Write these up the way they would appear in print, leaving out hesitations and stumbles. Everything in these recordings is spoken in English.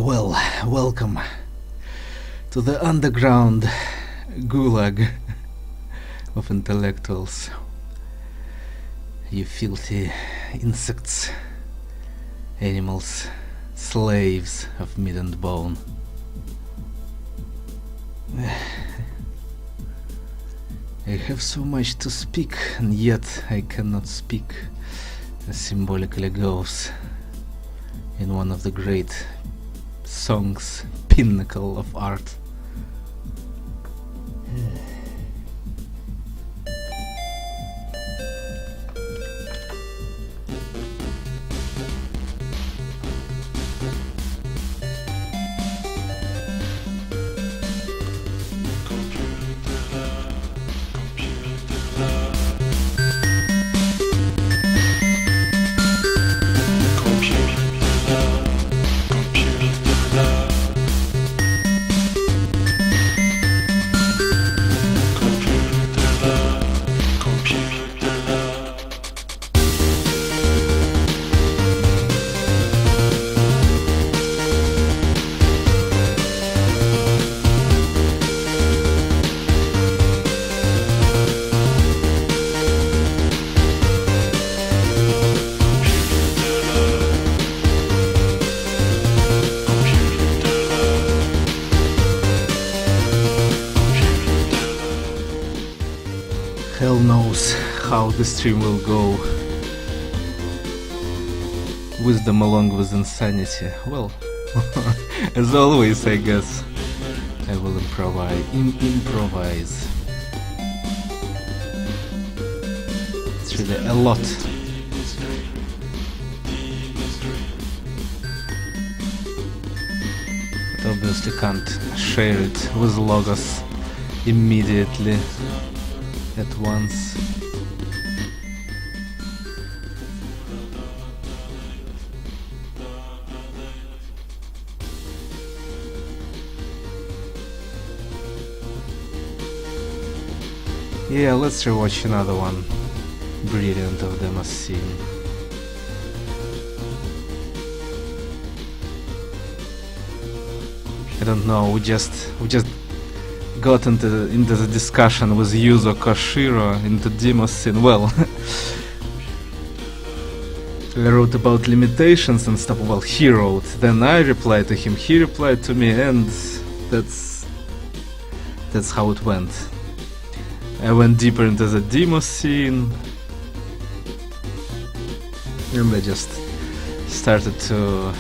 Well, welcome to the underground gulag of intellectuals, you filthy insects, animals, slaves of meat and bone. I have so much to speak, and yet I cannot speak, as symbolically goes in one of the great songs, pinnacle of art. Hell knows how the stream will go. Wisdom along with insanity. Well, as always, I guess I will improvise. It's really a lot. But obviously can't share it with logos immediately at once. Yeah, let's rewatch another one. Brilliant of Demoscene. I don't know, we just got into the discussion with Yuzo Koshiro into Demoscene. Well, I wrote about limitations and stuff. Well, he wrote, then I replied to him, he replied to me, and that's how it went. I went deeper into the Demoscene, and I just started to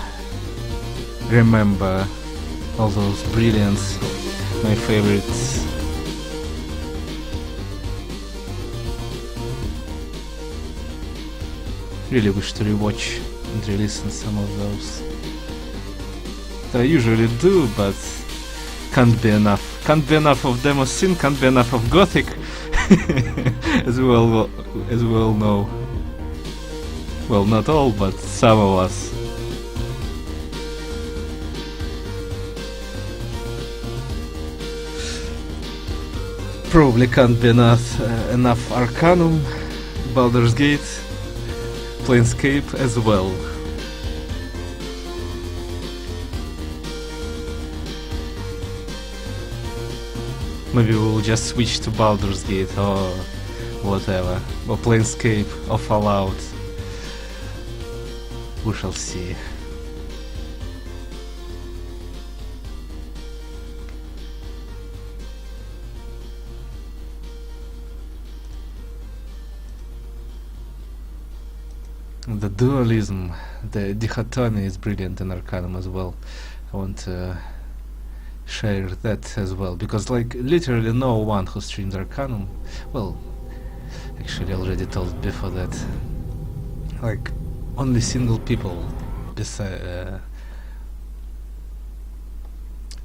remember all those brilliance, my favorites. Really wish to rewatch and re-listen some of those. I usually do, but can't be enough. Can't be enough of Demoscene, can't be enough of Gothic, as we all know. Well, not all, but some of us. Probably can't be enough Arcanum, Baldur's Gate, Planescape as well. Maybe we'll just switch to Baldur's Gate or whatever, or Planescape or Fallout. We shall see. The dualism, the dichotomy is brilliant in Arcanum as well. I want to share that as well, because like literally no one who streams Arcanum, well, actually I already told before that, like only single people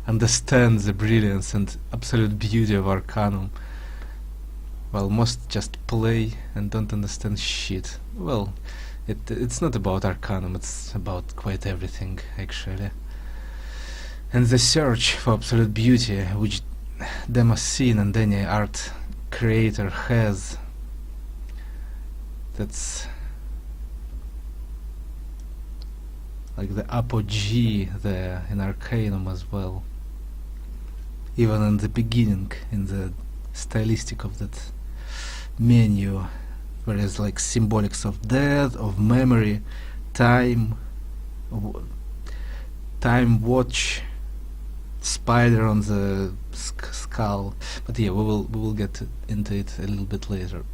understand the brilliance and absolute beauty of Arcanum, while most just play and don't understand shit. Well, it's not about Arcanum, it's about quite everything actually. And the search for absolute beauty, which Demoscene and any art creator has, that's like the apogee there in Arcanum as well. Even in the beginning, in the stylistic of that menu, where there's like symbolics of death, of memory, time, time watch, spider on the skull. But yeah, we will get into it a little bit later.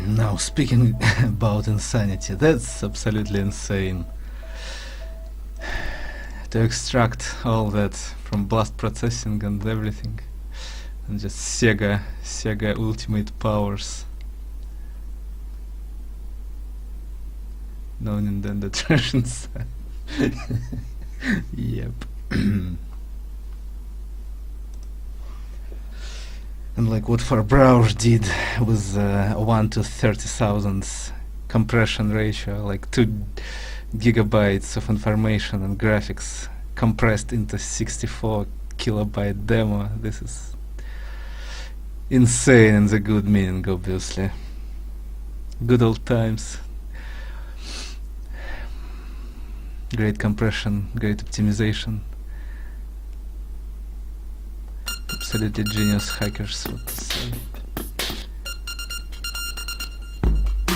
Now, speaking about insanity, that's absolutely insane. To extract all that from blast processing and everything, and just Sega ultimate powers. No Nintendo trash inside. Yep. And like what Farbrauer did with 1 to 30,000 compression ratio, like 2 gigabytes of information and graphics compressed into 64 kilobyte demo. This is insane in the good meaning, obviously. Good old times. Great compression, great optimization. Absolutely genius hackers, what to say.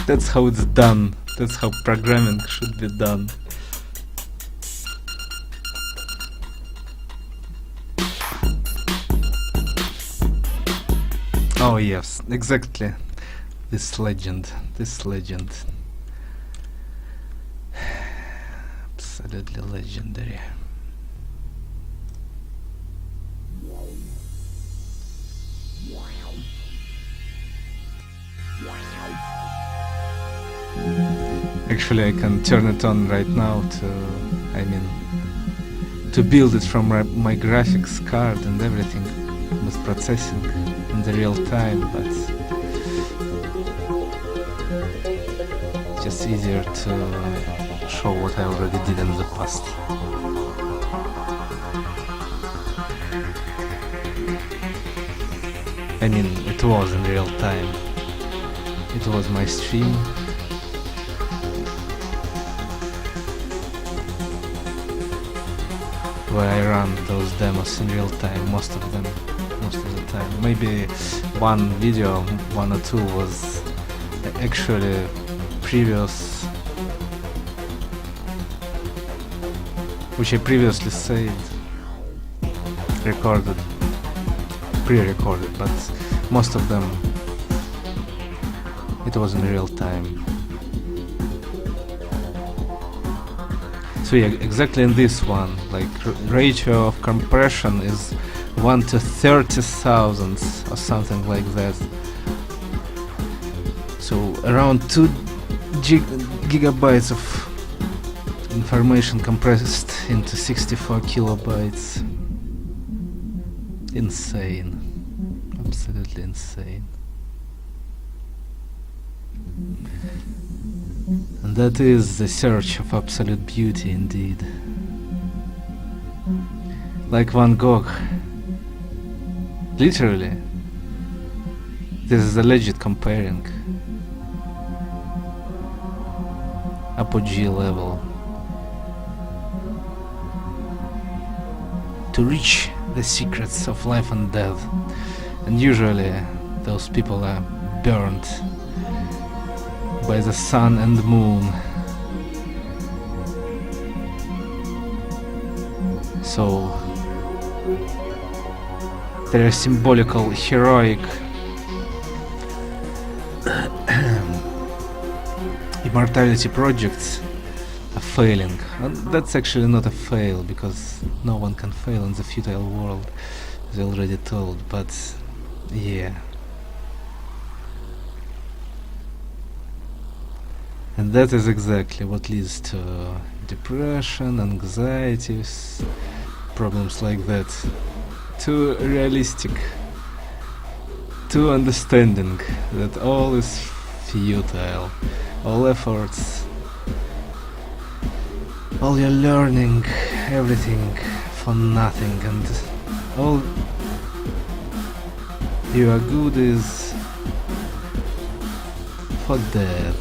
That's how it's done. That's how programming should be done. Oh yes, exactly. This legend. Absolutely legendary. Actually, I can turn it on right now to build it from my graphics card and everything with processing in the real time, but it's just easier to show what I already did in the past. I mean, it was in real time. It was my stream. Where I run those demos in real time, most of the time. Maybe one video, 1 or 2 was actually previous, which I previously saved, recorded, pre-recorded, but most of them it was in real time. So yeah, exactly in this one, like ratio of compression is 1 to 30,000 or something like that. So around 2 gigabytes of information compressed into 64 kilobytes. Insane. Absolutely insane. And that is the search of absolute beauty indeed. Like Van Gogh. Literally. This is a legit comparing. Apogee level. To reach the secrets of life and death. And usually those people are burned by the sun and moon. So there are symbolical, heroic immortality projects are failing. And that's actually not a fail, because no one can fail in the futile world, as I already told, but yeah. And that is exactly what leads to depression, anxieties, problems like that. Too realistic, too understanding that all is futile, all efforts, all your learning, everything for nothing, and all you are good is for dead.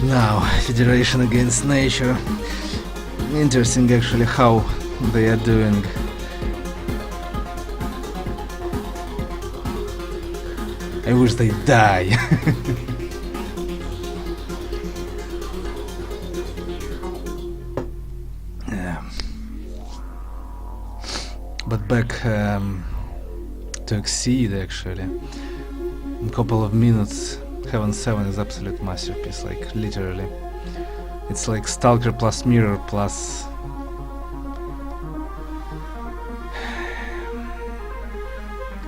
Now, Federation Against Nature. Interesting actually how they are doing. I wish they die. Yeah. But back to Exceed actually. In a couple of minutes, Heaven 7 is absolute masterpiece, like literally. It's like Stalker plus Mirror plus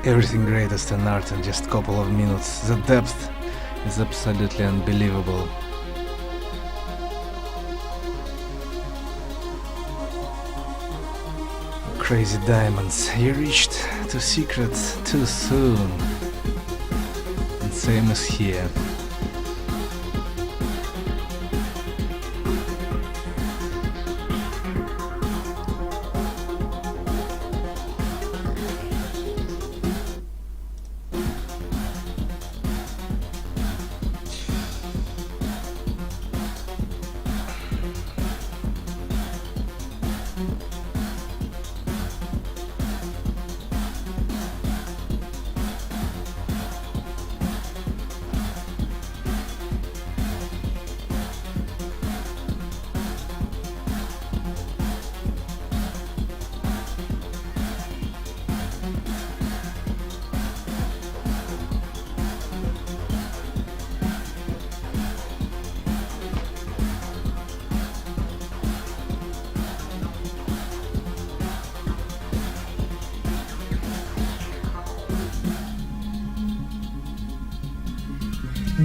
everything greatest in art in just a couple of minutes. The depth is absolutely unbelievable. Crazy diamonds, you reached to secrets too soon. And same as here. I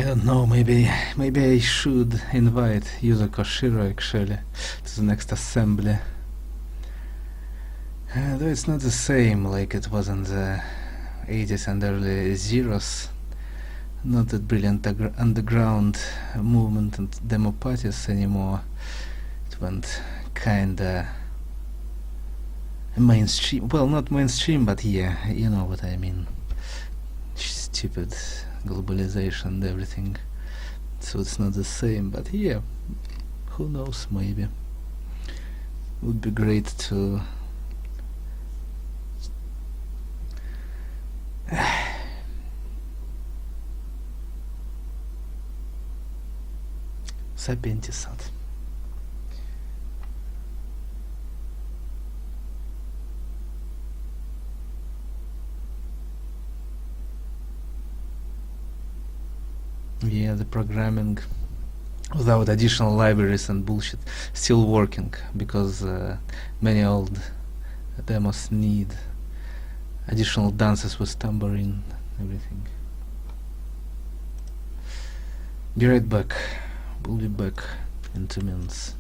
don't know, maybe I should invite Yuzo Koshiro actually to the next assembly. Though it's not the same like it was in the 80s and early zeros. Not that brilliant underground movement and demo parties anymore. It went kinda mainstream. Well, not mainstream, but yeah, you know what I mean. Stupid globalization and everything. So it's not the same, but yeah, who knows, maybe. Would be great to Sapienti sad. Yeah, the programming without additional libraries and bullshit still working, because many old demos need additional dances with tambourine, everything. Be right back. We'll be back in 2 minutes.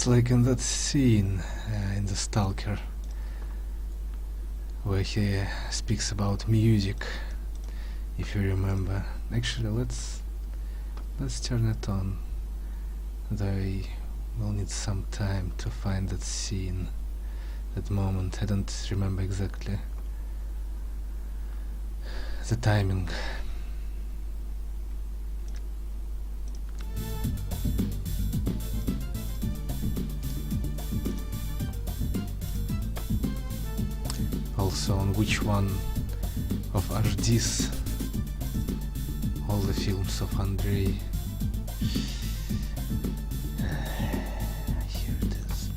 It's like in that scene in The Stalker, where he speaks about music, if you remember. Actually, let's turn it on. Though we'll need some time to find that scene, that moment. I don't remember exactly the timing. Also, on which one of RTSs all the films of Andrei. Here it is.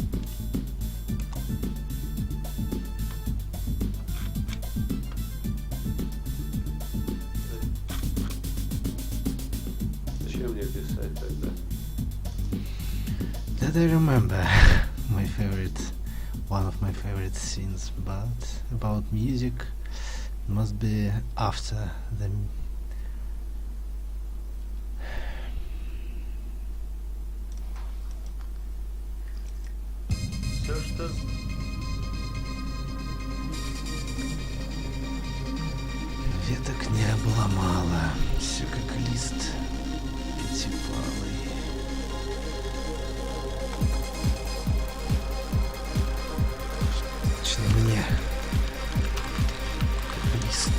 Зачем мне писать тогда? That I remember my favorite, one of my favorite scenes, but about music must be after the Все, что... веток не было мало, все как лист пятипалый. Точнее, мне как лист.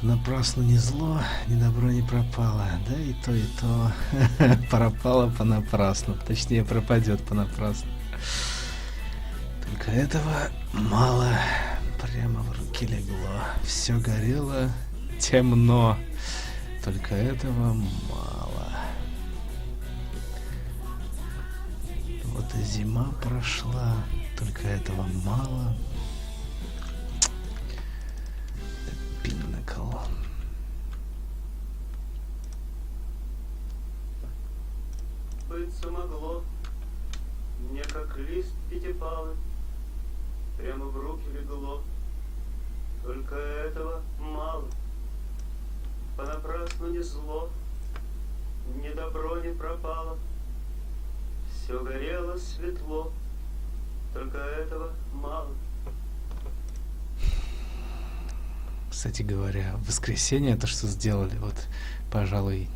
Понапрасну ни зло, ни добро не пропало, да и то пропало понапрасну, точнее пропадет понапрасну. Только этого мало, прямо в руки легло, все горело темно, только этого мало. Вот и зима прошла, только этого мало. Быть могло, мне как лист пятипалый, прямо в руки легло, только этого мало. Понапрасну ни зло, ни добро не пропало, все горело светло, только этого мало. Кстати говоря, в воскресенье то, что сделали, вот, пожалуй,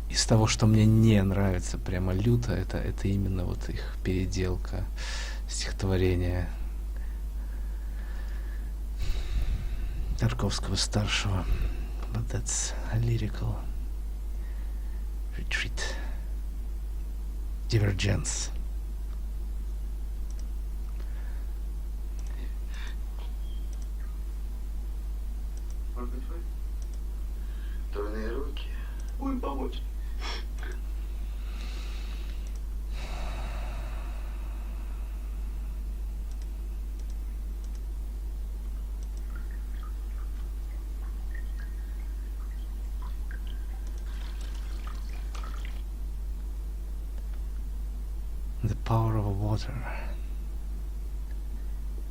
из того, что мне не нравится прямо люто, это именно вот их переделка стихотворения Тарковского-старшего. But that's a lyrical retreat. Divergence. Может быть, вы? Тройные руки. Будем помочь. The power of water.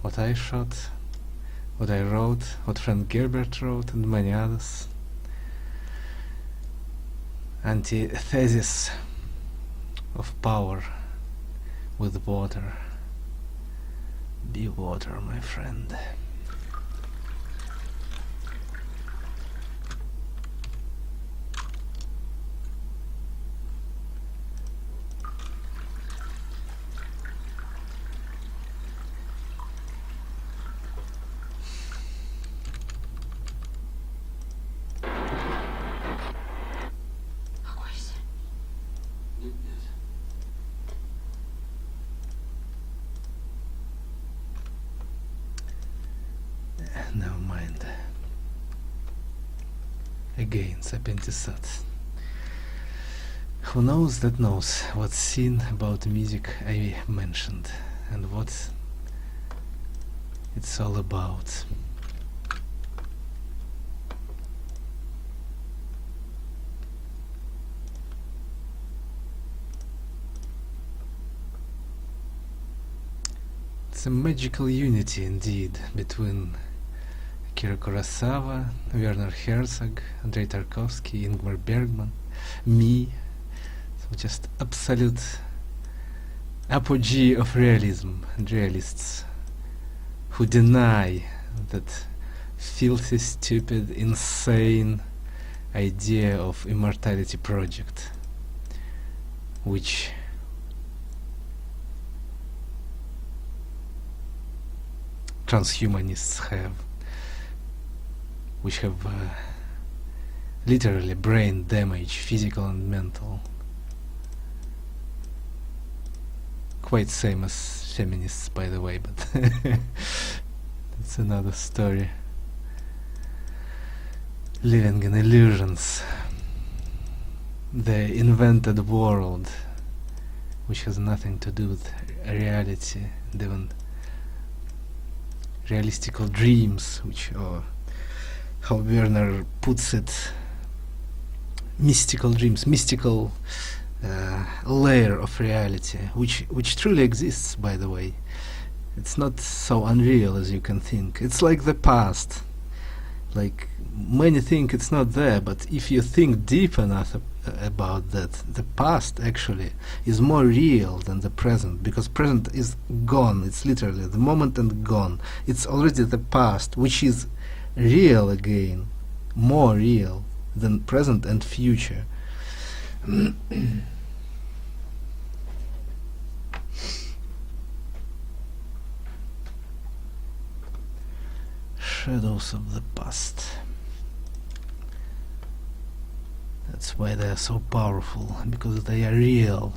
What I shot, what I wrote, what Frank Gerbert wrote, and many others. Antithesis of power with water. Be water, my friend. Never mind. Again, Sapienti. Who knows that knows what scene about music I mentioned and what it's all about. It's a magical unity indeed between Akira Kurosawa, Werner Herzog, Andrei Tarkovsky, Ingmar Bergman, me. So just absolute apogee of realism and realists who deny that filthy, stupid, insane idea of immortality project, which transhumanists have, which have literally brain damage, physical and mental, quite same as feminists, by the way, but that's another story. Living in illusions, the invented world, which has nothing to do with reality, and even realistical dreams, which are, how Werner puts it, mystical dreams, mystical layer of reality, which truly exists, by the way. It's not so unreal as you can think. It's like the past. Like, many think it's not there, but if you think deep enough about that, the past actually is more real than the present, because present is gone. It's literally the moment and gone. It's already the past, which is real again, more real than present and future. Shadows of the past. That's why they are so powerful, because they are real.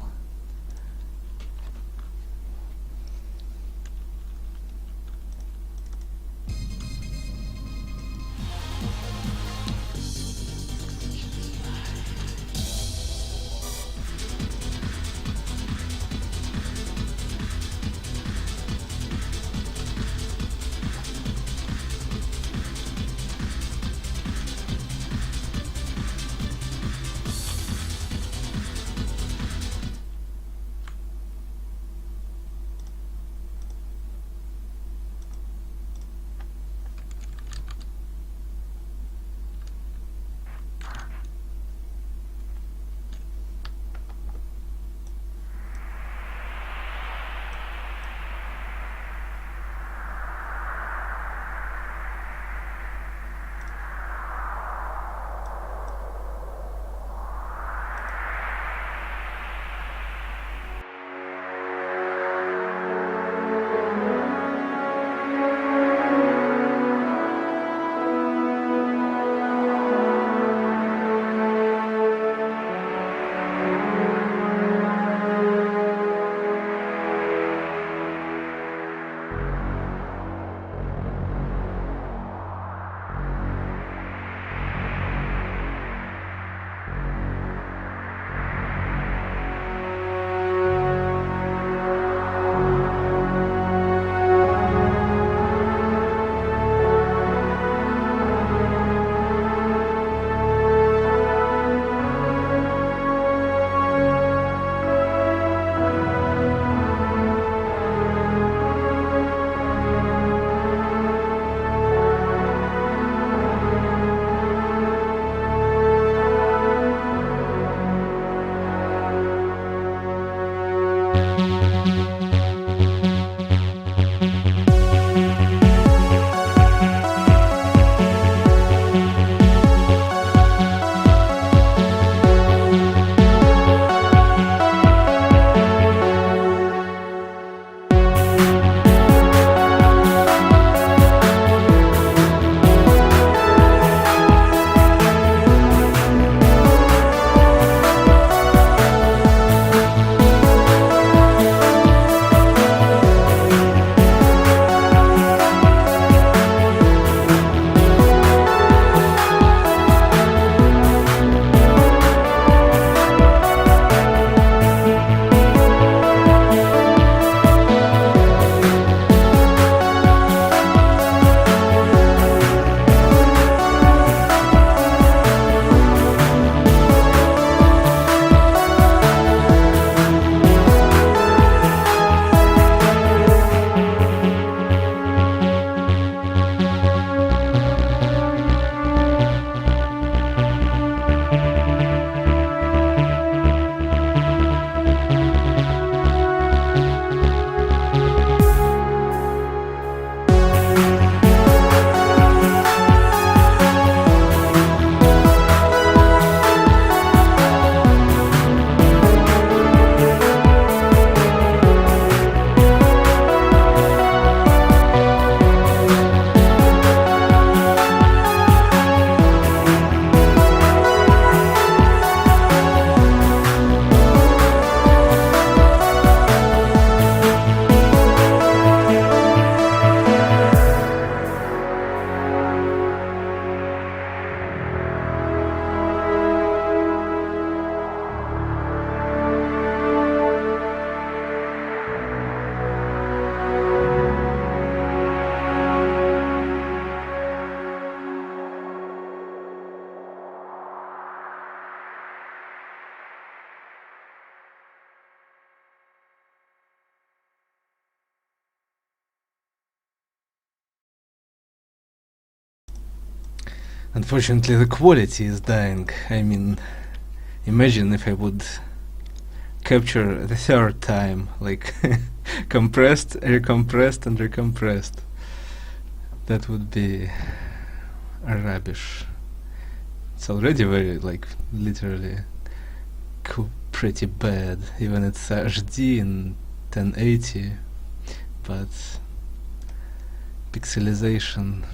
Unfortunately, the quality is dying. I mean, imagine if I would capture the third time, like compressed, recompressed, and recompressed. That would be rubbish. It's already very, like, literally pretty bad. Even it's HD in 1080, but pixelization,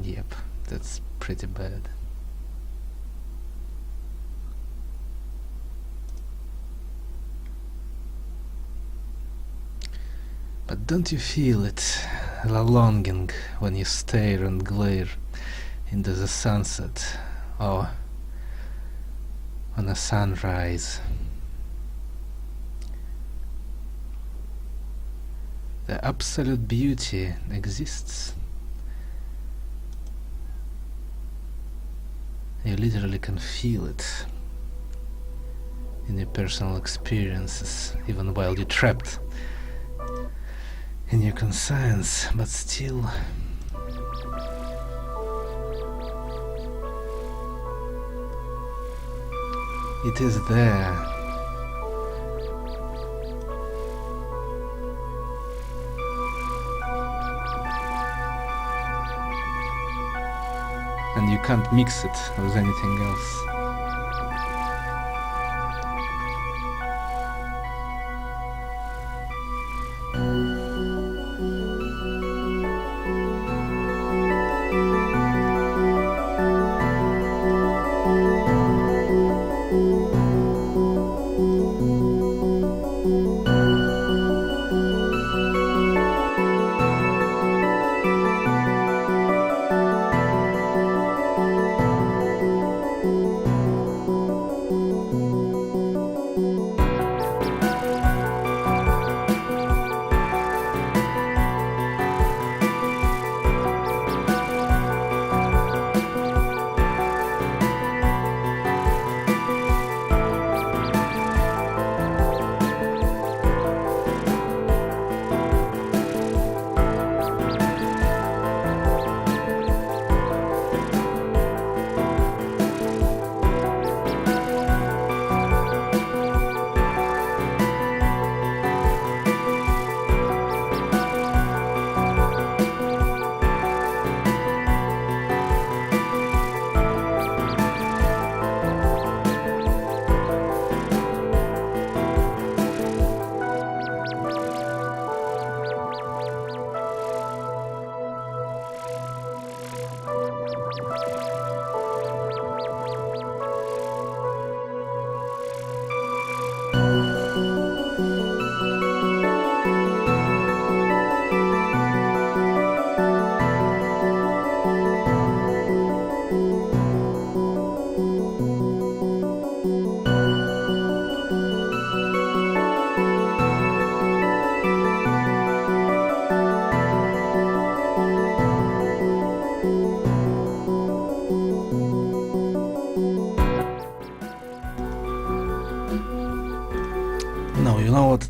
yep, that's pretty bad. But don't you feel it, the longing, when you stare and glare into the sunset, or on a sunrise? The absolute beauty exists. You literally can feel it in your personal experiences, even while you're trapped in your conscience, but still it is there. And you can't mix it with anything else.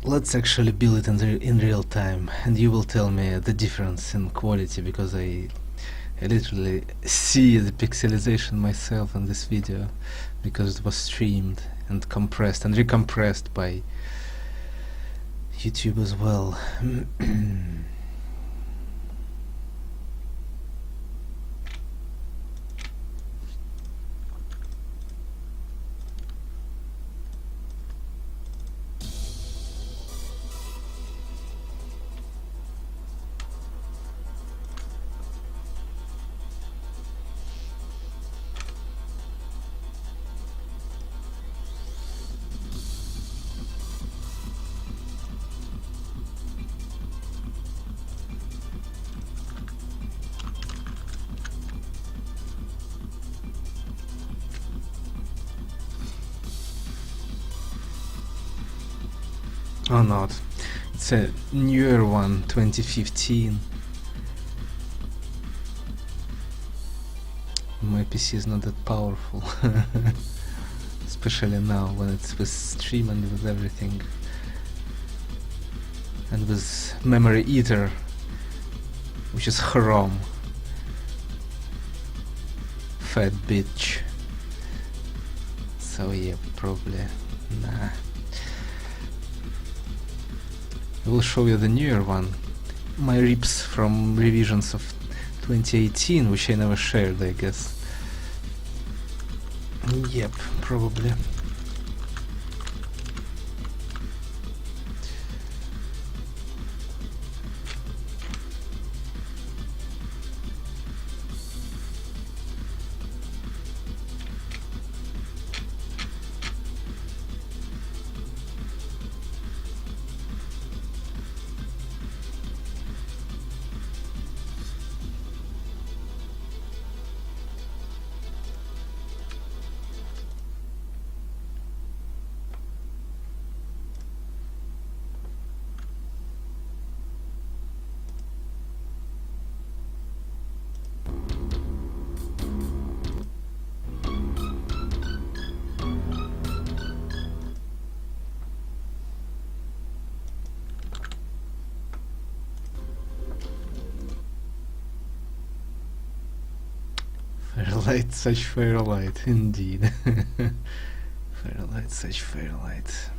Let's actually build it in real time, and you will tell me the difference in quality, because I literally see the pixelization myself in this video, because it was streamed and compressed and recompressed by YouTube as well. Or not. It's a newer one, 2015. My PC is not that powerful, especially now when it's with stream and with everything, and with memory eater, which is Chrome. fat bitch. So yeah, probably nah. I will show you the newer one. My rips from revisions of 2018, which I never shared, I guess. Yep, probably. Fairlight, such fairlight, indeed. Fairlight, such fairlight.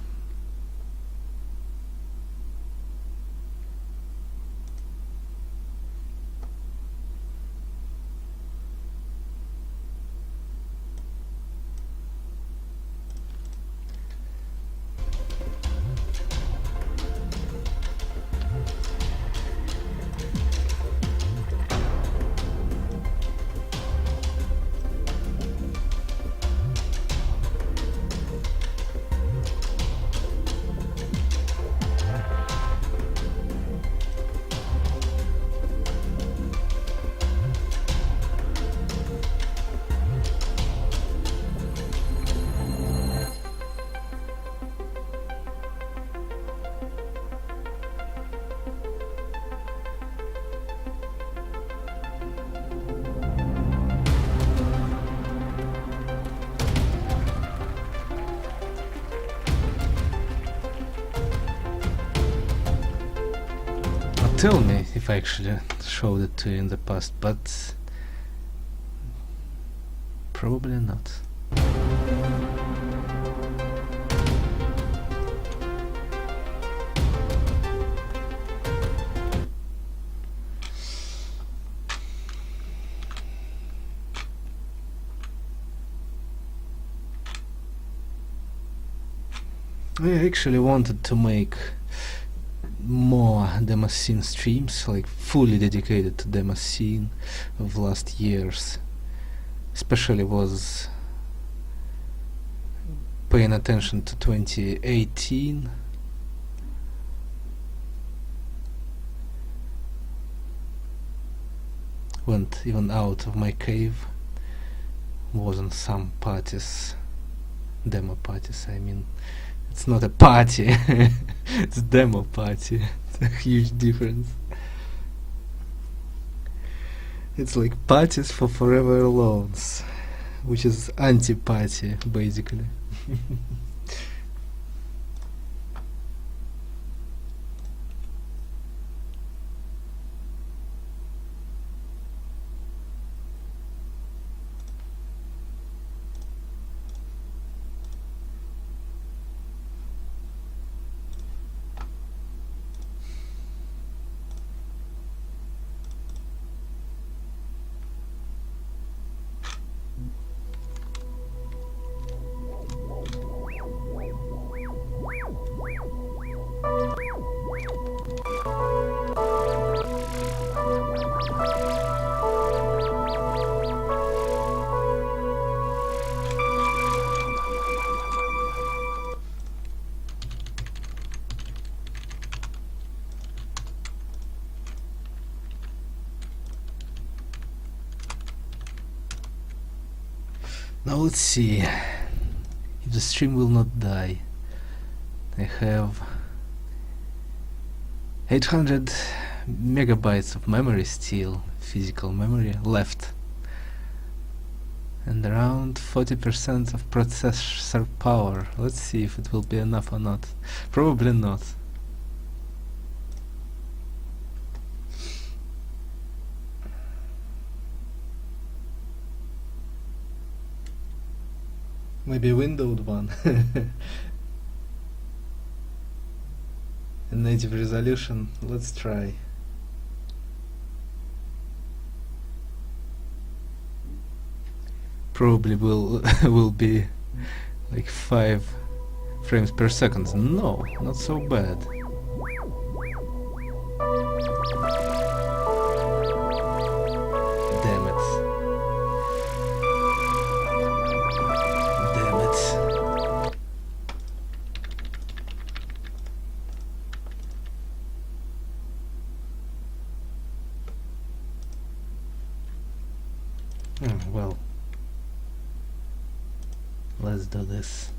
Tell me if I actually showed it to you in the past, but probably not. I actually wanted to make more Demoscene streams, like fully dedicated to Demoscene of last years. Especially was paying attention to 2018. Went even out of my cave. Was on some parties, demo parties, I mean. It's not a party, it's demo party. It's a huge difference. It's like parties for forever alone, which is anti-party, basically. Now let's see if the stream will not die. I have 800 megabytes of memory still, physical memory left, and around 40% of processor power. Let's see if it will be enough or not. Probably not. Maybe windowed one. And native resolution, let's try. Probably will be like 5 frames per second. No, not so bad. Damn it. Damn it. Well, let's do this.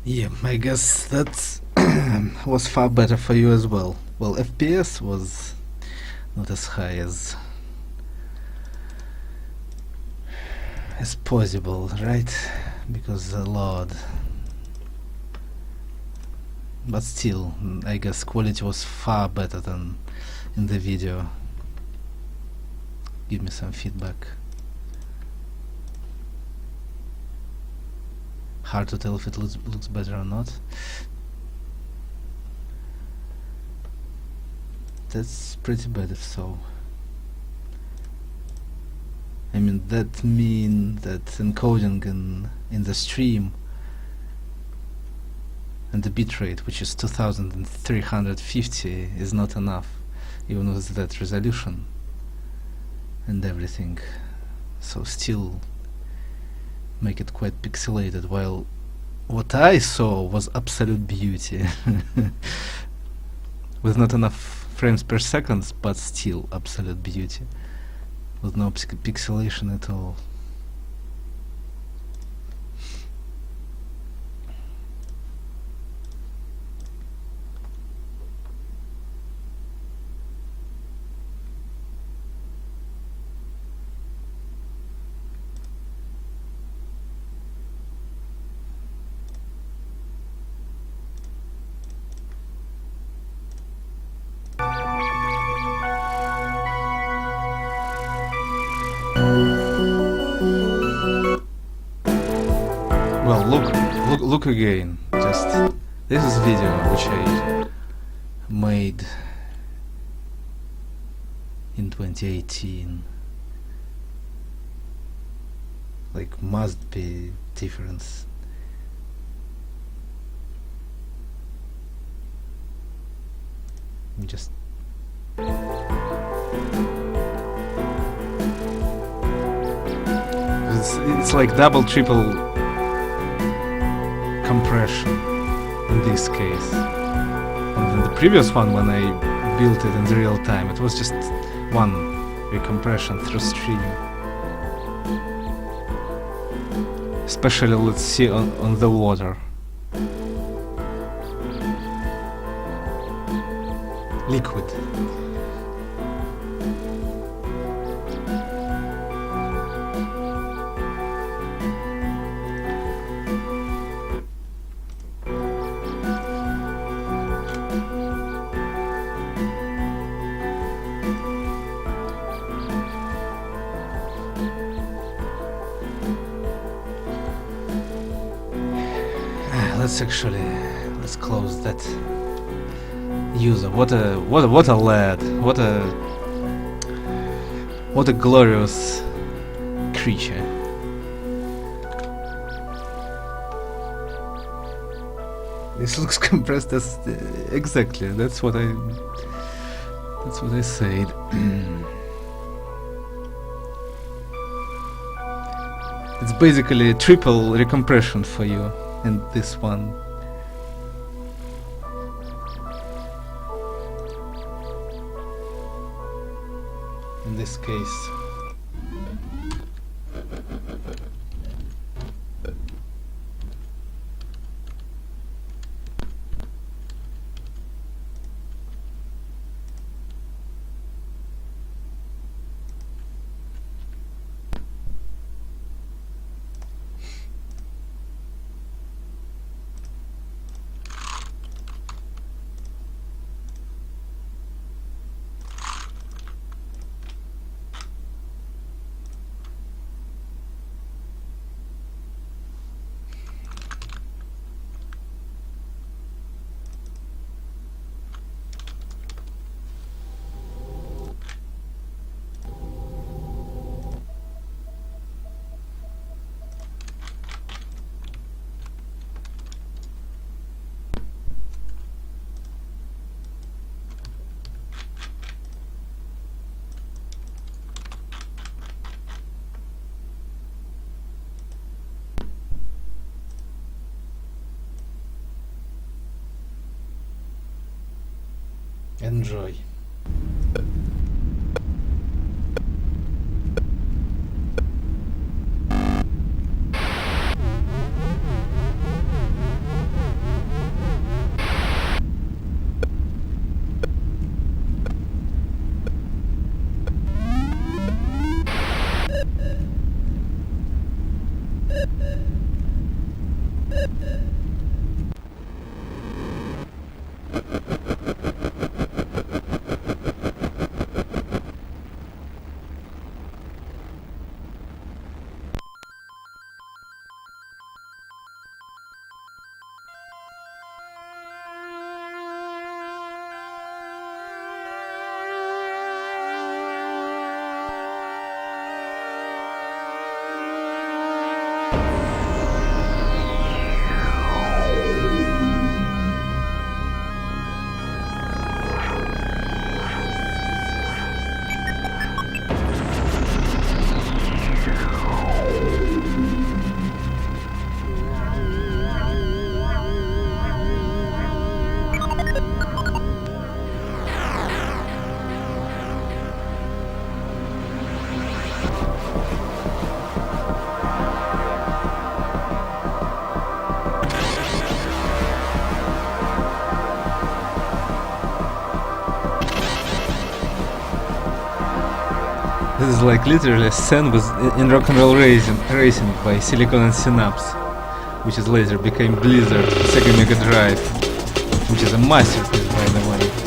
Yeah, I guess that was far better for you as well. Well, FPS was not as high as possible, right? Because the load. But still, I guess quality was far better than in the video. Give me some feedback. Hard to tell if it looks better or not. That's pretty bad if so. I mean, that means that encoding in the stream and the bitrate, which is 2350, is not enough, even with that resolution and everything. So still make it quite pixelated, while what I saw was absolute beauty. With not enough frames per second, but still absolute beauty. With no pixelation at all. Well, look again. Just this is video which I made in 2018. Like, must be difference. Just it's like double, triple compression in this case. And in the previous one, when I built it in the real time, it was just one recompression through stream. Especially, let's see, on the water. Liquid. Let's close that user. What a lad. What a glorious creature. This looks compressed as exactly. That's what I said. It's basically a triple recompression for you. And this one. In this case. Enjoy. This is like literally a scene with in rock and roll racing by Silicon and Synapse, which is later became Blizzard Sega Mega Drive, which is a masterpiece by the way.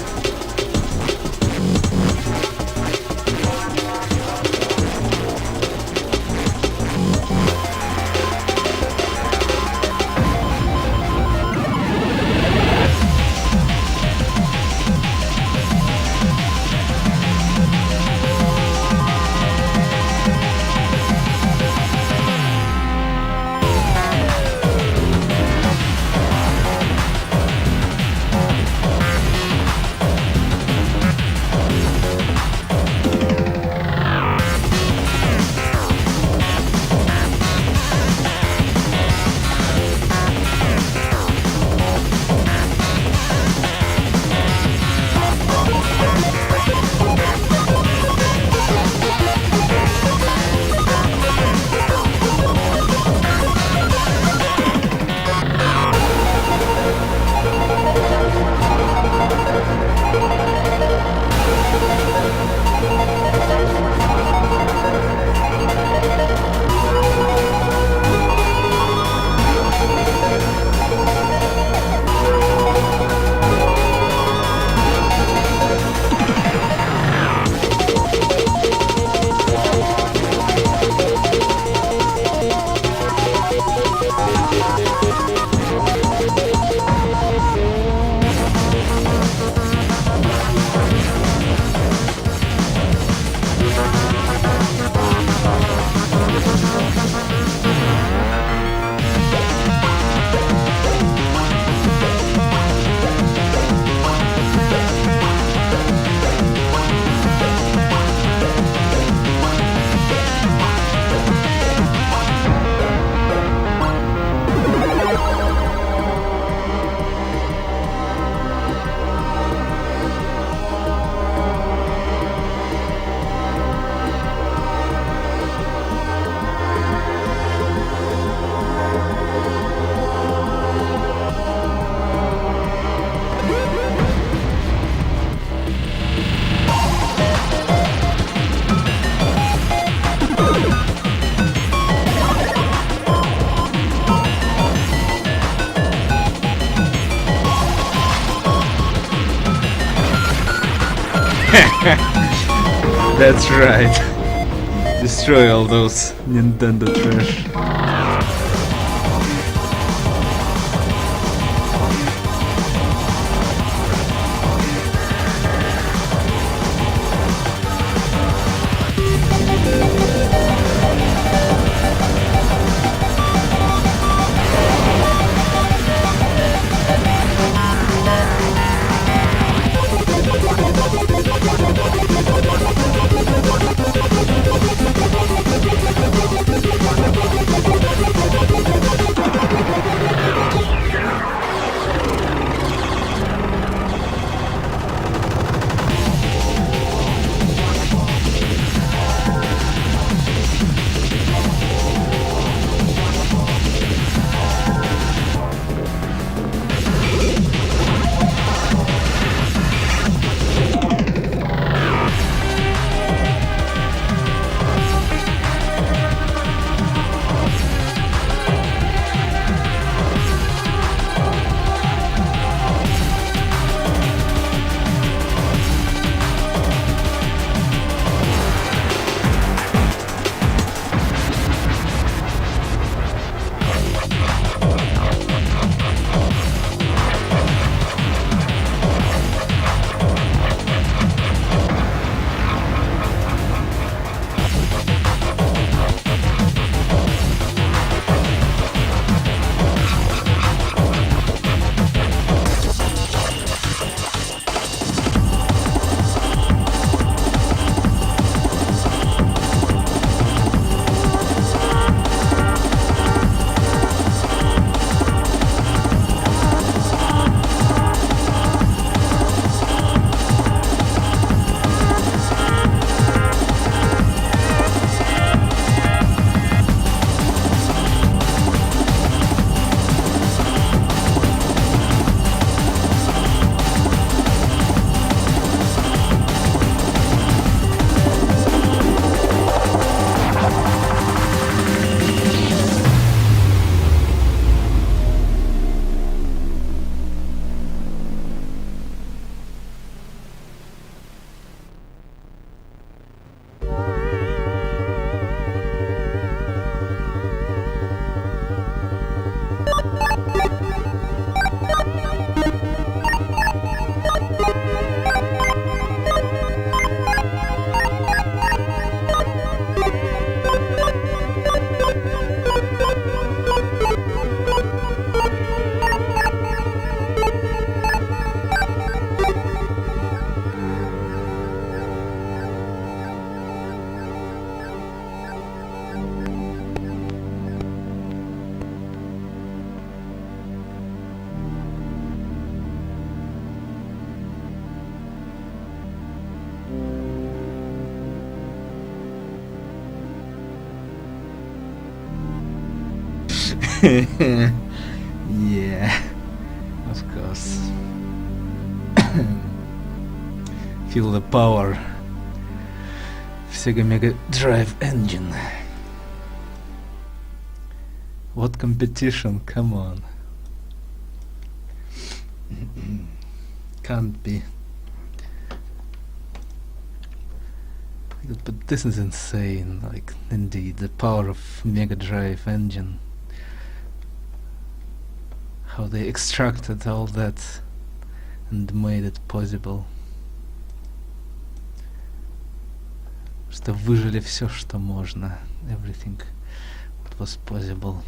That's right. Destroy all those Nintendo trash. Yeah, of course. Feel the power. Sega Mega Drive engine. What competition? Come on. Can't be. But this is insane. Like, indeed, the power of Mega Drive engine. How they extracted all that and made it possible. Что выжили все, что можно. Everything what was possible.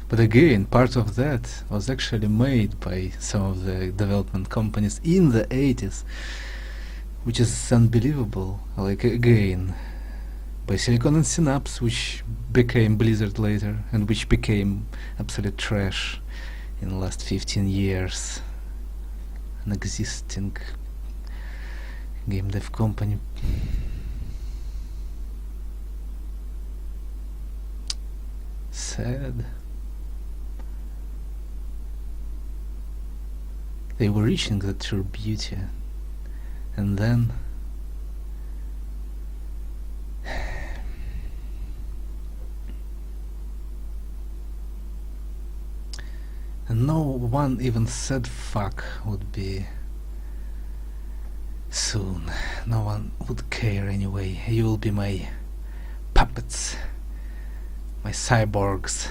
But again, part of that was actually made by some of the development companies in the 80s, which is unbelievable. Like, again, by Silicon and Synapse, which became Blizzard later, and which became absolute trash in the last 15 years. An existing game dev company. Sad. They were reaching the true beauty, and then and no one even said fuck would be soon. No one would care anyway. You will be my puppets, my cyborgs.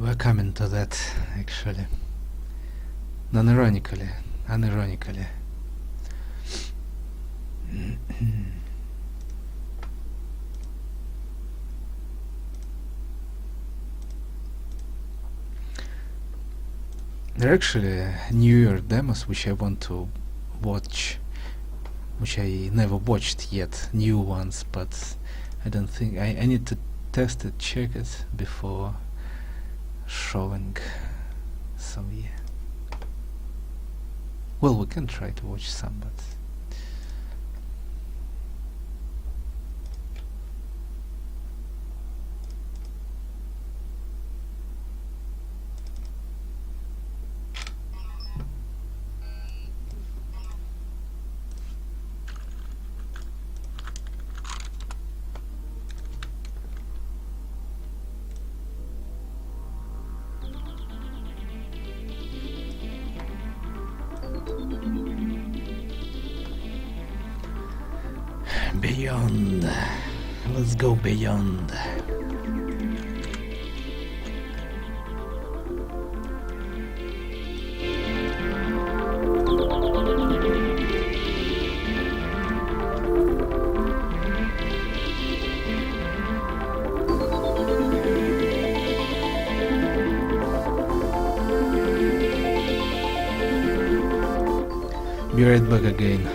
We're coming to that, actually. Non-ironically, unironically. There are actually New Year demos which I want to watch, which I never watched yet, new ones, but I don't think I need to test it, check it before showing. So yeah. Well, we can try to watch some, but beyond. Let's go beyond. Be right back again.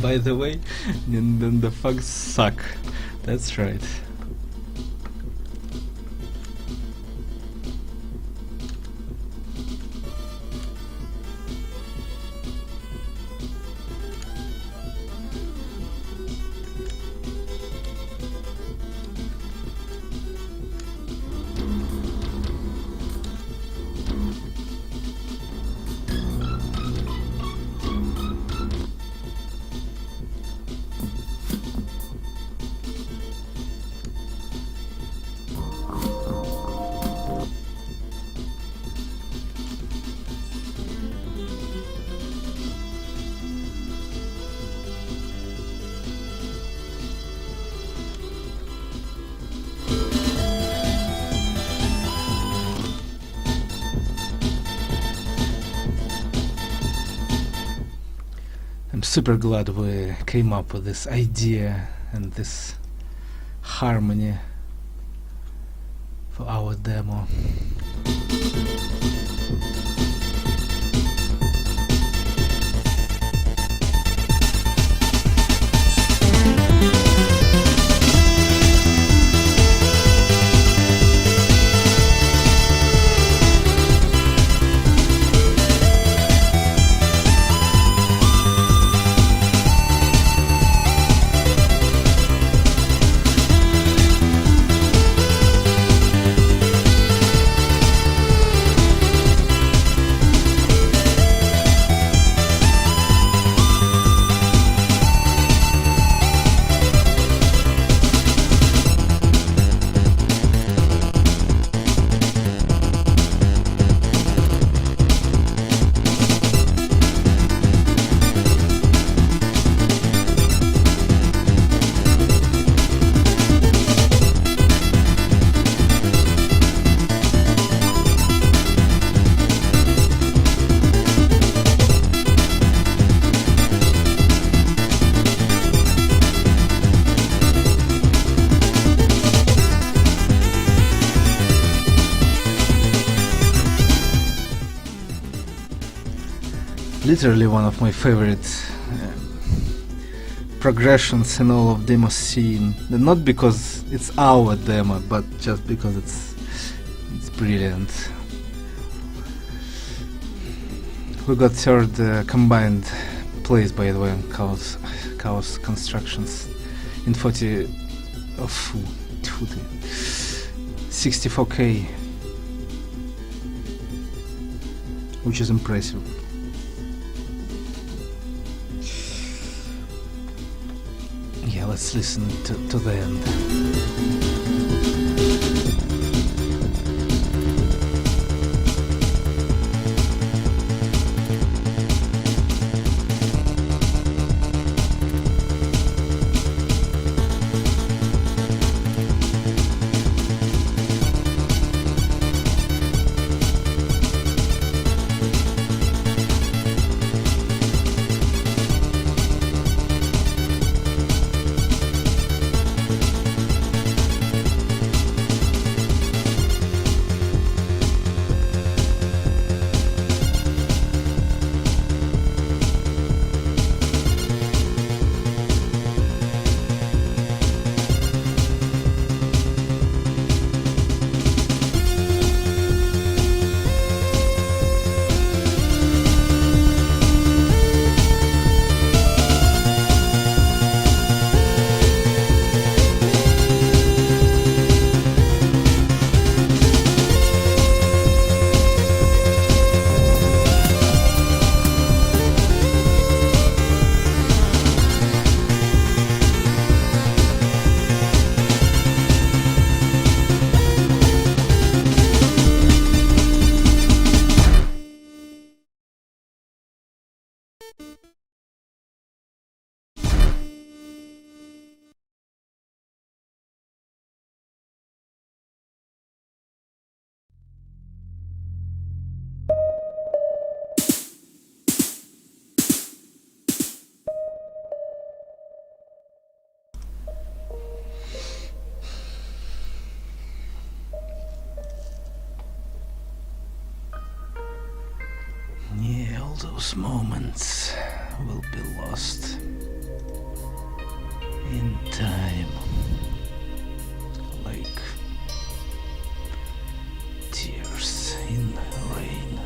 By the way, then the fucks suck. That's right. I'm super glad we came up with this idea and this harmony for our demo. Literally one of my favorite progressions in all of Demoscene. Not because it's our demo, but just because it's brilliant. We got third combined place, by the way, on Chaos Constructions in 64k, which is impressive. Yeah, let's listen to the end. Yeah, all those moments will be lost in time, like tears in rain.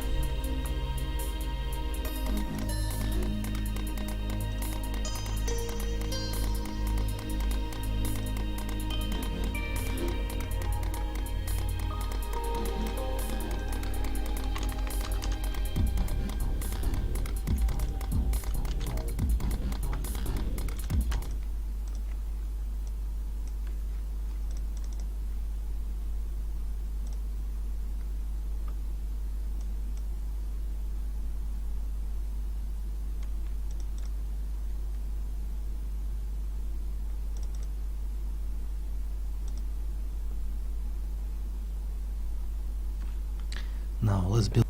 Now let's build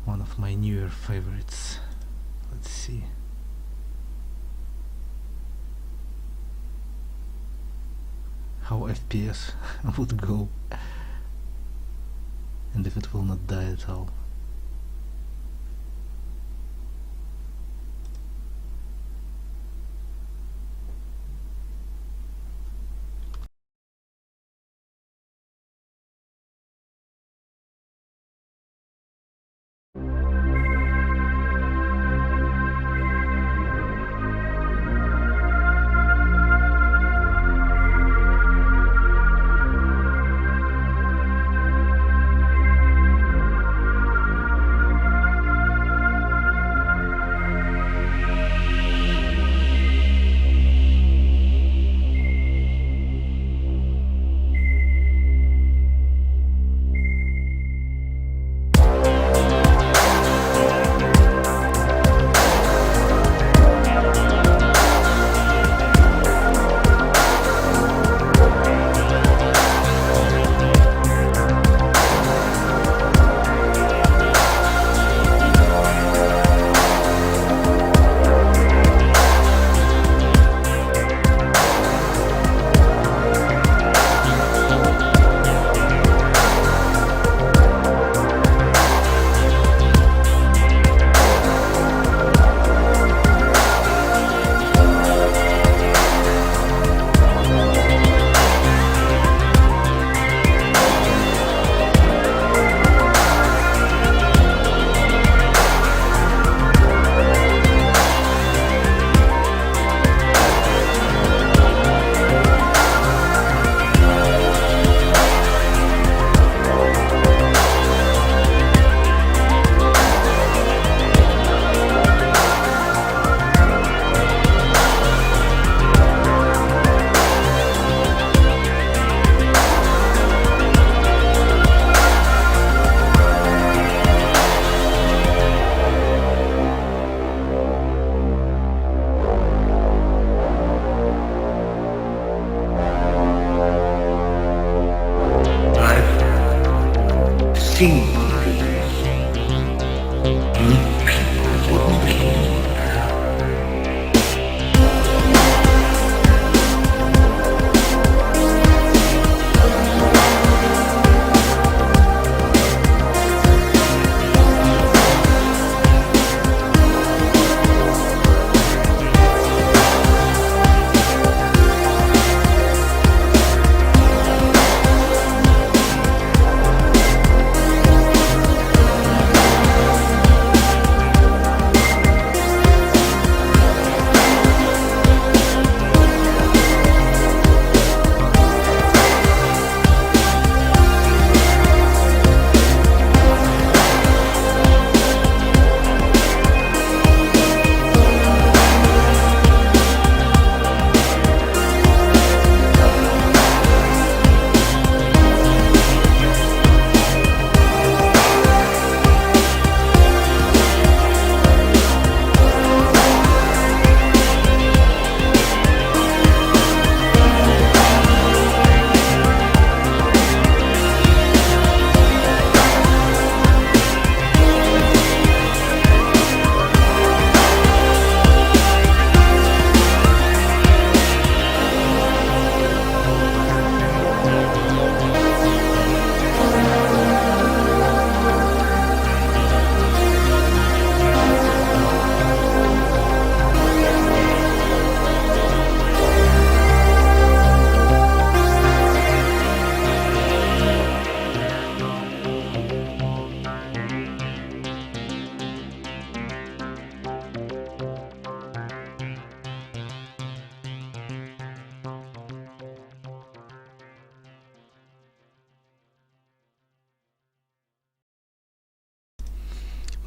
one of my newer favorites. Let's see. How FPS would go and if it will not die at all.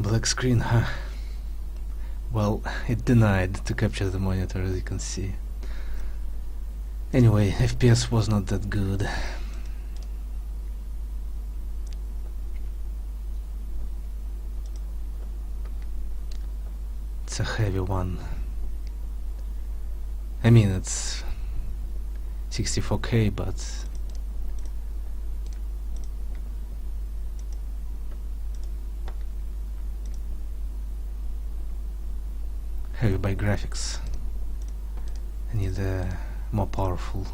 Black screen, huh? Well, it denied to capture the monitor, as you can see. Anyway, FPS was not that good. It's a heavy one. I mean, it's 64K, but heavy by graphics. I need a more powerful.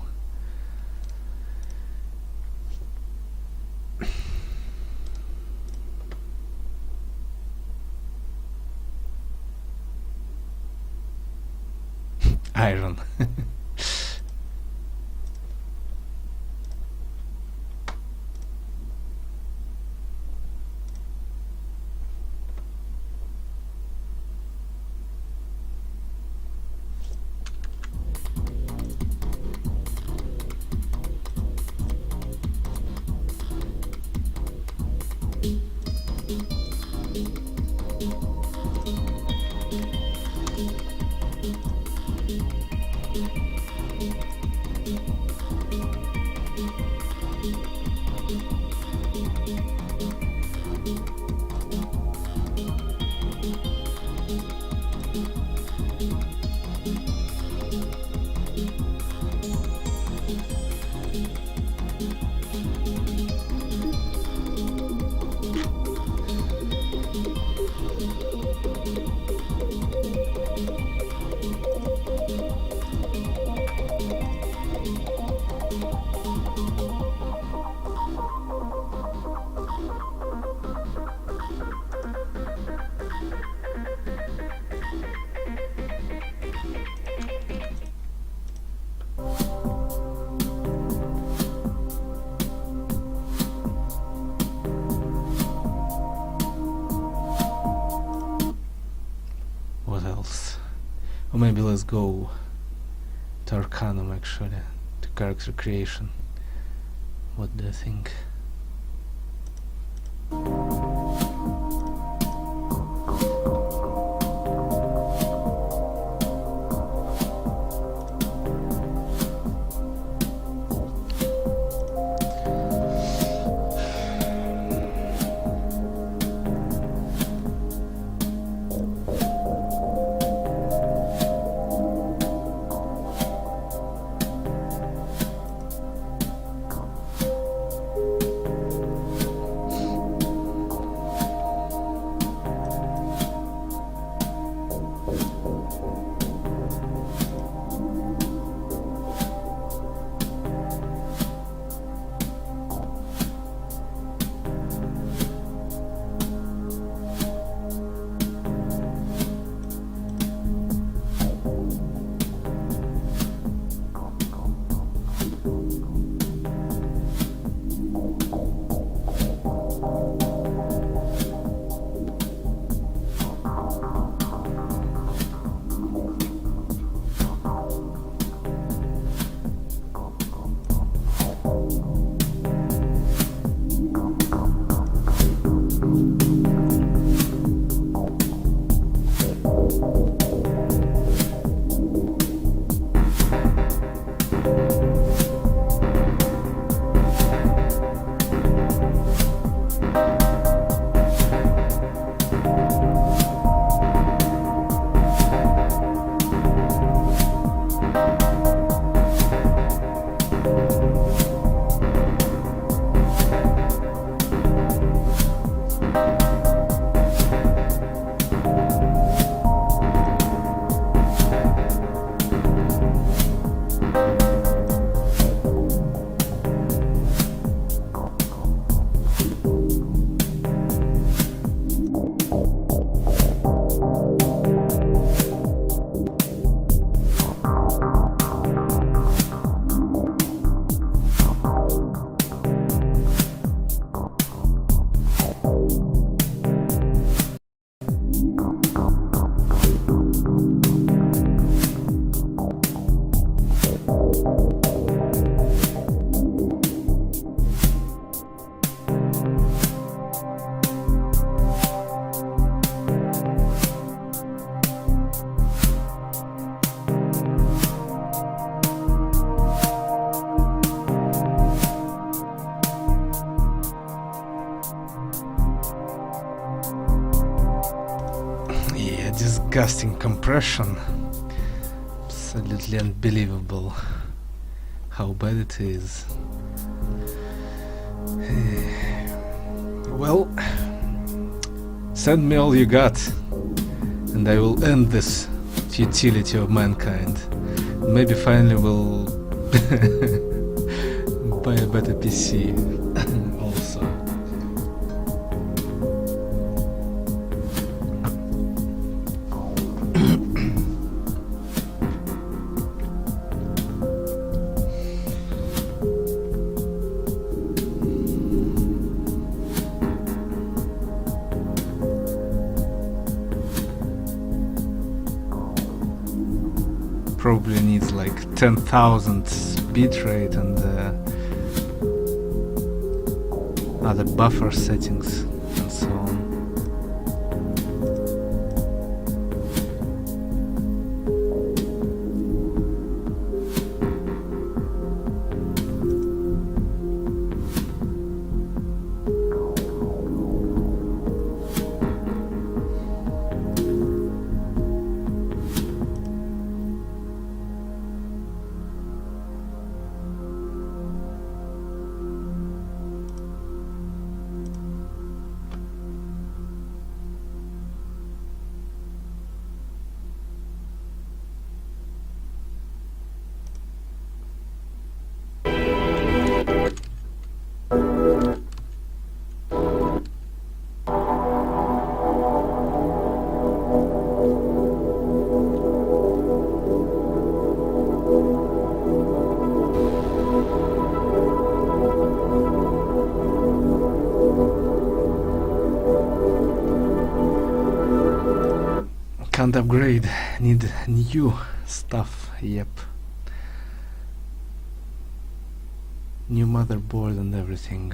Iron. Or maybe let's go to Arcanum, actually, to character creation. What do you think? disgusting compression. Absolutely unbelievable how bad it is. Well, send me all you got, and I will end this futility of mankind. Maybe finally we'll buy a better PC also. Probably needs like 10,000 bitrate and other buffer settings and so on. Can't upgrade, need new stuff, yep. New motherboard and everything.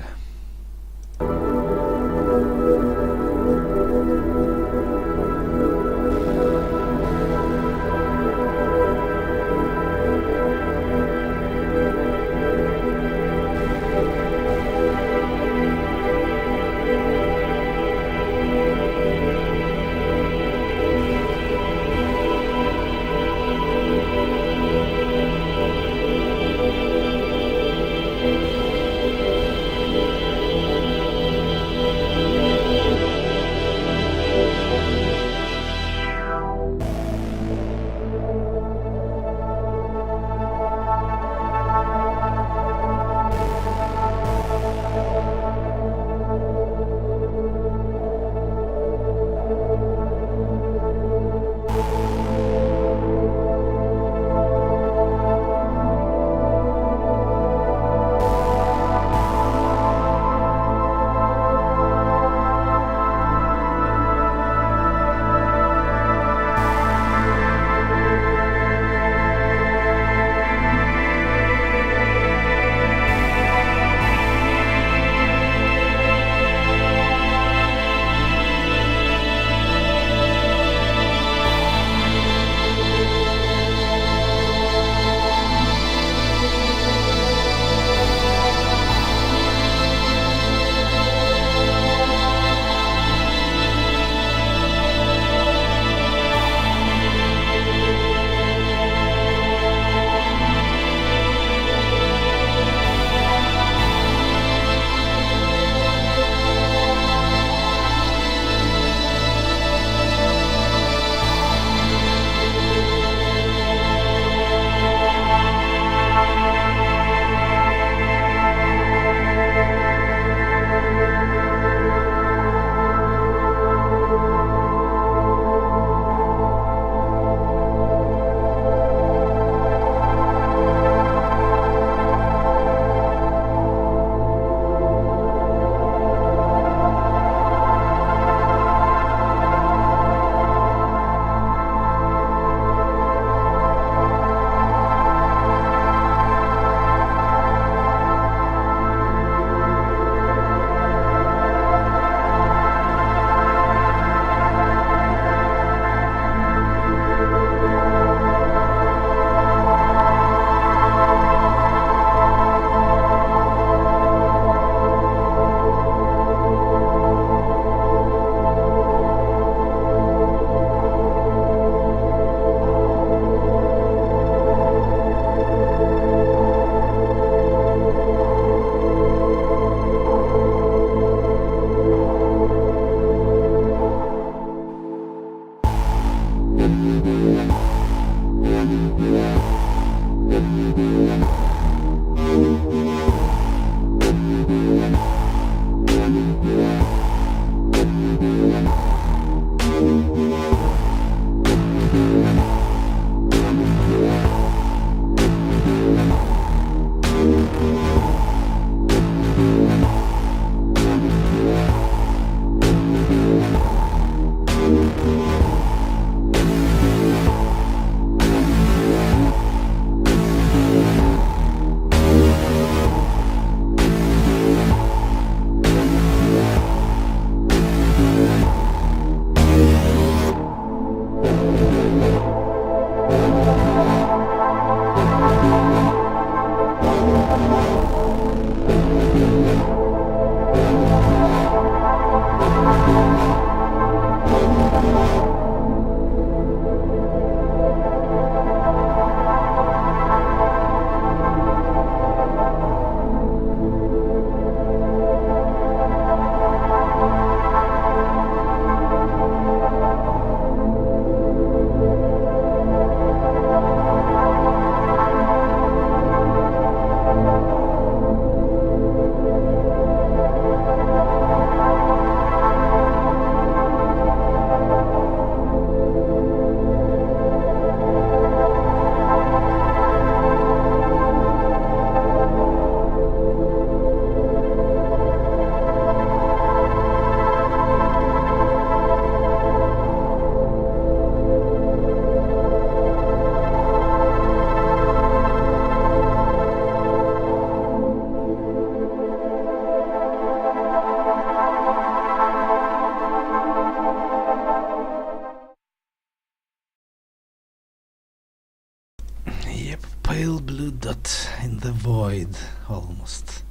Pale blue dot in the void, almost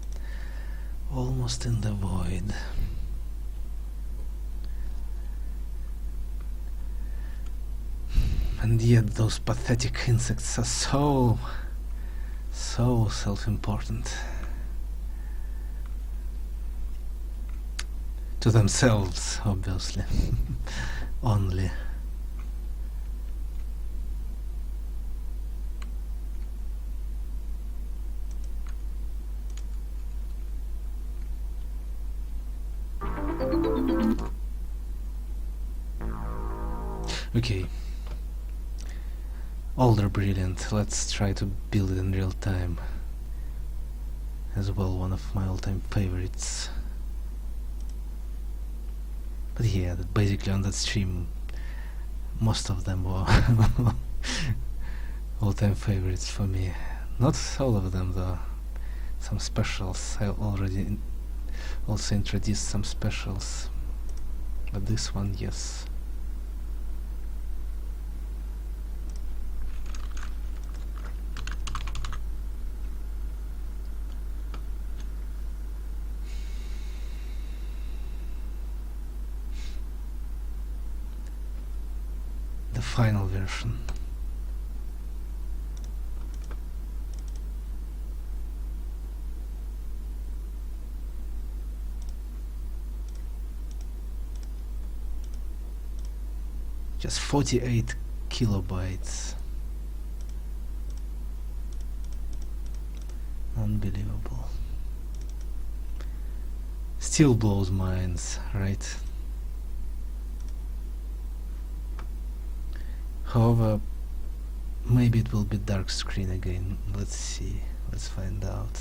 in the void. And yet those pathetic insects are so self-important to themselves, obviously. Only. Okay. Older brilliant. Let's try to build it in real time. As well, one of my all-time favorites. But yeah, basically on that stream, most of them were all-time favorites for me. Not all of them though. Some specials. I already also introduced some specials. But this one, yes. The final version. Just 48 kilobytes. Unbelievable. Still blows minds, right? However, maybe it will be dark screen again. Let's see. Let's find out.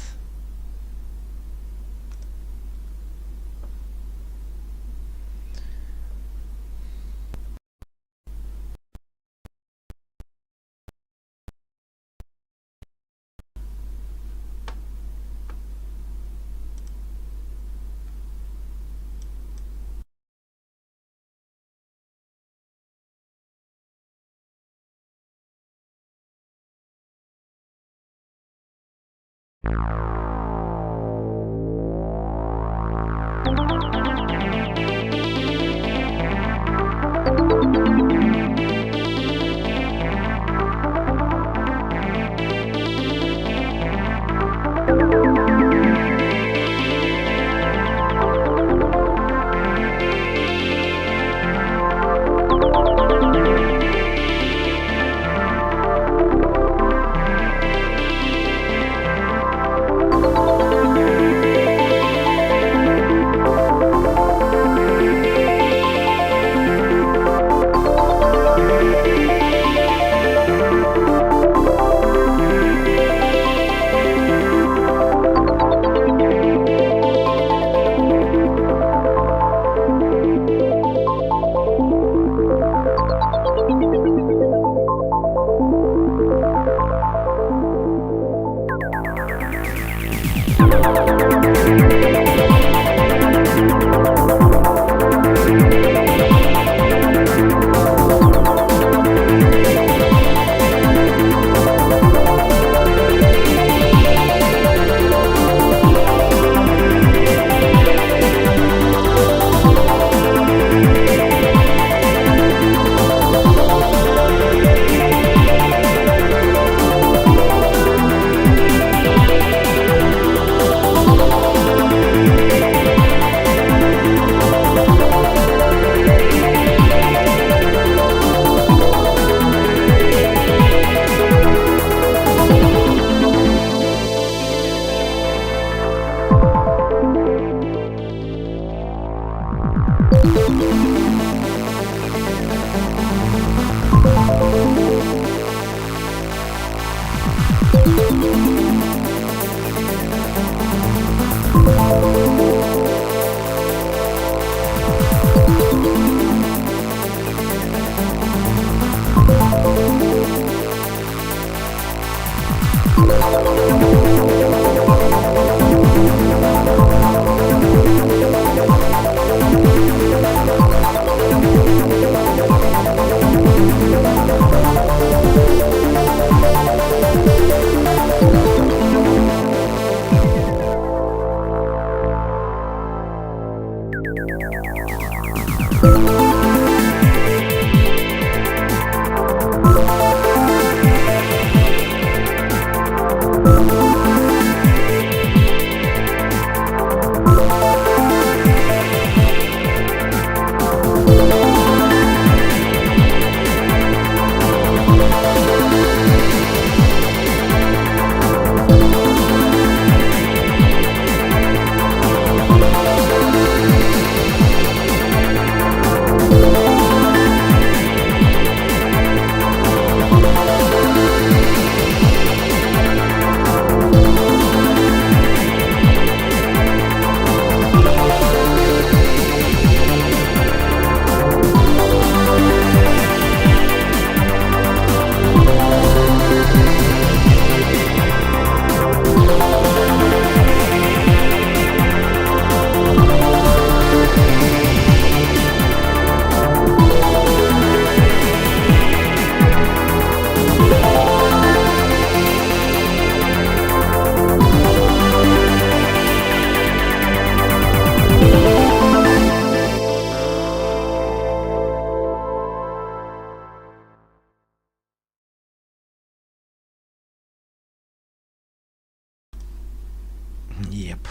Yep.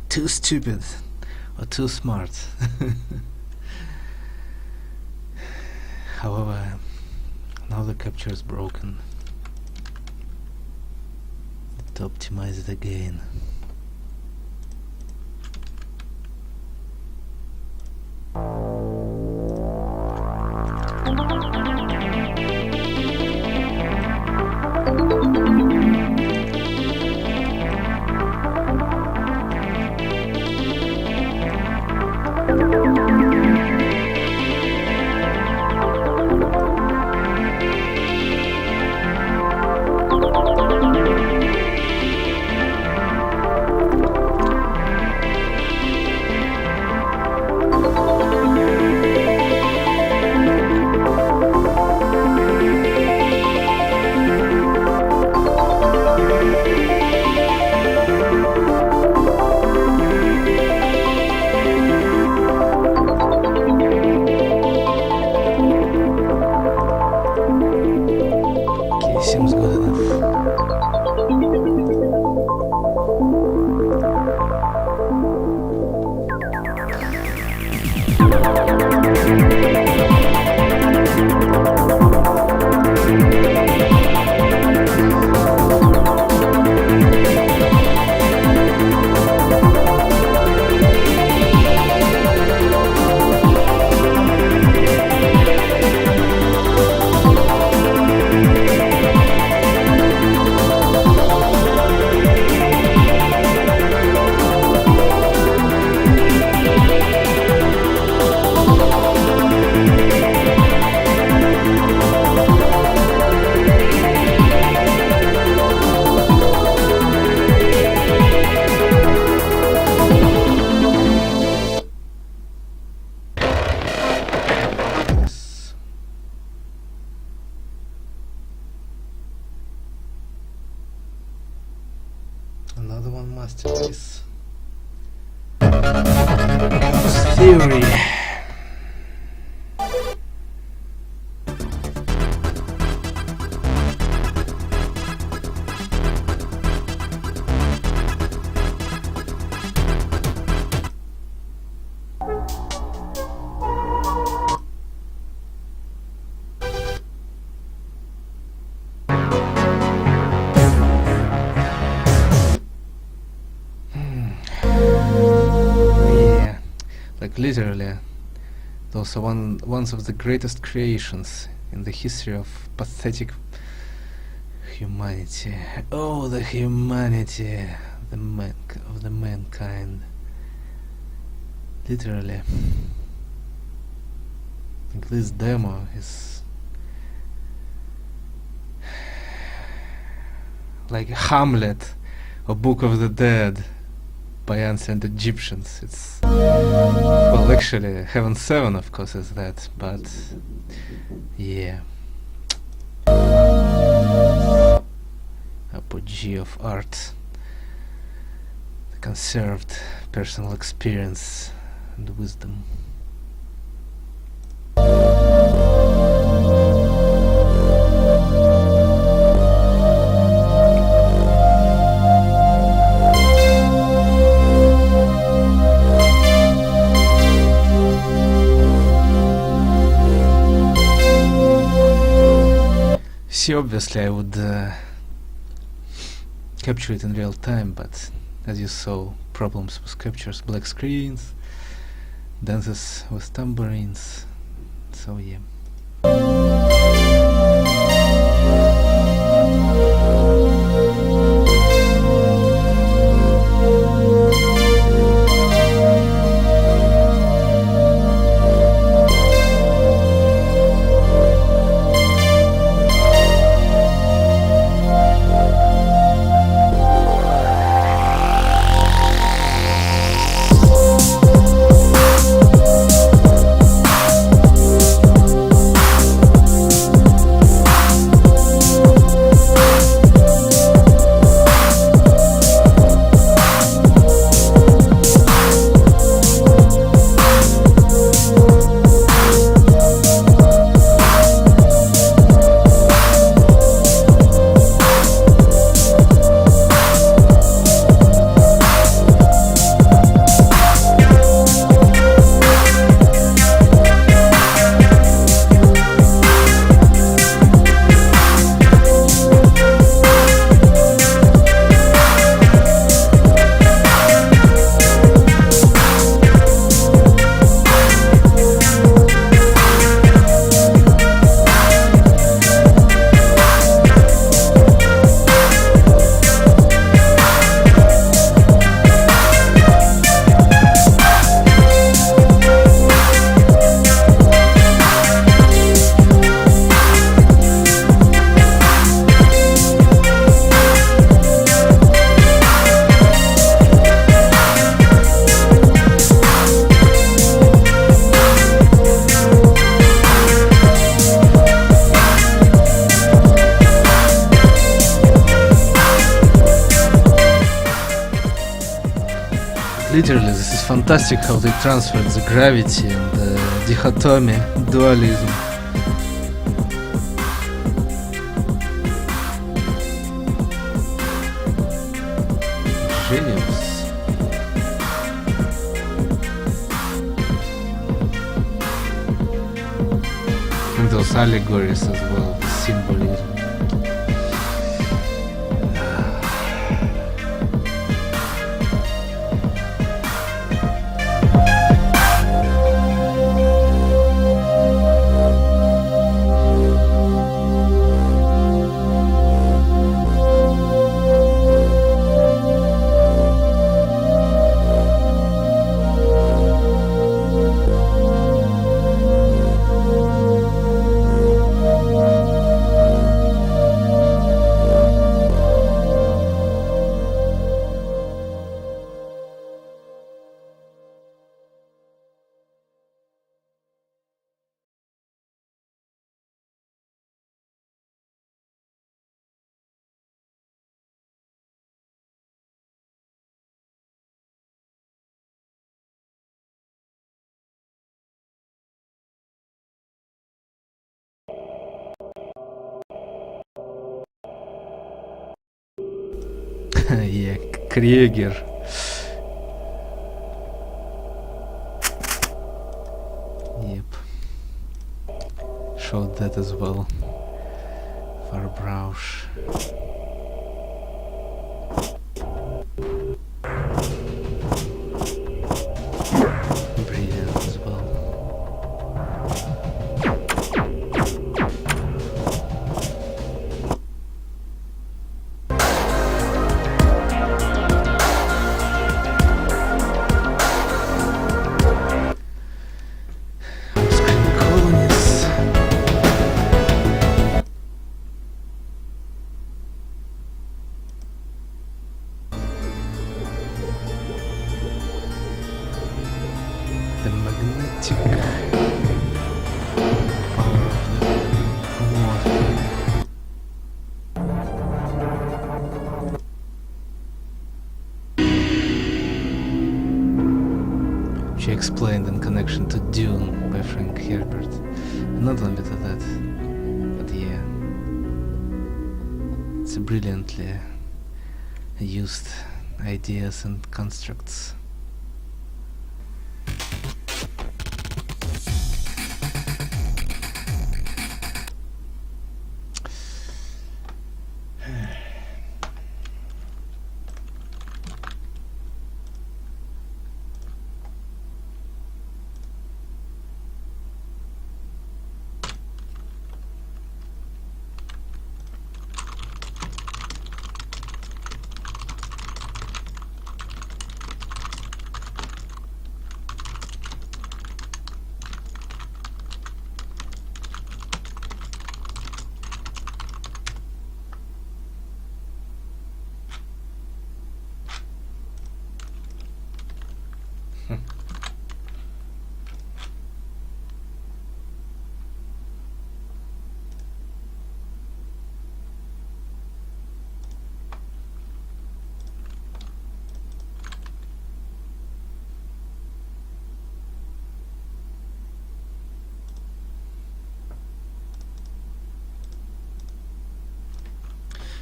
Too stupid or too smart. However, now the capture is broken. Let's optimize it again. Another one masterpiece. Theory. Literally, those are one of the greatest creations in the history of pathetic humanity. Oh, the humanity of the mankind. Literally, Like this demo is like Hamlet or Book of the Dead by ancient Egyptians. It's, well, actually Heaven 7 of course is that, but yeah. Apogee of art, the conserved personal experience and wisdom. See, obviously I would capture it in real time, but as you saw, problems with captures, black screens, dances with tambourines, so yeah. Literally, this is fantastic how they transferred the gravity and the dichotomy, dualism. Genius. And those allegories as well, the symbolism. Yeah, Krieger. Yep. Showed that as well. Farbrausch. Brilliant as well. Colonies. magnetic power of the water. She explained in connection to Dune by Frank Herbert. Not only to that, but yeah, it's a brilliantly used ideas and constructs.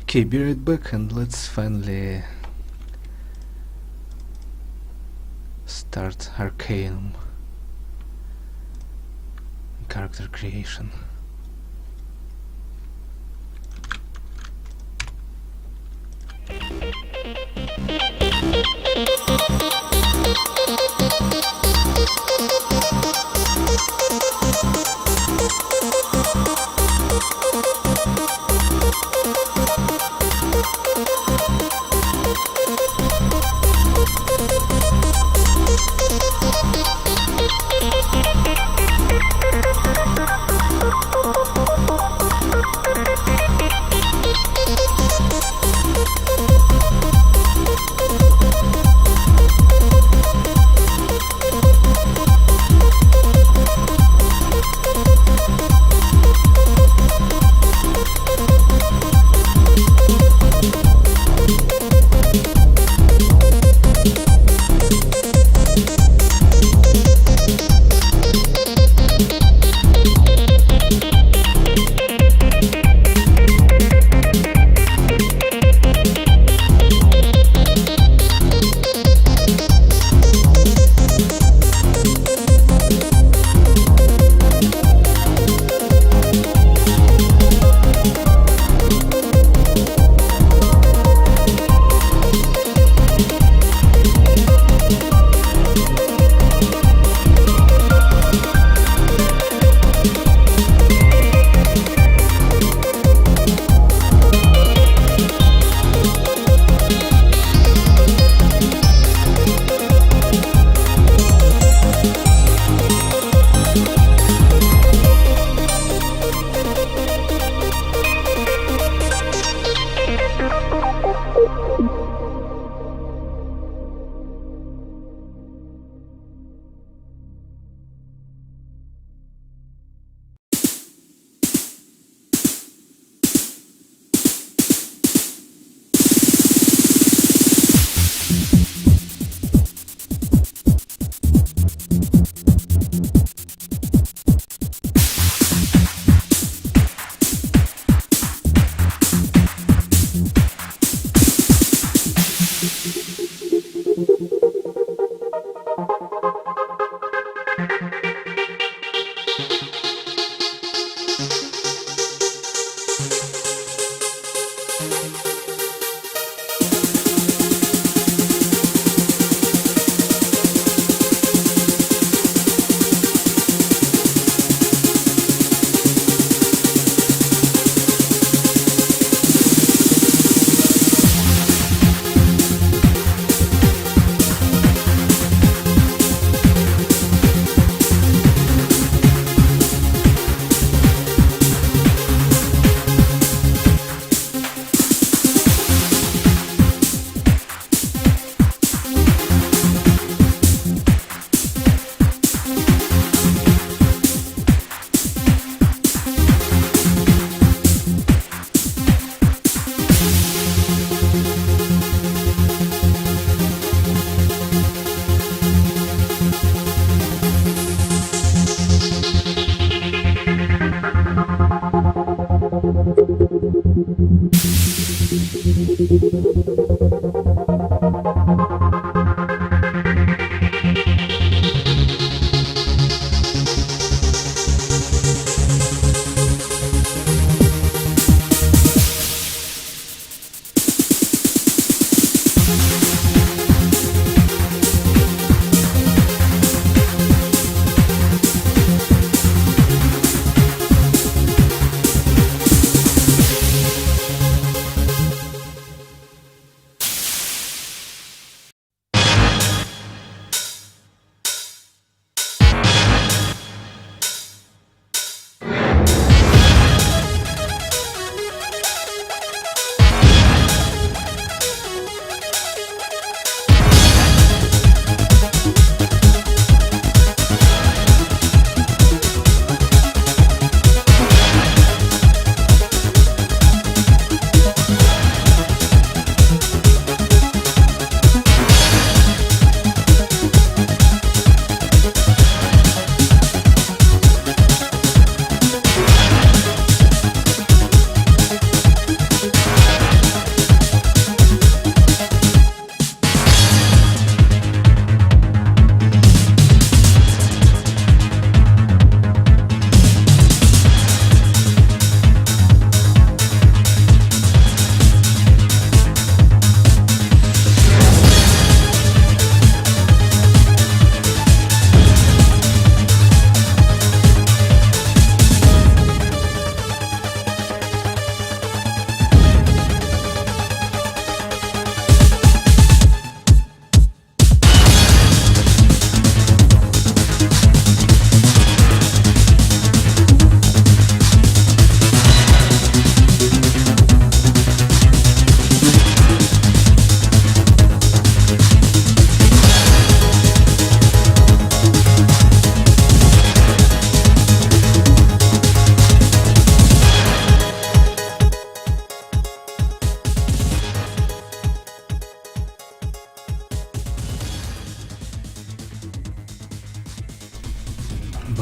Okay, be right back and let's finally start Arcanum character creation.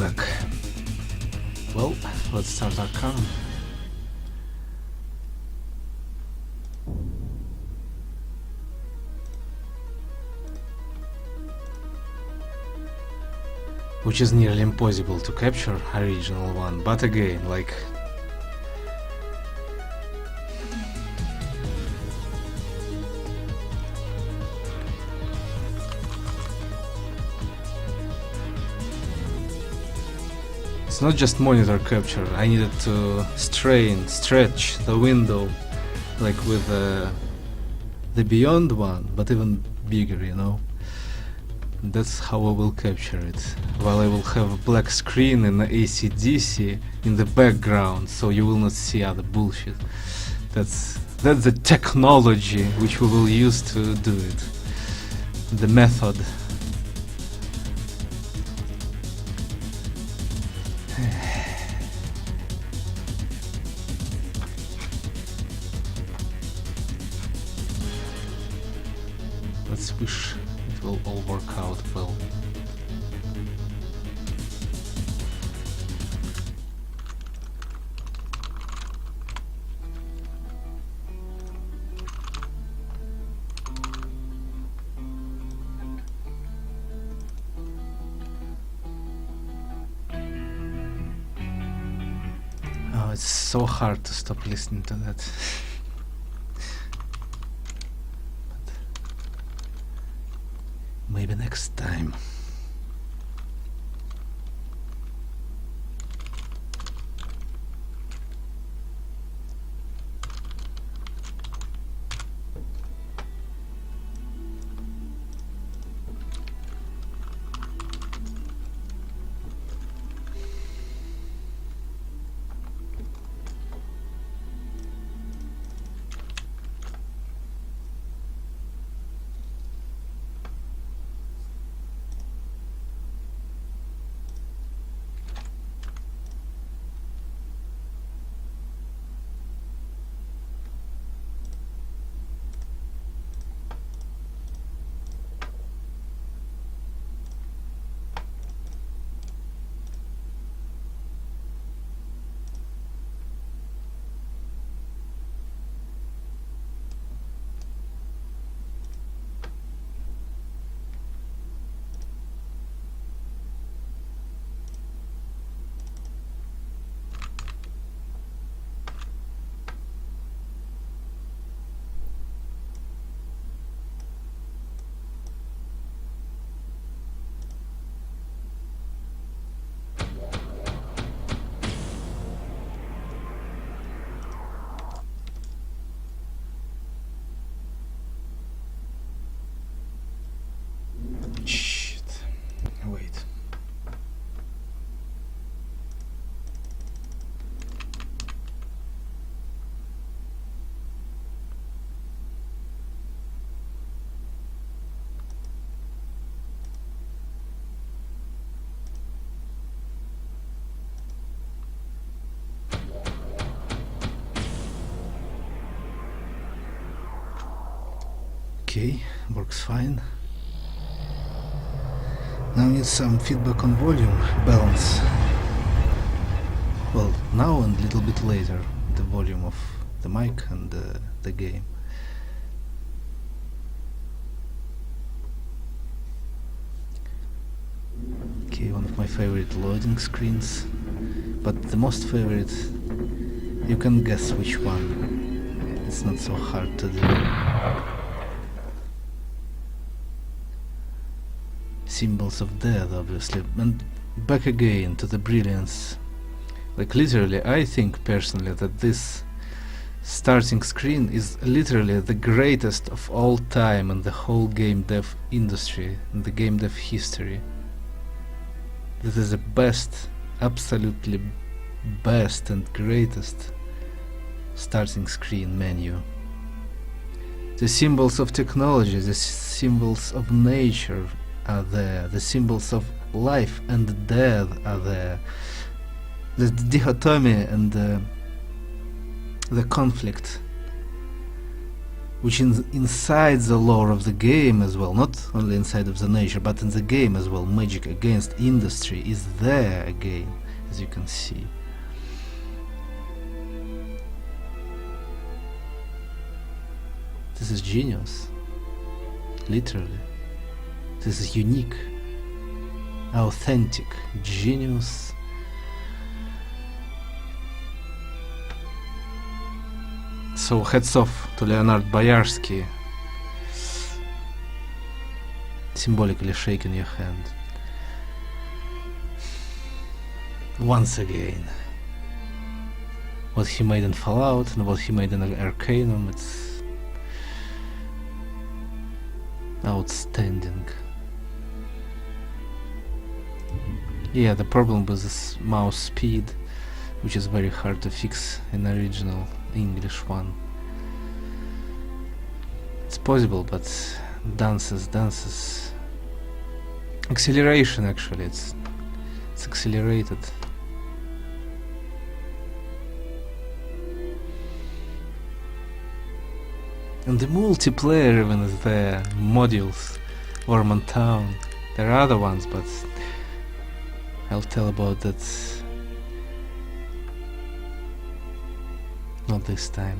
back. Well, let's start Arcanum. Which is nearly impossible to capture original one, but again, like, it's not just monitor capture. I needed to stretch the window, like with the beyond one, but even bigger, you know. That's how I will capture it. While I will have a black screen and AC/DC in the background, so you will not see other bullshit. That's the technology which we will use to do it. The method. Let's wish it will all work out well. Oh, it's so hard to stop listening to that. Maybe next time. Okay, works fine. Now need some feedback on volume, balance. Well, now and a little bit later, the volume of the mic and the game. Okay, one of my favorite loading screens, but the most favorite, you can guess which one. It's not so hard to do. Symbols of death, obviously, and back again to the brilliance. Like, literally, I think personally that this starting screen is literally the greatest of all time in the whole game dev industry, in the game dev history. This is the best, absolutely best and greatest starting screen menu. The symbols of technology, the symbols of nature are there, the symbols of life and death are there, the dichotomy and the conflict which inside the lore of the game as well, not only inside of the nature, but in the game as well. Magic against industry is there again, as you can see. This is genius, literally. This is unique, authentic, genius. So heads off to Leonard Boyarsky, symbolically shaking your hand. Once again, what he made in Fallout and what he made in Arcanum, it's outstanding. Yeah, the problem with this mouse speed, which is very hard to fix in original English one. It's possible, but dances. Acceleration, actually, it's accelerated. And the multiplayer even is there. Modules, Ormond Town. There are other ones, but I'll tell about that not this time.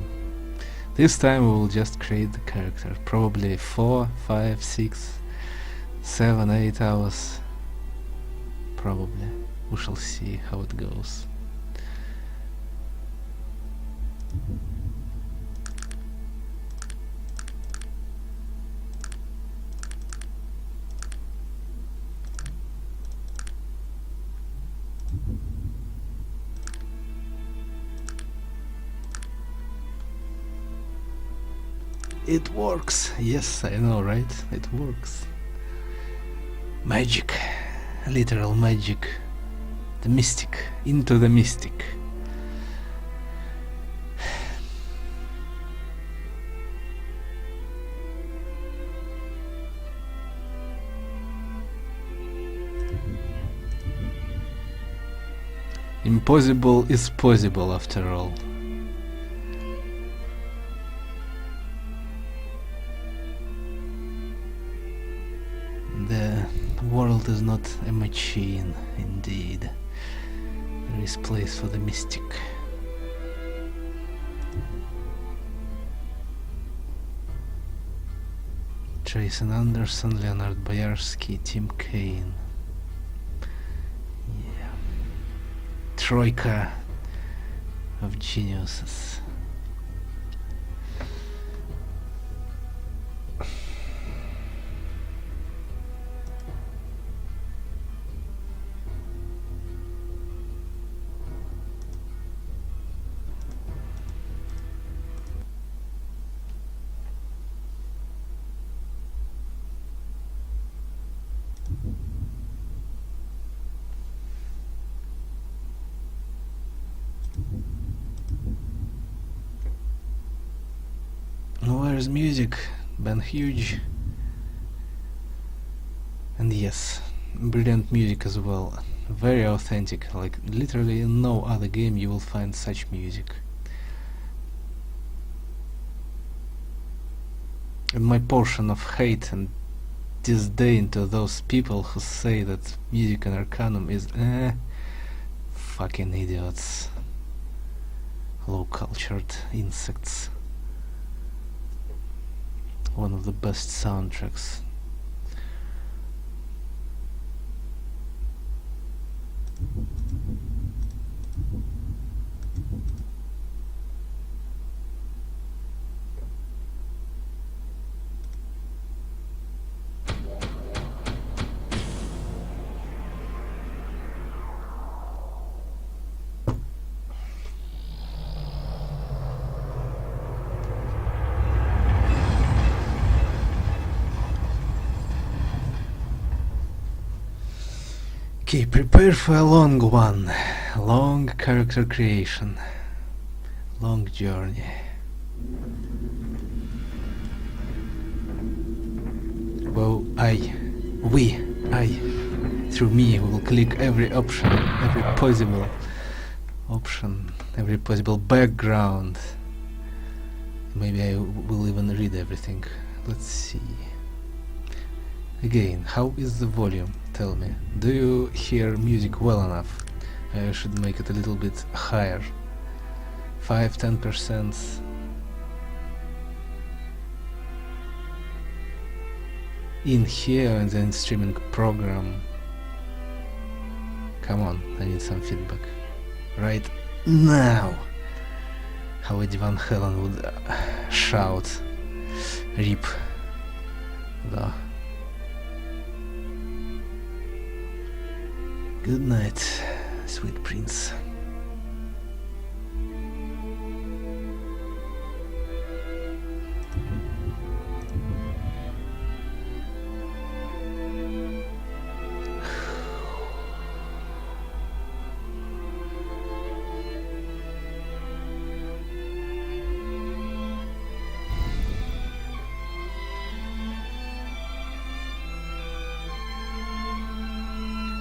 This time we will just create the character. Probably 4, 5, 6, 7, 8 hours. Probably. We shall see how it goes. It works. Yes, I know, right? It works. Magic. Literal magic. The mystic. Into the mystic. Impossible is possible after all. The world is not a machine, indeed. There is place for the mystic. Jason Anderson, Leonard Boyarsky, Tim Kaine. Yeah. Troika of geniuses. Where's music? Ben Huge. And yes, brilliant music as well. Very authentic, like literally in no other game you will find such music. And my portion of hate and disdain to those people who say that music in Arcanum is fucking idiots. Low-cultured insects. One of the best soundtracks. Okay, prepare for a long one. Long character creation. Long journey. Well, through me, we will click every option, every possible option, every possible background, Maybe I will even read everything. Let's see. Again, how is the volume? Tell me. Do you hear music well enough? I should make it a little bit higher. 5-10%. In here in the streaming program. Come on, I need some feedback. Right now! How Eddie Van Halen would shout. RIP. Да. Good night, sweet prince.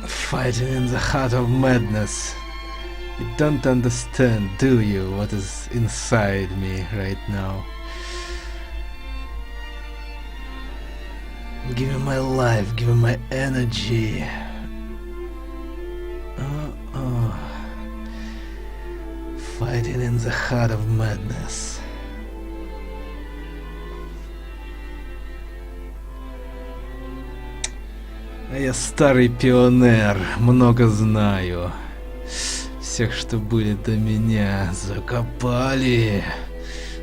Fighting in the heart of madness. You don't understand, do you, what is inside me right now? Give me my life, give me my energy. Fighting in the heart of madness. Я старый пионер, много знаю. Всех, что были до меня, закопали.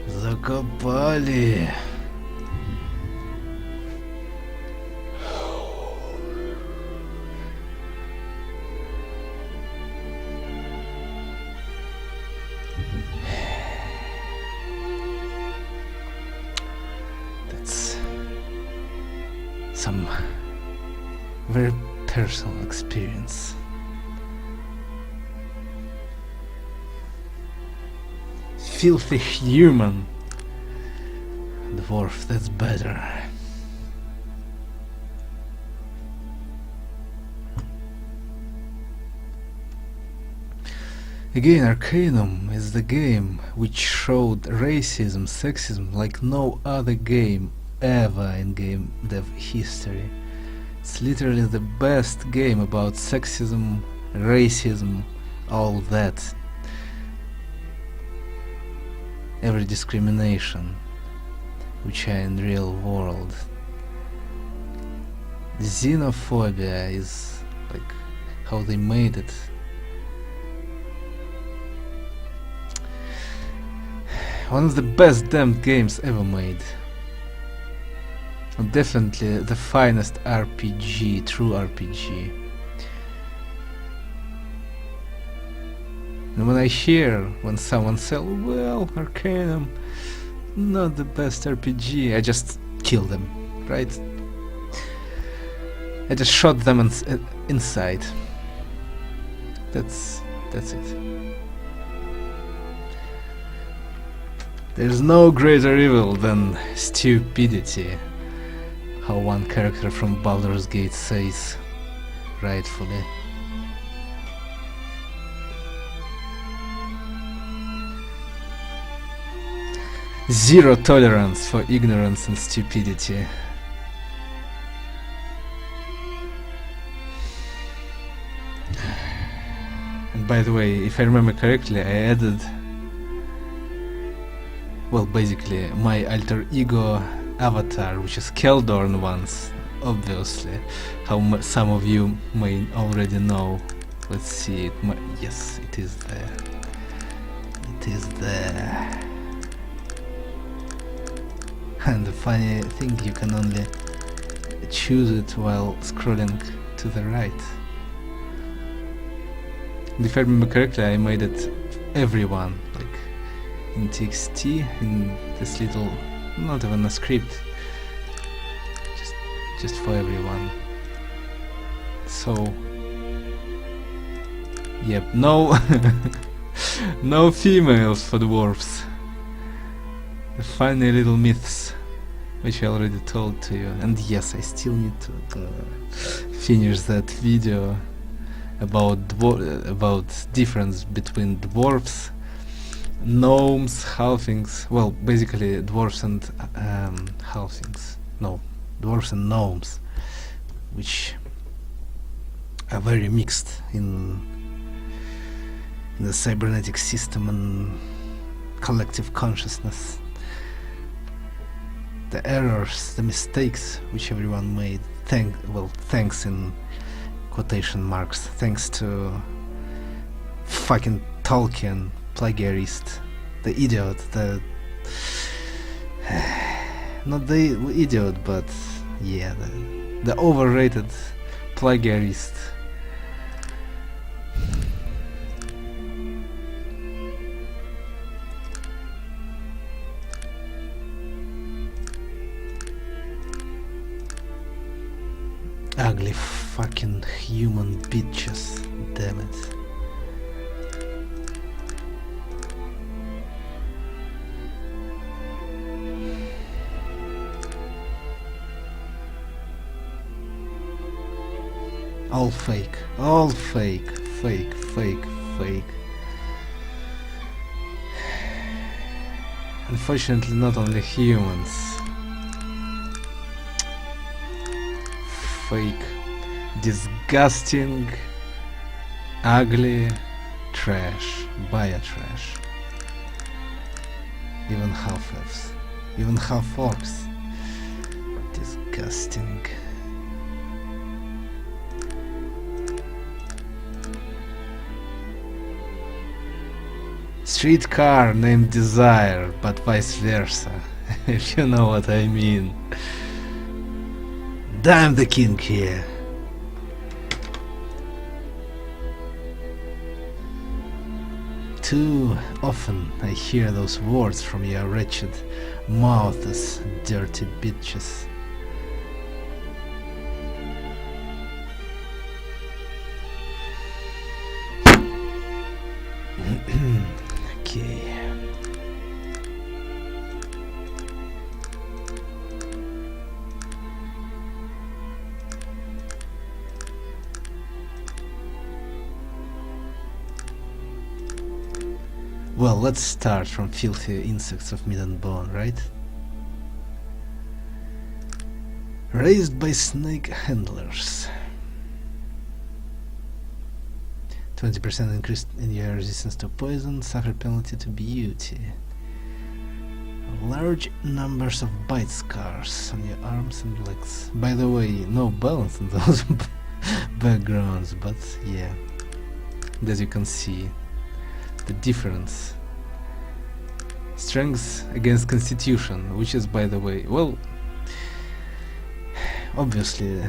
Закопали. That's some very personal experience. Filthy human. Dwarf, that's better. Again, Arcanum is the game which showed racism, sexism like no other game ever in game dev history. It's literally the best game about sexism, racism, all that. Every discrimination which are in real world. Xenophobia is like how they made it. One of the best damned games ever made. Definitely the finest RPG, true RPG. And when I hear when someone says, well, Arcanum, not the best RPG, I just kill them, right? I just shot them inside. That's it. There's no greater evil than stupidity. How one character from Baldur's Gate says, rightfully. Zero tolerance for ignorance and stupidity. And by the way, if I remember correctly, I added, well, basically my alter ego avatar, which is Keldorn once, obviously, how some of you may already know. Let's see, yes, it is there. It is there. And the funny thing, you can only choose it while scrolling to the right. And if I remember correctly, I made it everyone, like in TXT, in this little, not even a script, just for everyone. So, yep, no, no females for dwarves. The funny little myths, which I already told to you. And yes, I still need to finish that video about difference between dwarves gnomes, halflings, well, basically dwarves and halflings, no, dwarves and gnomes, which are very mixed in the cybernetic system and collective consciousness. The errors, the mistakes which everyone made, thanks in quotation marks, thanks to fucking Tolkien, plagiarist, the idiot, not the idiot, but yeah, the overrated plagiarist. Ugly fucking human bitches, damn it. All fake, fake. Unfortunately, not only humans. Fake, disgusting, ugly, trash, bio-trash. Even half-elves, even half-orcs. Disgusting. Streetcar named Desire, but vice versa, if you know what I mean. I'm the king here. Too often I hear those words from your wretched mouths, dirty bitches. Okay. Well, let's start from filthy insects of meat and bone, right? Raised by snake handlers. 20% increase in your resistance to poison, suffer penalty to beauty. Large numbers of bite scars on your arms and legs. By the way, no balance in those backgrounds, but yeah. As you can see, the difference. Strength against constitution, which is, by the way, well, obviously,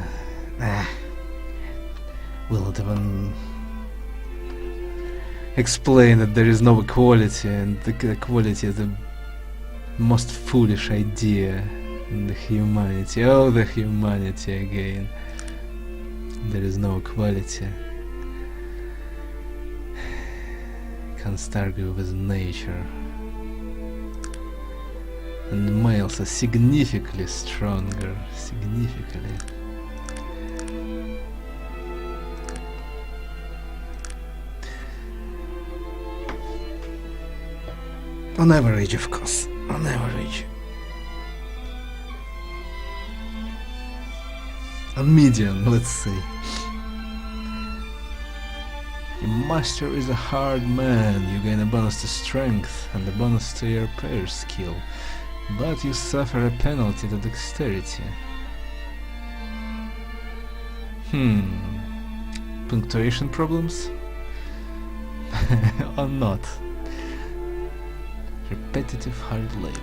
will not even explain that there is no equality, and the equality is the most foolish idea in the humanity. Oh, the humanity again. There is no equality. Can't argue with nature. And males are significantly stronger. Significantly. On average, of course. On average. On median, let's say. Your master is a hard man. You gain a bonus to strength and a bonus to your prayer skill, but you suffer a penalty to dexterity. Punctuation problems? Or not? Repetitive hard labor.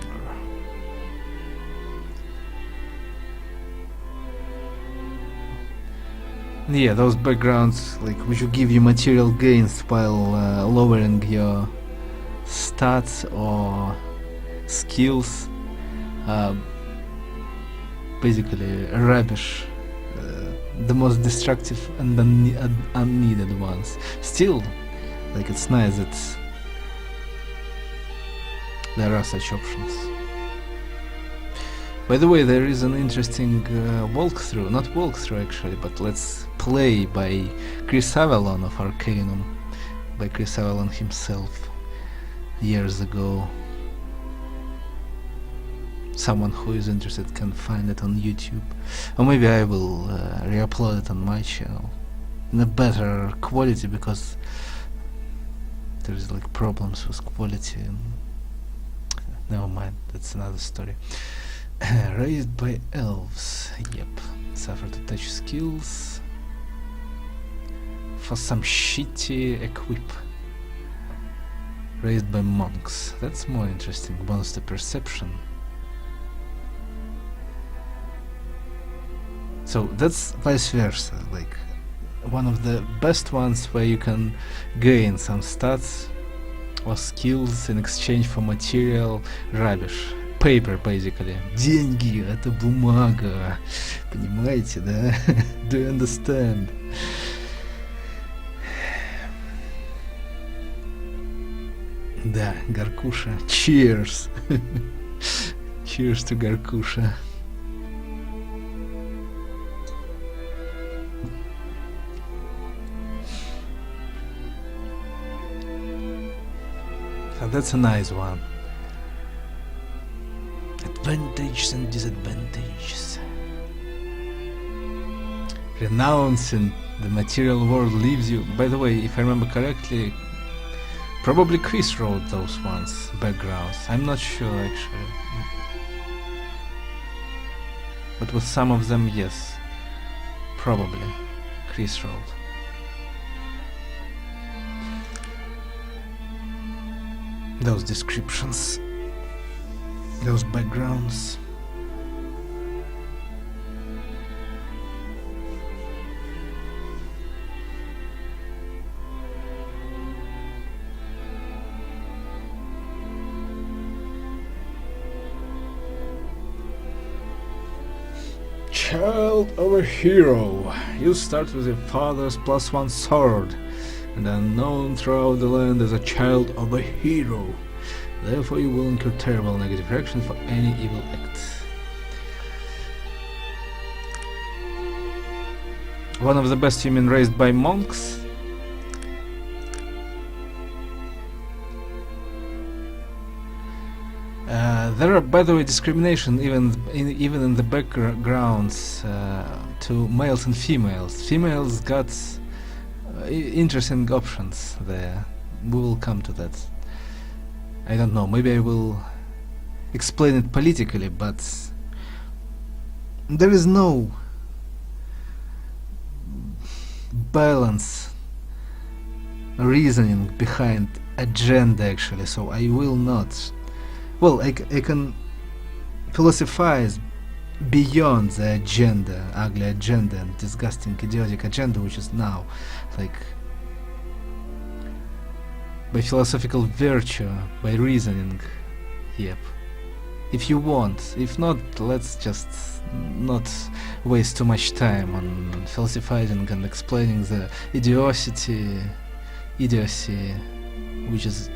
Yeah, those backgrounds, like, which will give you material gains while lowering your stats or skills, basically rubbish, the most destructive and unneeded ones. Still, like, it's nice that there are such options. By the way, there is an interesting walkthrough, not walkthrough actually, but let's play by Chris Avalon of Arcanum, by Chris Avalon himself. years ago. Someone who is interested can find it on YouTube, or maybe I will re-upload it on my channel in a better quality, because there's like problems with quality. And never mind, that's another story. Raised by elves, yep. Suffer to touch skills for some shitty equip. Raised by monks, that's more interesting. Bonus to perception. So that's vice versa, like one of the best ones where you can gain some stats or skills in exchange for material rubbish. Paper, basically. Деньги, это бумага. Понимаете, да? Do you understand? Да, Горкуша. Cheers! Cheers to Горкуша. So that's a nice one. Advantages and disadvantages. Renouncing the material world leaves you. By the way, if I remember correctly, probably Chris wrote those ones, backgrounds. I'm not sure actually. But with some of them, yes. Probably Chris wrote. Those descriptions. Those backgrounds. Child of a hero. You start with your father's +1 sword, and are known throughout the land as a child of a hero. Therefore you will incur terrible negative reactions for any evil act. One of the best human raised by monks. There are, by the way, discrimination even in the backgrounds to males and females. Females got interesting options there. We will come to that. I don't know, maybe I will explain it politically, but there is no balance reasoning behind agenda actually, so I will not. Well, I can philosophize beyond the agenda, ugly agenda and disgusting idiotic agenda which is now, like, by philosophical virtue, by reasoning, yep. If you want, if not, let's just not waste too much time on philosophizing and explaining the idiocy, which is,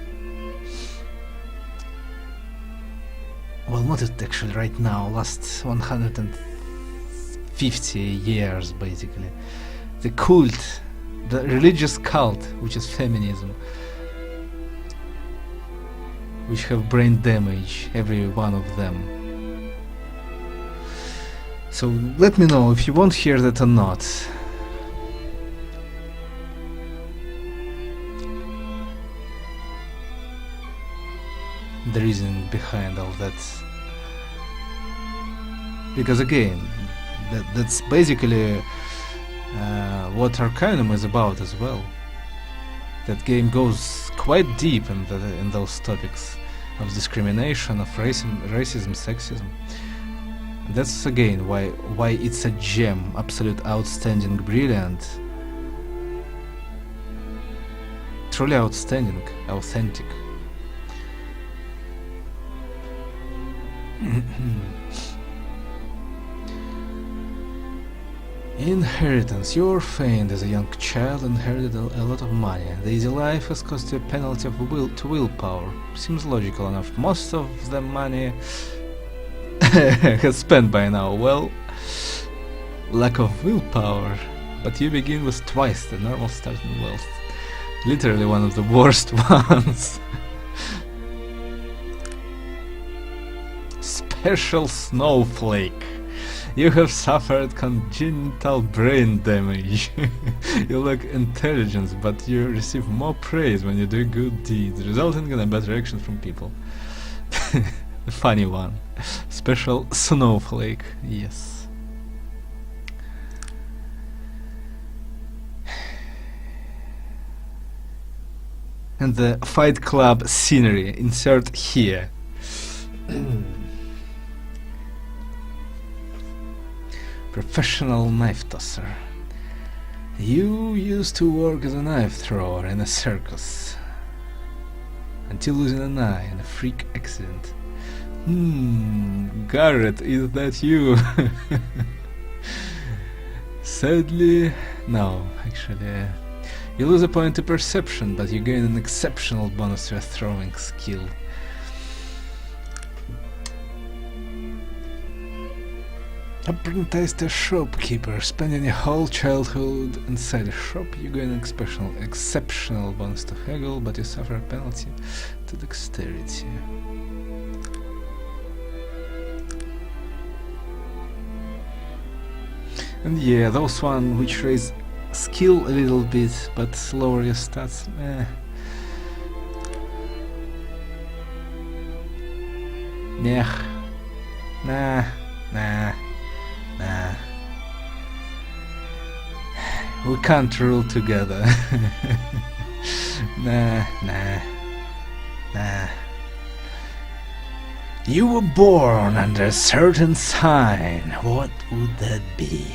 well, not it actually right now, last 150 years basically. The cult, the religious cult, which is feminism, which have brain damage, every one of them. So let me know if you want to hear that or not. The reason behind all that. Because again, that's basically what Arcanum is about as well. That game goes quite deep in those topics of discrimination, of racism, sexism. That's again why it's a gem, absolute outstanding, brilliant, truly outstanding, authentic. Inheritance. You orphaned as a young child, inherited a lot of money. The easy life has cost you a penalty of willpower. Seems logical enough. Most of the money has spent by now. Well, lack of willpower. But you begin with twice the normal starting wealth. Literally one of the worst ones. special snowflake. You have suffered congenital brain damage. You lack intelligence, but you receive more praise when you do good deeds, resulting in a better action from people. The funny one. Special snowflake, yes. And the Fight Club scenery, insert here. Professional knife tosser. You used to work as a knife thrower in a circus until losing an eye in a freak accident. Garrett, is that you? Sadly, no, actually. You lose a point to perception, but you gain an exceptional bonus to your throwing skill. Apprenticed a shopkeeper, spending your whole childhood inside a shop, you gain an exceptional bonus to haggle, but you suffer a penalty to dexterity. And yeah, those one which raise skill a little bit, but lower your stats, Nah. We can't rule together. Nah. You were born under a certain sign. What would that be?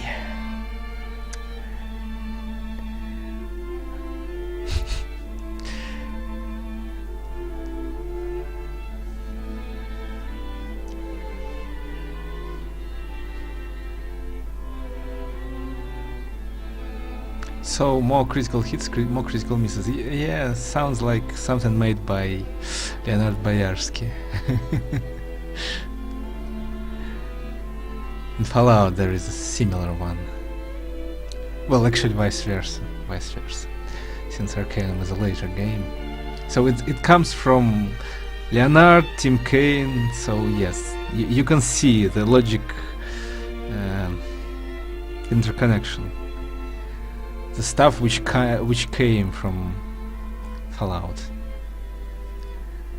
So more critical hits, more critical misses. Yeah, sounds like something made by Leonard Boyarsky. In Fallout there is a similar one. Well, actually vice versa, since Arcanum is a later game. So it comes from Leonard, Tim Kaine, so yes, you can see the logic interconnection. The stuff which came from Fallout.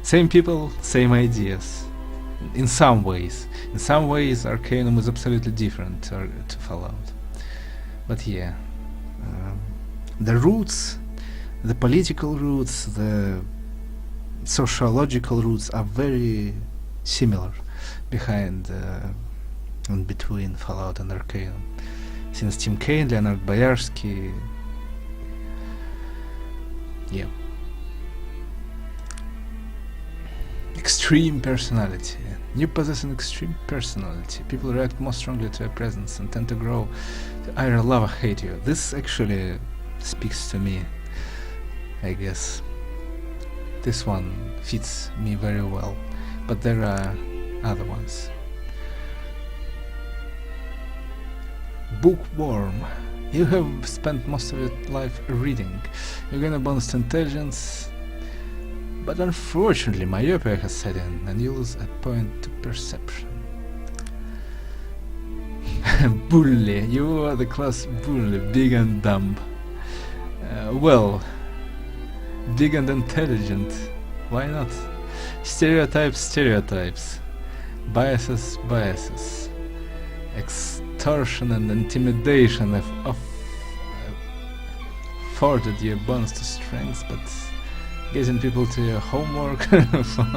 Same people, same ideas. In some ways. In some ways, Arcanum is absolutely different to Fallout. But yeah, the roots, the political roots, the sociological roots are very similar behind and between Fallout and Arcanum. Since Tim Kaine, Leonard Boyarsky, yeah. Extreme personality. You possess an extreme personality. People react more strongly to your presence and tend to grow to either love or hate you. This actually speaks to me, I guess. This one fits me very well, but there are other ones. Bookworm. You have spent most of your life reading. You gain a bonus to intelligence, but unfortunately myopia has set in and you lose a point to perception. Bully. You are the class bully, big and dumb. Well, big and intelligent. Why not? Stereotypes. Biases. Extortion and intimidation have afforded you a bonus to strength, but getting people to your homework for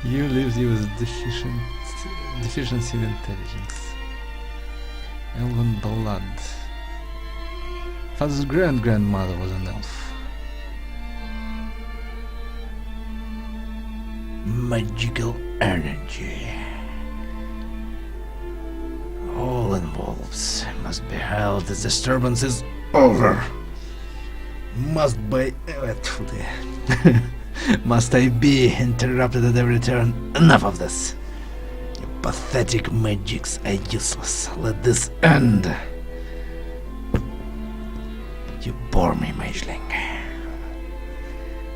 you leaves you with deficiency in intelligence. Elven blood. Father's grandmother was an elf. Magical energy. All involved must be held. This disturbance is over. Must I be interrupted at every turn? Enough of this. Your pathetic magics are useless. Let this end. You bore me, mageling.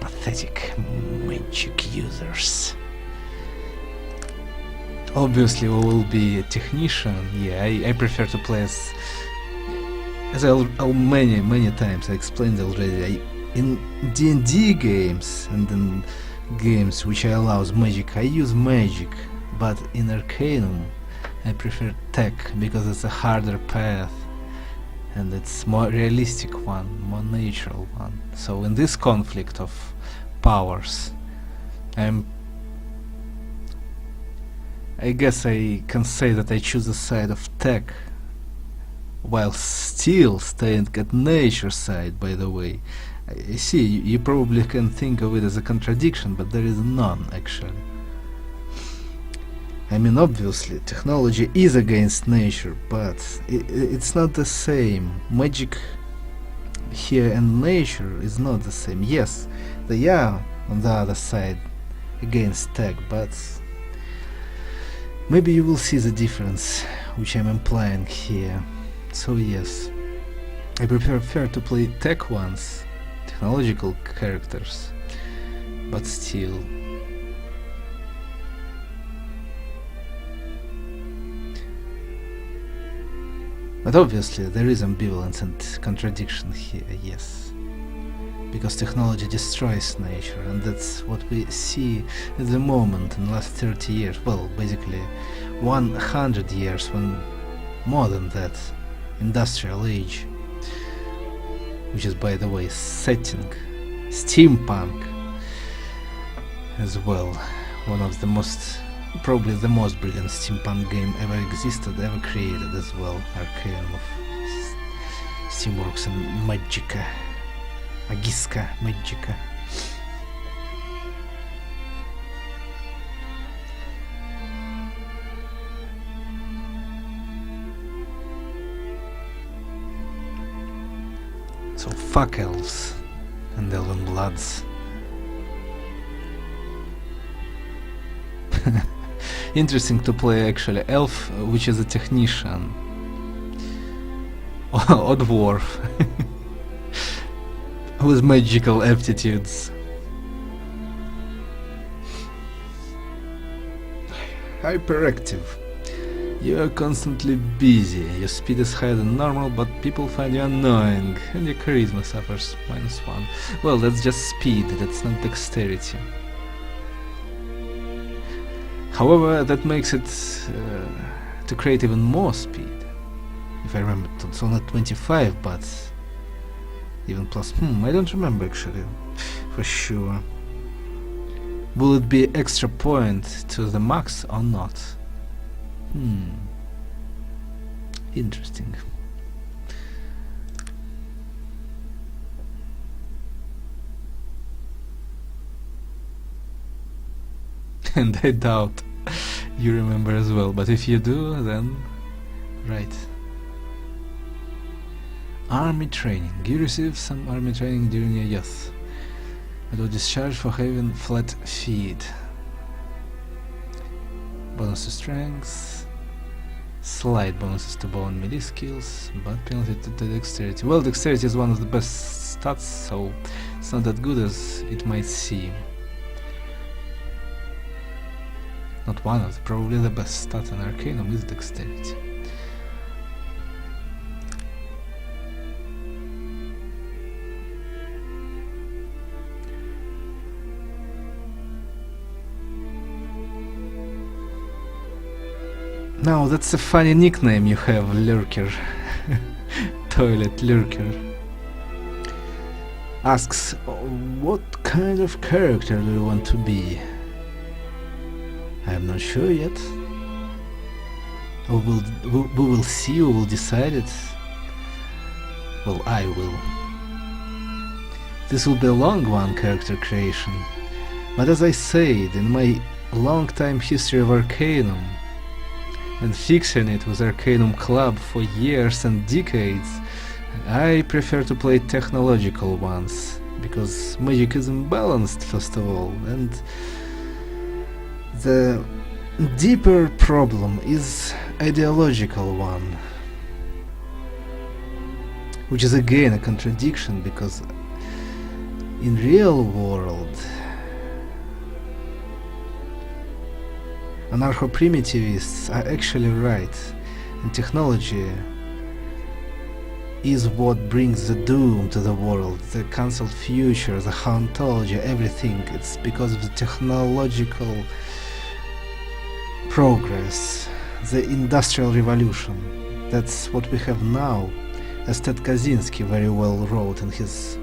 Pathetic magic users. Obviously we will be a technician. Yeah, I prefer to play as many times I explained already. In D&D games and in games which I allow magic, I use magic, but in Arcanum I prefer tech because it's a harder path and it's more realistic one, more natural one. So in this conflict of powers, I guess I can say that I choose the side of tech, while still staying at nature side, by the way. I see, you probably can think of it as a contradiction, but there is none, actually. I mean, obviously, technology is against nature, but it's not the same. Magic here and nature is not the same. Yes, they are on the other side against tech, but maybe you will see the difference which I'm implying here. So yes, I prefer to play tech ones, technological characters, but still. But obviously there is ambivalence and contradiction here, yes. Because technology destroys nature, and that's what we see at the moment in the last 30 years. Well, basically 100 years, when more than that, industrial age, which is, by the way, setting steampunk as well, one of the most, probably the most brilliant steampunk game ever existed, ever created as well. Arcanum of Steamworks and Magica, Magica. So fuck elves and elven bloods. Interesting to play actually elf, which is a technician, or dwarf, with magical aptitudes. Hyperactive. You are constantly busy, your speed is higher than normal, but people find you annoying, and your charisma suffers -1. Well, that's just speed, that's not dexterity. However, that makes it to create even more speed. If I remember, it's only 25, but even plus. I don't remember actually, for sure. Will it be extra point to the max or not? Interesting. And I doubt you remember as well, but if you do, then right. Army training. You receive some army training during your youth. It will discharge for having flat feet. Bonus to strength. Slight bonuses to bow and melee skills, but penalty to dexterity. Well, dexterity is one of the best stats, so it's not that good as it might seem. Not one of, probably the best stat in Arcanum is dexterity. Now that's a funny nickname you have, lurker. Toilet lurker. Asks, what kind of character do you want to be? I'm not sure yet. We will see, we will decide it. Well, I will. This will be a long one, character creation. But as I said, in my long time history of Arcanum, and fixing it with Arcanum Club for years and decades, I prefer to play technological ones, because magic is imbalanced first of all, and the deeper problem is ideological one, which is again a contradiction, because in real world Anarcho-primitivists are actually right, and technology is what brings the doom to the world, the cancelled future, the hauntology, everything. It's because of the technological progress, the industrial revolution. That's what we have now, as Ted Kaczynski very well wrote in his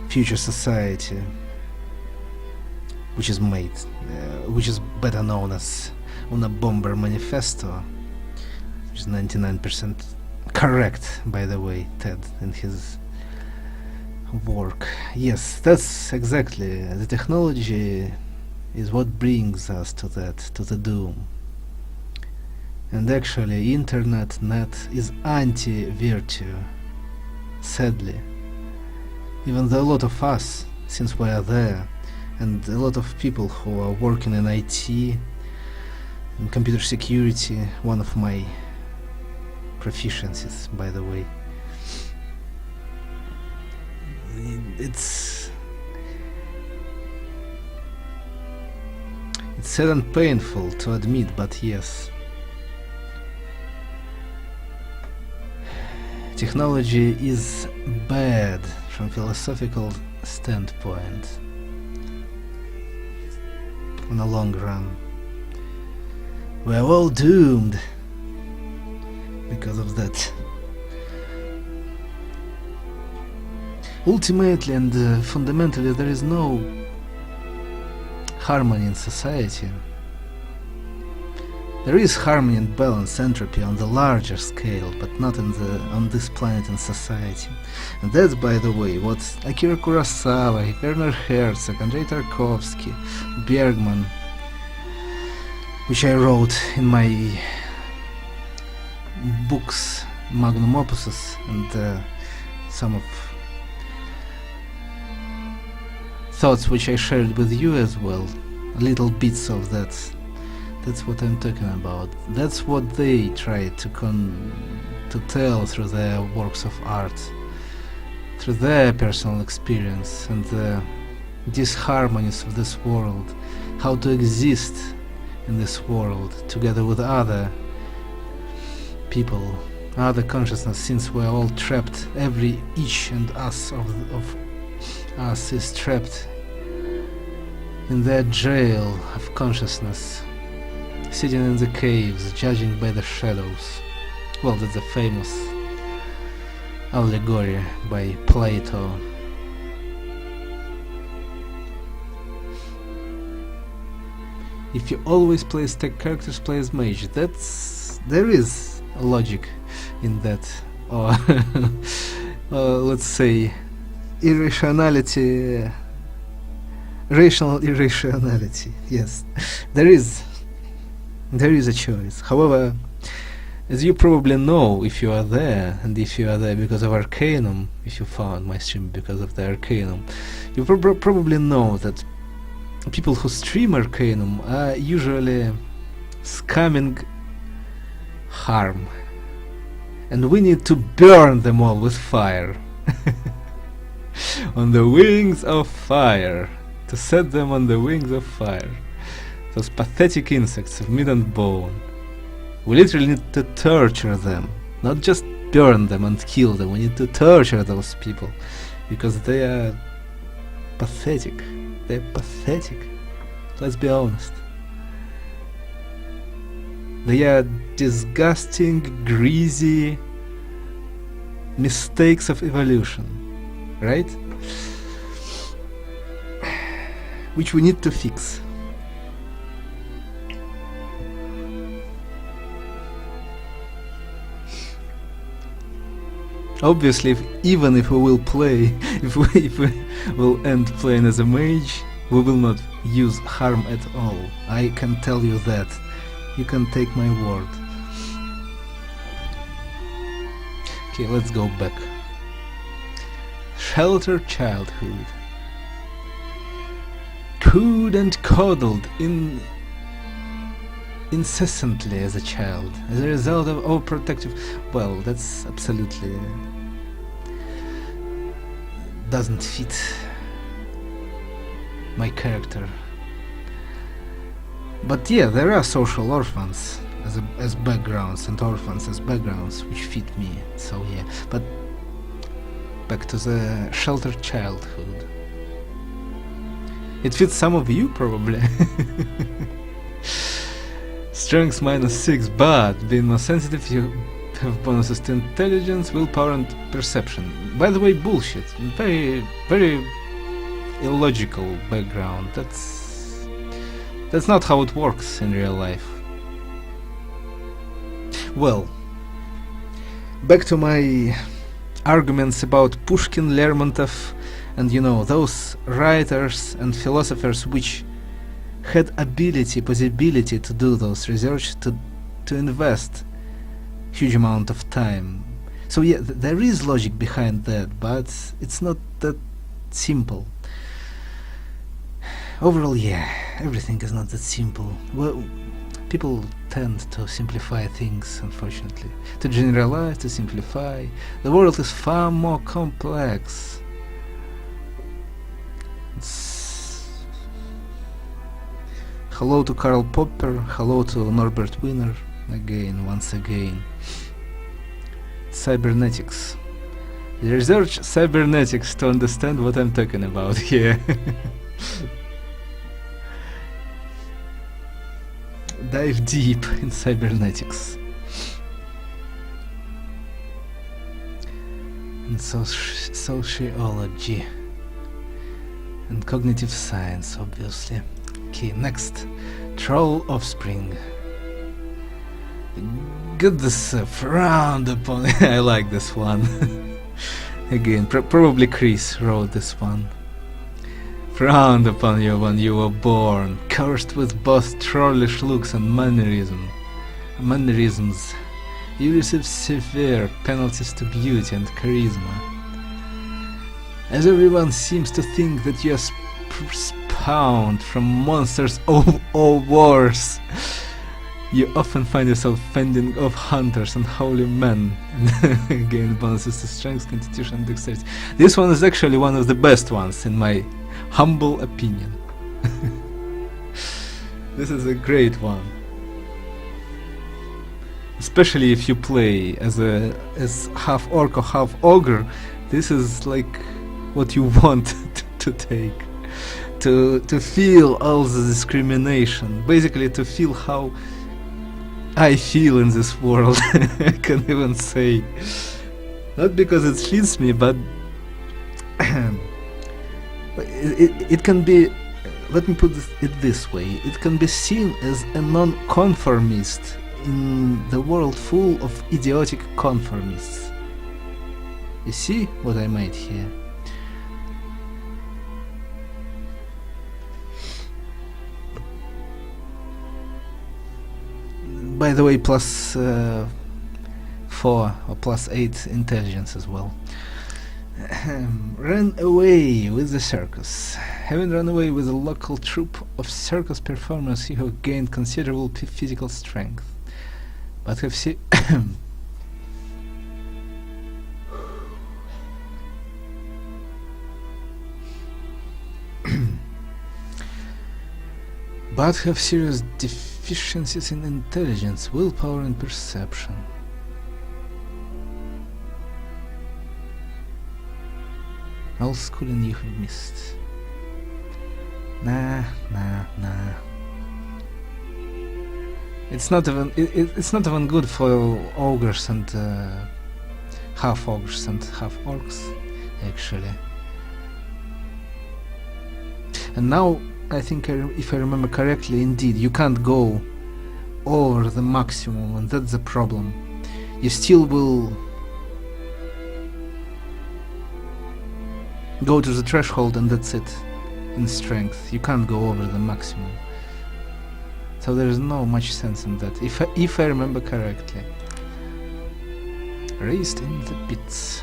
Future Society, which is better known as Unabomber Manifesto, which is 99% correct, by the way, Ted, in his work. Yes, that's exactly, the technology is what brings us to that, to the doom. And actually, net is anti-virtue, sadly. Even though a lot of us, since we are there, and a lot of people who are working in IT, in computer security, one of my proficiencies, by the way. It's sad and painful to admit, but yes. Technology is bad from philosophical standpoint in the long run. We are all doomed because of that. Ultimately and fundamentally, there is no harmony in society. There is harmony and balance, entropy on the larger scale, but not on this planet and society. And that's, by the way, what Akira Kurosawa, Werner Herzog, Andrei Tarkovsky, Bergman, which I wrote in my books, magnum opuses, and some of thoughts which I shared with you as well, little bits of that. That's what I'm talking about. That's what they try to tell through their works of art, through their personal experience and the disharmonies of this world, how to exist in this world together with other people, other consciousness, since we're all trapped, each and us of us is trapped in their jail of consciousness, sitting in the caves, judging by the shadows. Well, that's a famous allegory by Plato. If you always play stack characters, play as mage. There is a logic in that, or let's say rational irrationality. Yes, there is a choice. However, as you probably know, if you are there, and if you are there because of Arcanum, if you found my stream because of the Arcanum, you probably know that people who stream Arcanum are usually scamming harm, and we need to burn them all with fire. On the wings of fire, to set them on the wings of fire. Those pathetic insects of meat and bone. We literally need to torture them, not just burn them and kill them. We need to torture those people, because they are pathetic. They're pathetic. Let's be honest. They are disgusting, greasy mistakes of evolution, right? Which we need to fix. Obviously, even if we will play, if we will end playing as a mage, we will not use harm at all. I can tell you that. You can take my word. Okay, let's go back. Sheltered childhood. Cooed and coddled incessantly as a child, as a result of overprotective. Well, that's absolutely doesn't fit my character. But yeah, there are social orphans as backgrounds and orphans as backgrounds, which fit me. So yeah, but back to the sheltered childhood. It fits some of you probably. Strength -6, but being more sensitive, you have bonuses to intelligence, willpower, and perception. By the way, bullshit. Very, very illogical background. That's not how it works in real life. Well, back to my arguments about Pushkin, Lermontov, and you know, those writers and philosophers which had possibility to do those research, to invest huge amount of time. So yeah, there is logic behind that, but it's not that simple. Overall, yeah, everything is not that simple. Well, people tend to simplify things, unfortunately. To generalize, to simplify. The world is far more complex. Hello to Karl Popper, hello to Norbert Wiener, once again. Cybernetics. Research cybernetics to understand what I'm talking about here. Dive deep in cybernetics. And sociology. And cognitive science, obviously. Okay, next. Troll offspring. Goodness, frowned upon. I like this one. Again, probably Chris wrote this one. Frowned upon you when you were born, cursed with both trollish looks and mannerisms. You receive severe penalties to beauty and charisma. As everyone seems to think that you are spawned from monsters or worse, you often find yourself fending off hunters and holy men, and again bonuses to strength, constitution, and dexterity. This one is actually one of the best ones in my humble opinion. This is a great one, especially if you play as half orc or half ogre. This is like what you want to take, to feel all the discrimination, basically to feel how I feel in this world. I can even say, not because it fits me, but it can be, let me put it this way, it can be seen as a non-conformist in the world full of idiotic conformists. You see what I made here? By the way, plus 4 or plus 8 intelligence as well. Ran away with the circus. Having run away with a local troupe of circus performers, you have gained considerable physical strength, but have serious deficiencies in intelligence, willpower, and perception. Oldschool and you have missed. Nah. It's not even good for ogres and half ogres and half orcs, actually. And now I think, if I remember correctly, indeed you can't go over the maximum, and that's the problem. You still will go to the threshold, and that's it. In strength, you can't go over the maximum. So there is no much sense in that, if I remember correctly. Raised in the pits.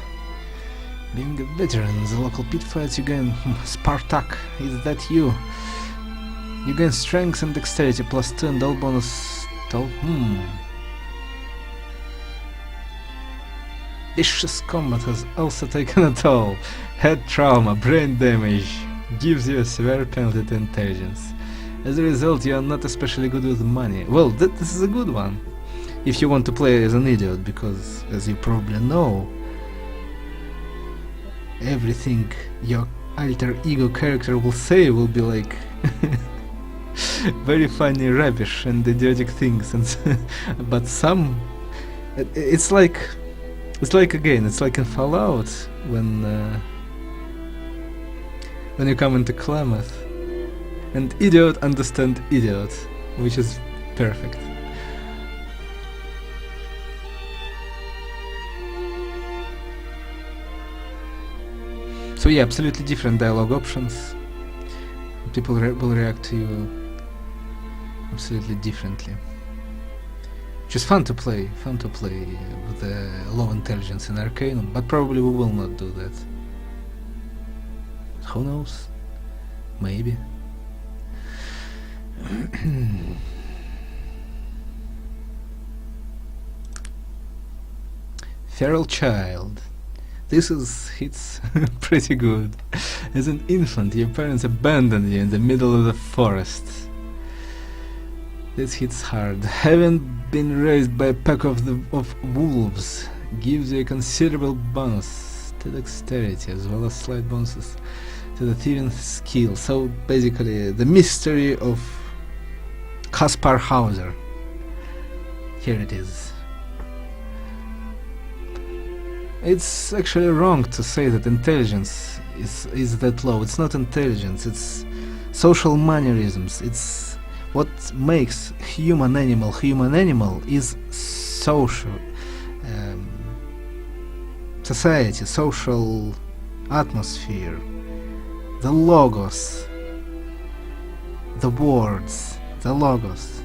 Being a veteran in the local pit fights, you gain Spartak. Is that you? You gain strength and dexterity plus 2 and all bonus. Vicious combat has also taken a toll. Head trauma, brain damage, gives you a severe penalty to intelligence. As a result, you are not especially good with money. Well, this is a good one. If you want to play as an idiot, because, as you probably know, everything your alter ego character will say will be like very funny rubbish and idiotic things, and but some it's like again, it's like in Fallout when you come into Klamath and idiot understand idiot, which is perfect. So yeah, absolutely different dialogue options. People will react to you absolutely differently. Which is fun to play with the low intelligence in Arcanum, but probably we will not do that. Who knows? Maybe. Feral child. This hits pretty good. As an infant, your parents abandoned you in the middle of the forest. This hits hard. Having been raised by a pack of wolves gives you a considerable bonus to dexterity, as well as slight bonuses to the thieving skill. So basically, the mystery of Kaspar Hauser. Here it is. It's actually wrong to say that intelligence is that low. It's not intelligence, it's social mannerisms. It's what makes human animal. Human animal is social society, social atmosphere, the logos, the words, the logos,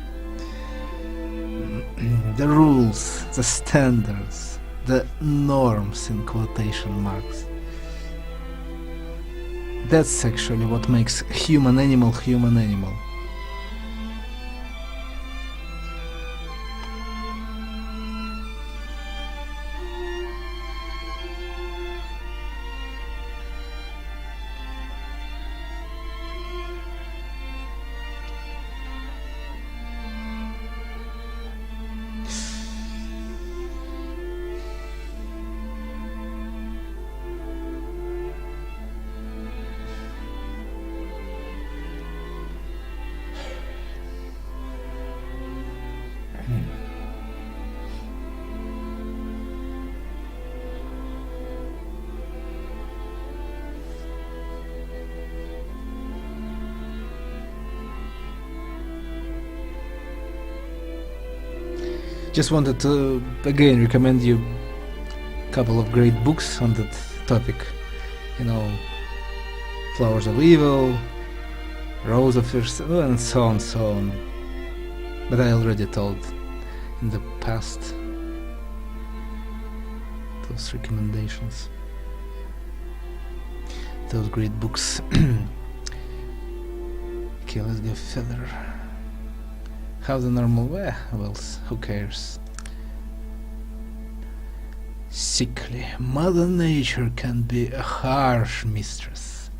the rules, the standards, the norms in quotation marks. That's actually what makes human animal human animal. Just wanted to again recommend you a couple of great books on that topic. You know, Flowers of Evil, Rose of First, and so on. But I already told in the past those recommendations, those great books. Okay, let's go further. How the normal way? Well, who cares? Sickly. Mother Nature can be a harsh mistress.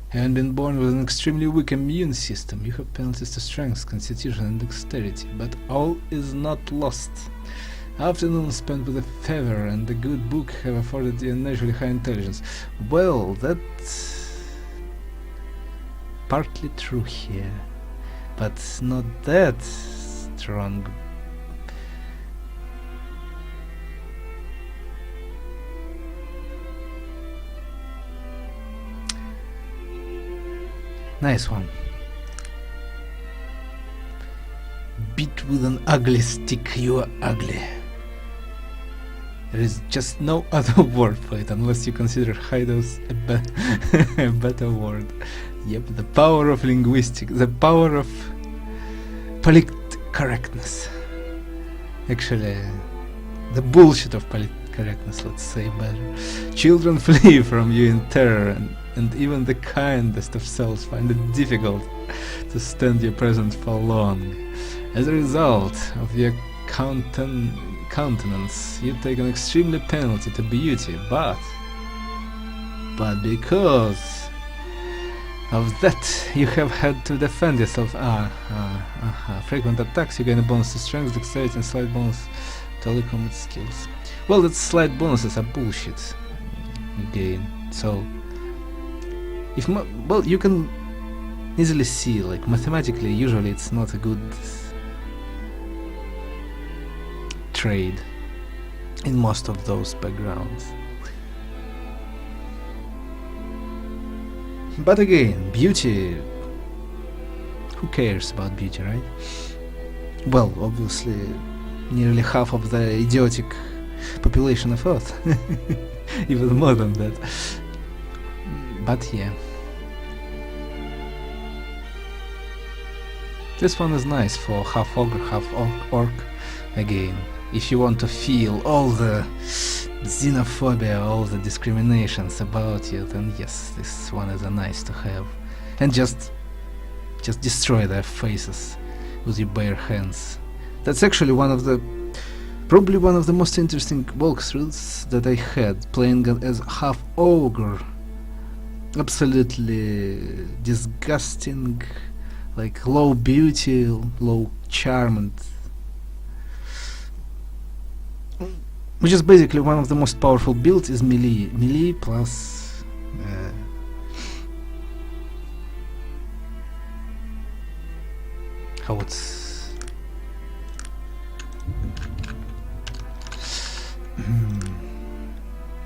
Having been born with an extremely weak immune system, you have penalties to strength, constitution and dexterity, but all is not lost. Afternoons spent with a fever and a good book have afforded you naturally high intelligence. Well, that's partly true here, but not that strong. Nice one. Beat with an ugly stick, you are ugly. There is just no other word for it unless you consider Haidos a better word. Yep, the power of linguistics, the power of polite correctness. Actually, the bullshit of polite correctness, let's say better. Children flee from you in terror, and even the kindest of souls find it difficult to stand your presence for long. As a result of your countenance, you take an extremely penalty to beauty, but because Of that, you have had to defend yourself. Frequent attacks, you gain a bonus to strength, dexterity, and slight bonus to all combat skills. Well, that slight bonuses are bullshit. Again, so if well, you can easily see, like mathematically, usually it's not a good trade in most of those backgrounds. But again, beauty, who cares about beauty, right? Well, obviously, nearly half of the idiotic population of Earth, even more than that. But yeah. This one is nice for half ogre, half orc. Again, if you want to feel all the xenophobia, all the discriminations about you, then yes, this one is a nice to have. And just destroy their faces with your bare hands. That's actually probably one of the most interesting walkthroughs that I had, playing as half ogre. Absolutely disgusting, like low beauty, low charm, and which is basically one of the most powerful builds is melee plus how it's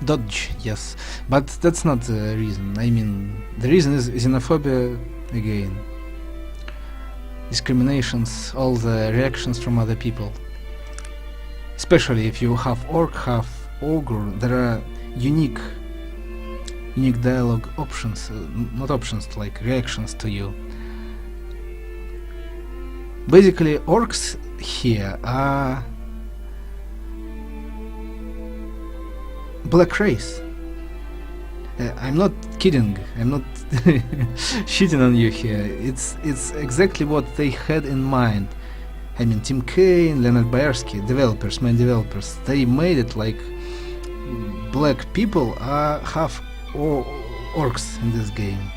dodge, yes, but that's not the reason. I mean, the reason is xenophobia again, discriminations, all the reactions from other people. Especially if you have orc, half ogre, there are unique dialogue options, not options, like reactions to you. Basically, orcs here are black race. I'm not kidding, I'm not shitting on you here. It's exactly what they had in mind. I mean, Tim Kaine, Leonard Bayersky, main developers, they made it like black people are half orcs in this game.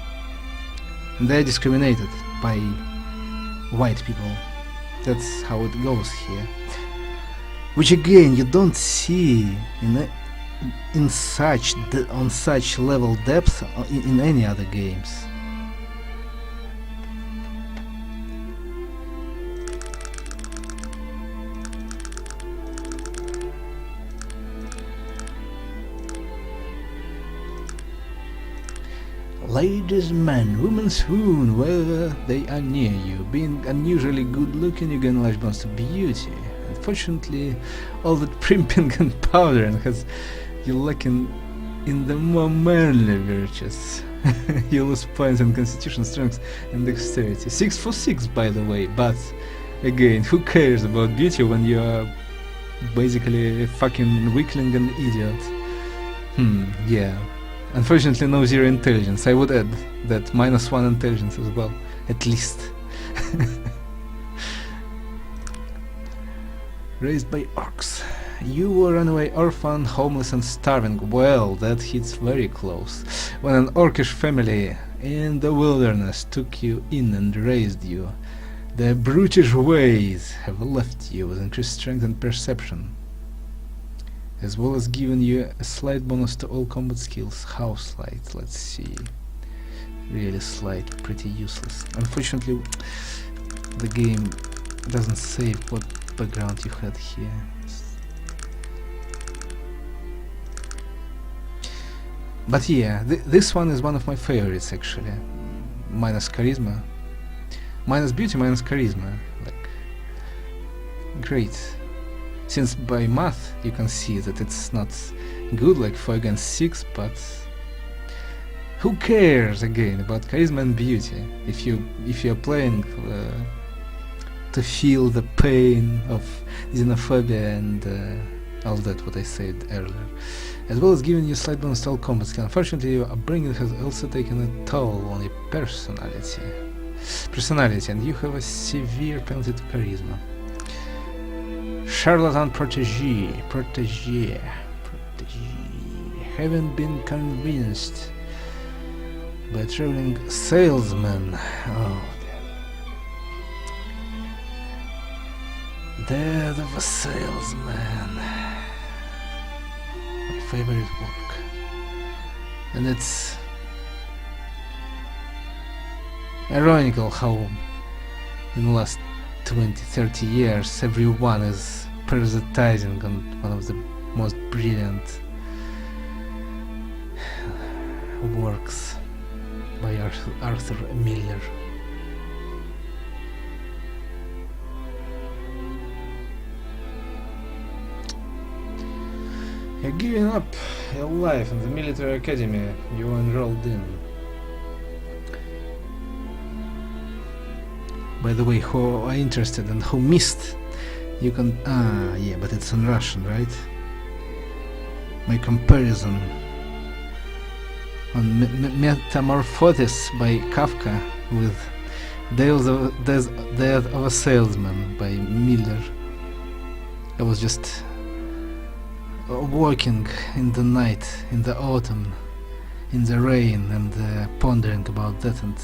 And they're discriminated by white people. That's how it goes here. Which again, you don't see on such level depth in any other games. Ladies, men, women swoon wherever they are near you. Being unusually good looking, you gain large bonus to beauty. Unfortunately, all that primping and powdering has you lacking in the more manly virtues. You lose points in constitution, strength, and dexterity. 6 for 6, by the way, but again, who cares about beauty when you are basically a fucking weakling and idiot? Yeah. Unfortunately, no zero intelligence. I would add that -1 intelligence as well, at least. Raised by orcs. You were runaway orphan, homeless and starving. Well, that hits very close. When an orcish family in the wilderness took you in and raised you, their brutish ways have left you with increased strength and perception, as well as giving you a slight bonus to all combat skills. How slight? Let's see. Really slight, pretty useless. Unfortunately, the game doesn't save what background you had here. But yeah, this one is one of my favorites actually. Minus charisma. Minus beauty, minus charisma. Like, great. Since by math you can see that it's not good, like 4 against 6, but who cares again about charisma and beauty if you're playing to feel the pain of xenophobia and all that what I said earlier, as well as giving you slight bonus to all combat skill. Unfortunately, your upbringing has also taken a toll on your personality, and you have a severe penalty to charisma. Charlatan protégé. Haven't been convinced. by a traveling salesman. Oh, Death of a Salesman. My favorite work. And it's ironical how in the last 20-30 years everyone is parasitizing on one of the most brilliant works by Arthur Miller. You're giving up your life in the military academy you were enrolled in. By the way, who are interested and who missed, you can... yeah, but it's in Russian, right? My comparison on Metamorphosis by Kafka with Death of a Salesman by Miller. I was just walking in the night, in the autumn, in the rain, and pondering about that, and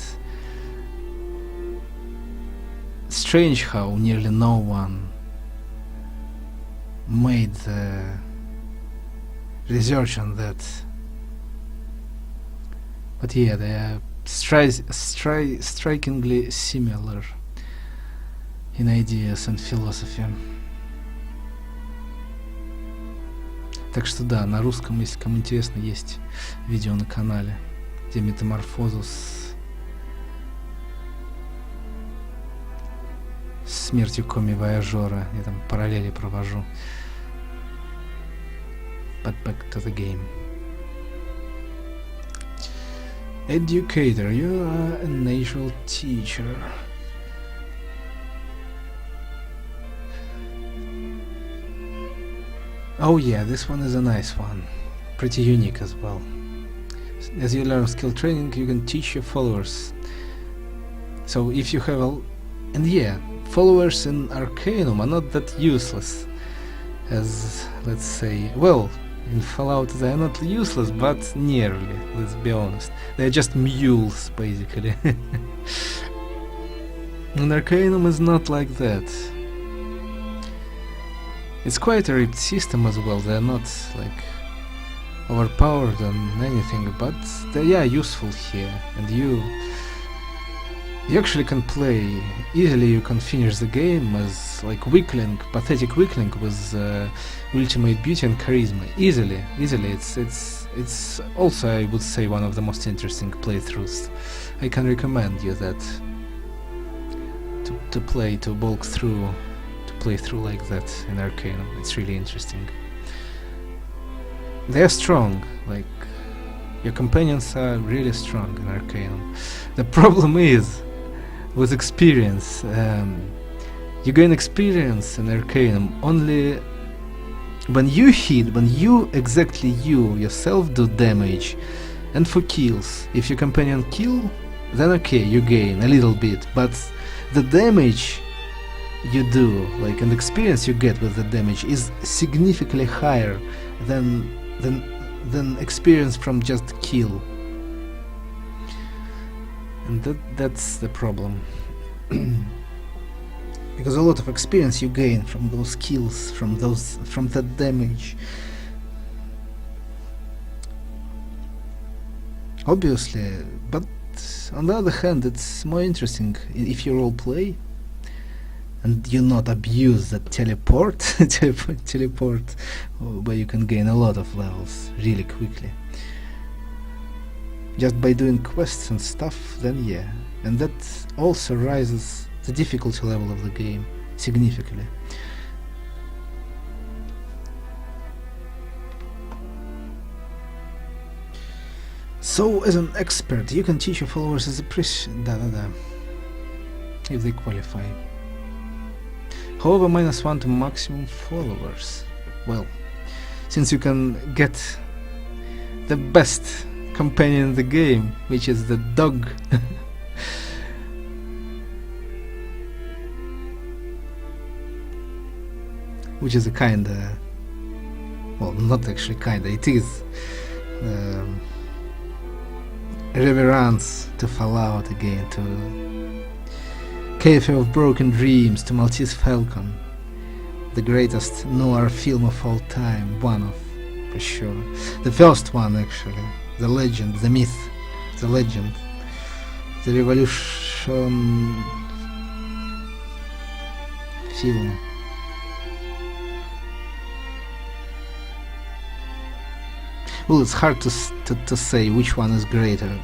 strange how nearly no one made research on that. But yeah, they are strikingly similar in ideas and philosophy. Так что да, на русском, если кому интересно, есть видео на канале, где метаморфозу с смертью коми-вояжера, я там параллели провожу. But back to the game. Educator, you are a natural teacher. Oh yeah, this one is a nice one. Pretty unique as well. As you learn skill training, you can teach your followers. So if you have and yeah, followers in Arcanum are not that useless as, let's say, well, in Fallout they are not useless, but nearly, let's be honest. They are just mules, basically. And Arcanum is not like that. It's quite a ripped system as well. They're not like overpowered on anything, but they are useful here, and you actually can play easily. You can finish the game as like weakling, pathetic weakling with ultimate beauty and charisma easily. It's also, I would say, one of the most interesting playthroughs. I can recommend you that to bulk through. Play through like that in Arcanum. It's really interesting. They are strong, like your companions are really strong in Arcanum. The problem is with experience. You gain experience in Arcanum only when you hit, when you yourself do damage, and for kills. If your companion kill, then okay, you gain a little bit, but the damage you do, like, and experience you get with the damage is significantly higher than experience from just kill, and that's the problem. Because a lot of experience you gain from those kills, from that damage. Obviously, but on the other hand, it's more interesting if you role play and you not abuse that teleport where you can gain a lot of levels really quickly just by doing quests and stuff, then yeah, and that also rises the difficulty level of the game significantly. So as an expert you can teach your followers as a if they qualify. However, -1 to maximum followers. Well, since you can get the best companion in the game, which is the dog, which is a kinda, well, not actually kinda, it is reverence to Fallout again, to Cafe of Broken Dreams, to Maltese Falcon, the greatest noir film of all time, one of, for sure. The first one, actually. The legend, the myth, the legend. The revolution film. Well, it's hard to say which one is greater.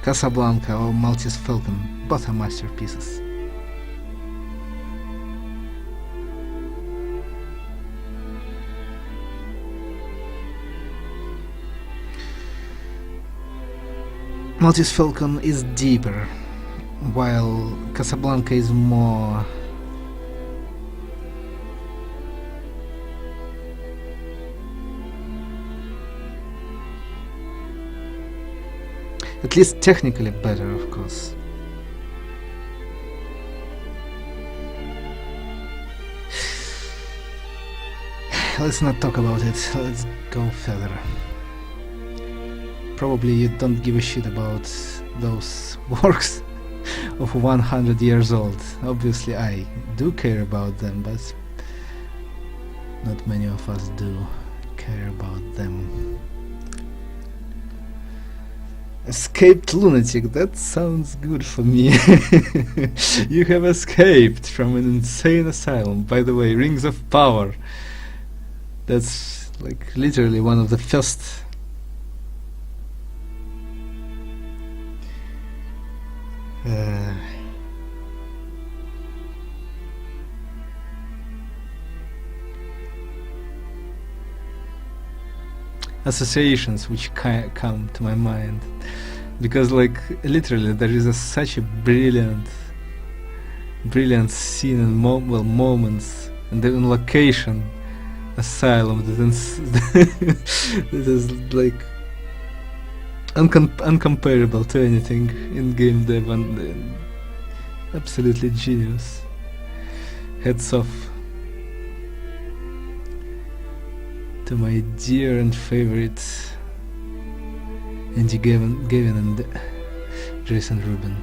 Casablanca or Maltese Falcon, both are masterpieces. Maltese Falcon is deeper, while Casablanca is more at least technically better, of course. Let's not talk about it, let's go further. Probably you don't give a shit about those works of 100 years old. Obviously I do care about them, but not many of us do care about them. Escaped lunatic, that sounds good for me. You have escaped from an insane asylum. By the way, Rings of Power. That's like literally one of the first associations which come to my mind, because like literally there is such a brilliant scene and moments and even location, asylum that is like uncomparable to anything in game dev, and absolutely genius. Heads off to my dear and favorite Andy Gavin and Jason Rubin.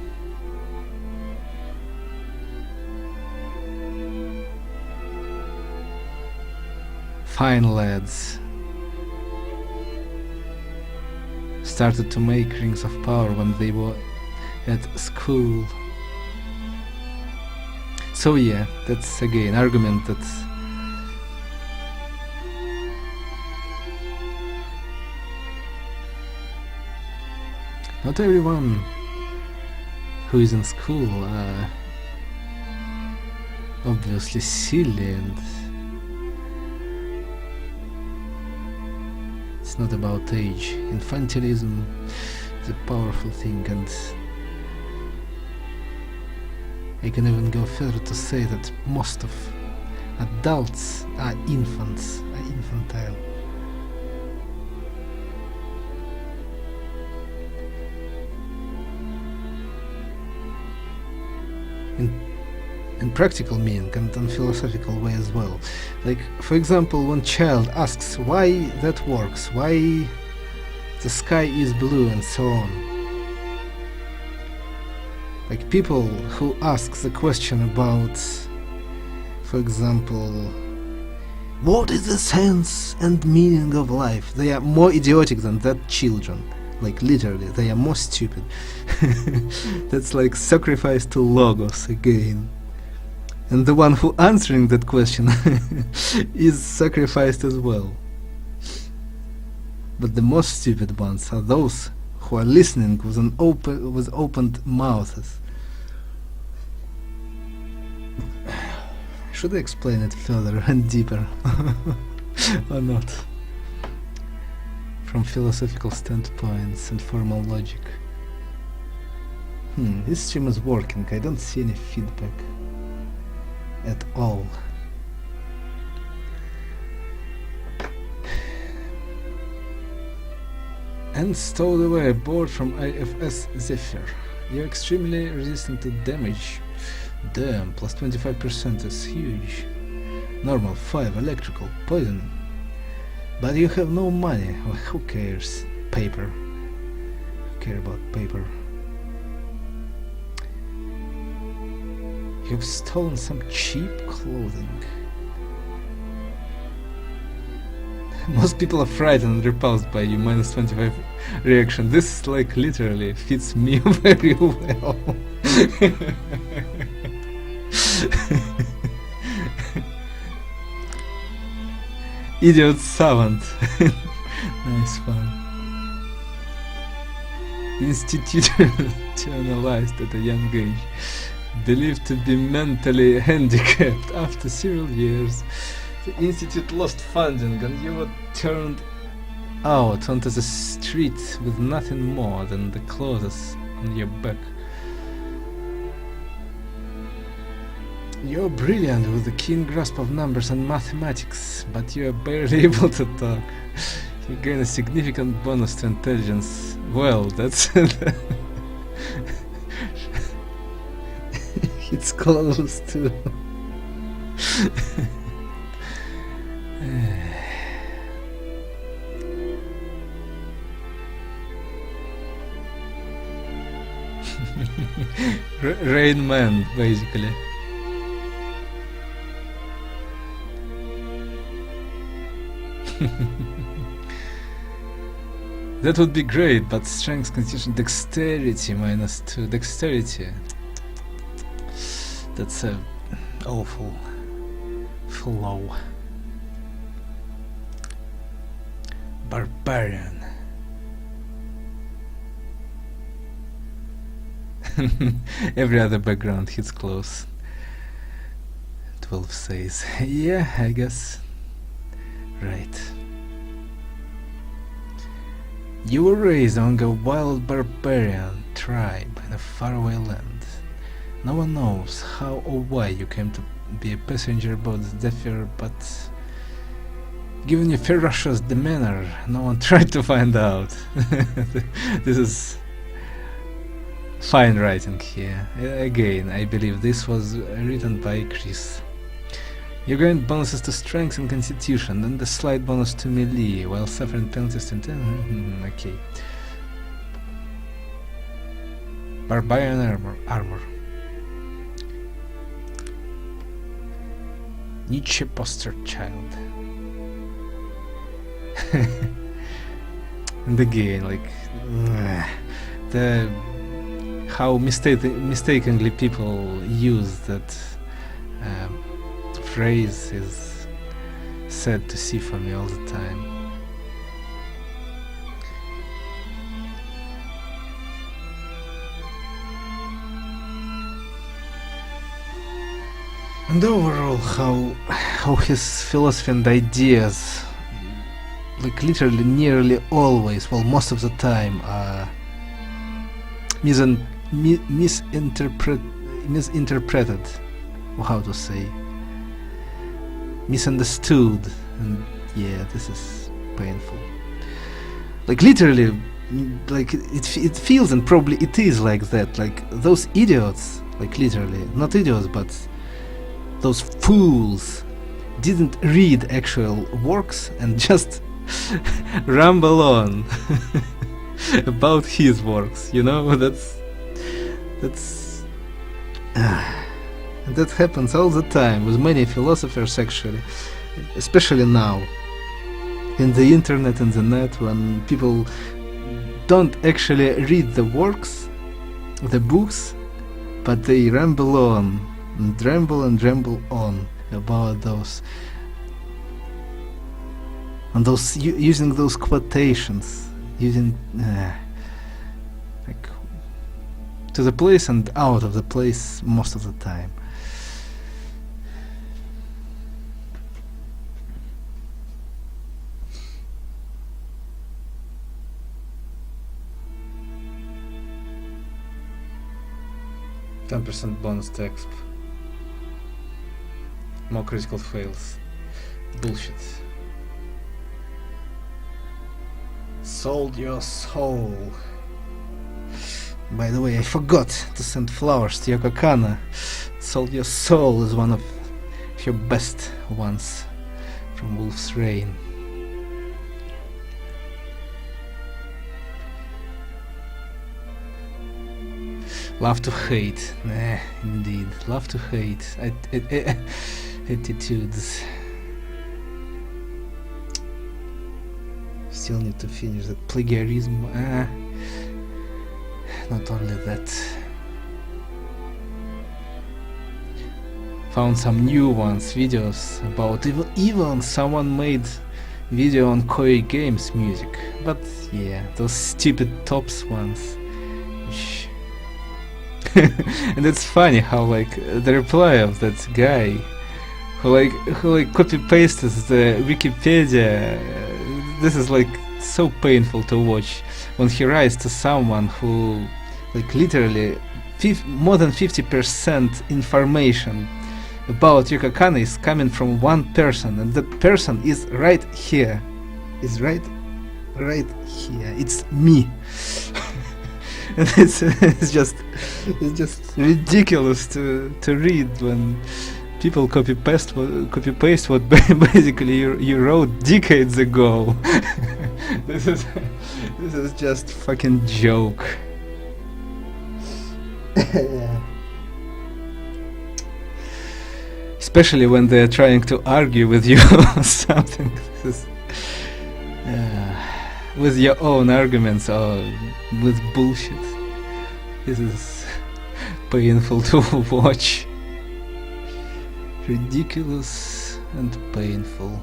Fine lads. Started to make Rings of Power when they were at school. So yeah, that's again argument that not everyone who is in school are obviously silly, and it's not about age. Infantilism is a powerful thing, and I can even go further to say that most of adults are infants, are infantile. In practical meaning and in philosophical way as well. Like, for example, when child asks why that works, why the sky is blue and so on. Like, people who ask the question about, for example, what is the sense and meaning of life, they are more idiotic than that children. Like, literally, they are more stupid. That's like sacrifice to logos again. And the one who answering that question is sacrificed as well. But the most stupid ones are those who are listening with opened mouths. Should I explain it further and deeper or not? From philosophical standpoints and formal logic. This stream is working. I don't see any feedback at all. And stowed away aboard from IFS Zephyr. You're extremely resistant to damage. Damn, plus 25% is huge. Normal 5, electrical, poison. But you have no money. Well, who cares? paper. Care about paper. You've stolen some cheap clothing. Most people are frightened and repulsed by you. -25 reaction. This like literally fits me very well. Idiot savant. Nice fun. Institutionalized at a young age. Believed to be mentally handicapped. After several years, the institute lost funding and you were turned out onto the street with nothing more than the clothes on your back. You're brilliant with the keen grasp of numbers and mathematics, but you are barely able to talk. You gain a significant bonus to intelligence. Well, that's... it's close to... Rain Man, basically. That would be great, but strength, constitution, dexterity -2. Dexterity. That's a awful flow. Barbarian. Every other background hits close. 12 says, yeah, I guess. Right. You were raised among a wild barbarian tribe in a faraway land. No one knows how or why you came to be a passenger aboard the Zephyr, but given your ferocious demeanor, no one tried to find out. This is fine writing here. Again, I believe this was written by Chris. You gain bonuses to strength and constitution, and a slight bonus to melee, while suffering penalties to okay. Barbarian armor. Nietzsche poster child. And again, like the how mistakenly people use that phrase is sad to see for me all the time. And overall, how his philosophy and ideas, like literally nearly always, well, most of the time, are misinterpreted, or how to say, misunderstood, and yeah, this is painful. Like literally, like it feels, and probably it is like that. Like those idiots, like literally, not idiots, but those fools didn't read actual works and just ramble on about his works, you know. That's that happens all the time with many philosophers, actually, especially now in the internet and the net, when people don't actually read the works, the books, but they ramble on and ramble on about those, and those using those quotations, using like to the place and out of the place most of the time. %% bonus to exp. More critical fails. Bullshit. Sold your soul. By the way, I forgot to send flowers to Yoko Kanno. Sold Your Soul is one of your best ones from Wolf's Rain. Love to hate. Indeed. Love to hate. Attitudes. Still need to finish that plagiarism. Not only that. Found some new ones, videos about even someone made video on Koi Games music. But yeah, those stupid tops ones. And it's funny how like the reply of that guy who copy pastes the Wikipedia. This is like so painful to watch when he writes to someone who like literally more than 50% information about Yuka Kanna is coming from one person, and that person is right here. Is right here. It's me. And it's just ridiculous to read when people copy paste what basically you wrote decades ago. This is just fucking joke. Especially when they're trying to argue with you or something. With your own arguments or with bullshit. This is painful to watch. Ridiculous and painful.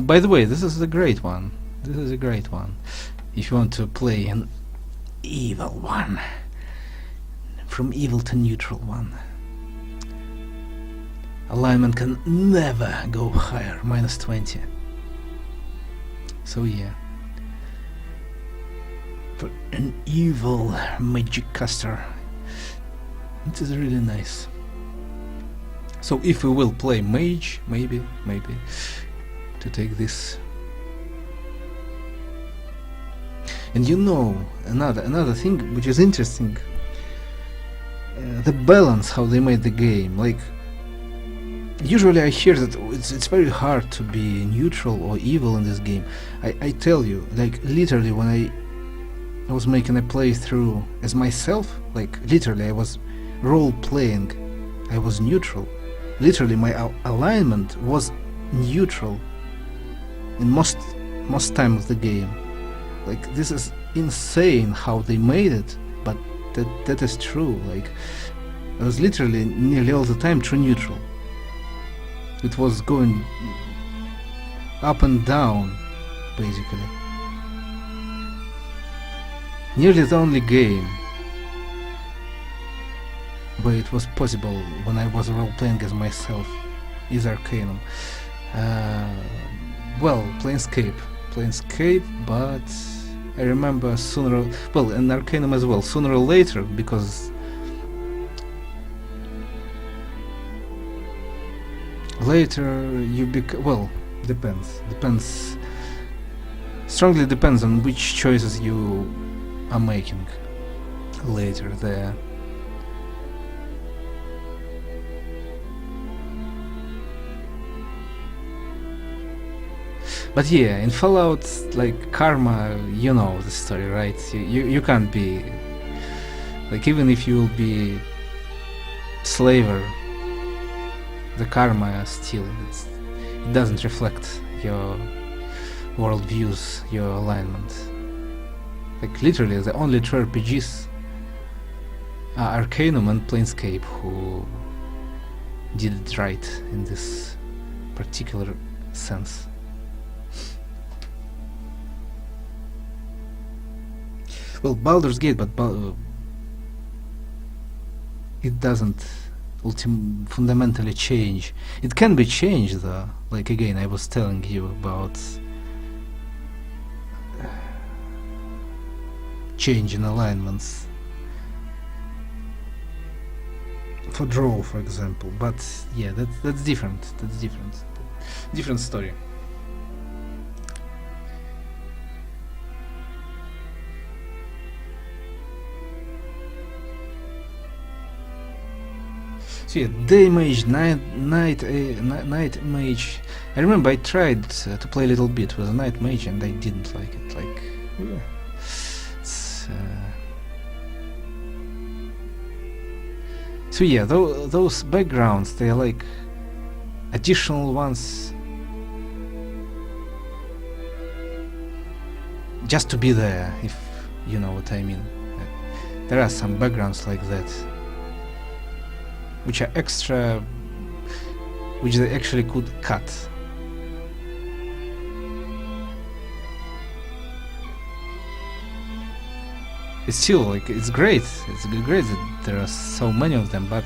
By the way, this is a great one. This is a great one. If you want to play an evil one. From evil to neutral one. Alignment can never go higher, -20. So yeah. For an evil magic caster, it is really nice. So if we will play mage, maybe to take this. And you know, another thing which is interesting, the balance, how they made the game. Like, usually I hear that it's very hard to be neutral or evil in this game. I tell you, like, literally when I was making a playthrough as myself, like, literally I was role-playing, I was neutral. Literally my alignment was neutral in most time of the game. Like, this is insane how they made it, but that is true. Like, I was literally nearly all the time true neutral. It was going up and down, basically. Nearly the only game where it was possible when I was role-playing as myself is Arcanum. Well, Planescape, but I remember in Arcanum as well, sooner or later, because later you depends, strongly depends on which choices you are making later there. But yeah, in Fallout, like, karma, you know the story, right? You can't be, like, even if you will be slaver, the karma still, it doesn't reflect your worldviews, your alignment. Like, literally, the only true RPGs are Arcanum and Planescape who did it right in this particular sense. Well, Baldur's Gate, but it doesn't fundamentally change. It can be changed, though. Like, again, I was telling you about change in alignments for draw, for example. But yeah, that's different. Different story. So yeah, day mage, night mage. I remember I tried to play a little bit with a night mage and I didn't like it. Like, yeah, it's, so yeah, those backgrounds, they are like additional ones, just to be there, if you know what I mean. There are some backgrounds like that, which are extra, which they actually could cut. It's still like, it's great. It's great that there are so many of them, but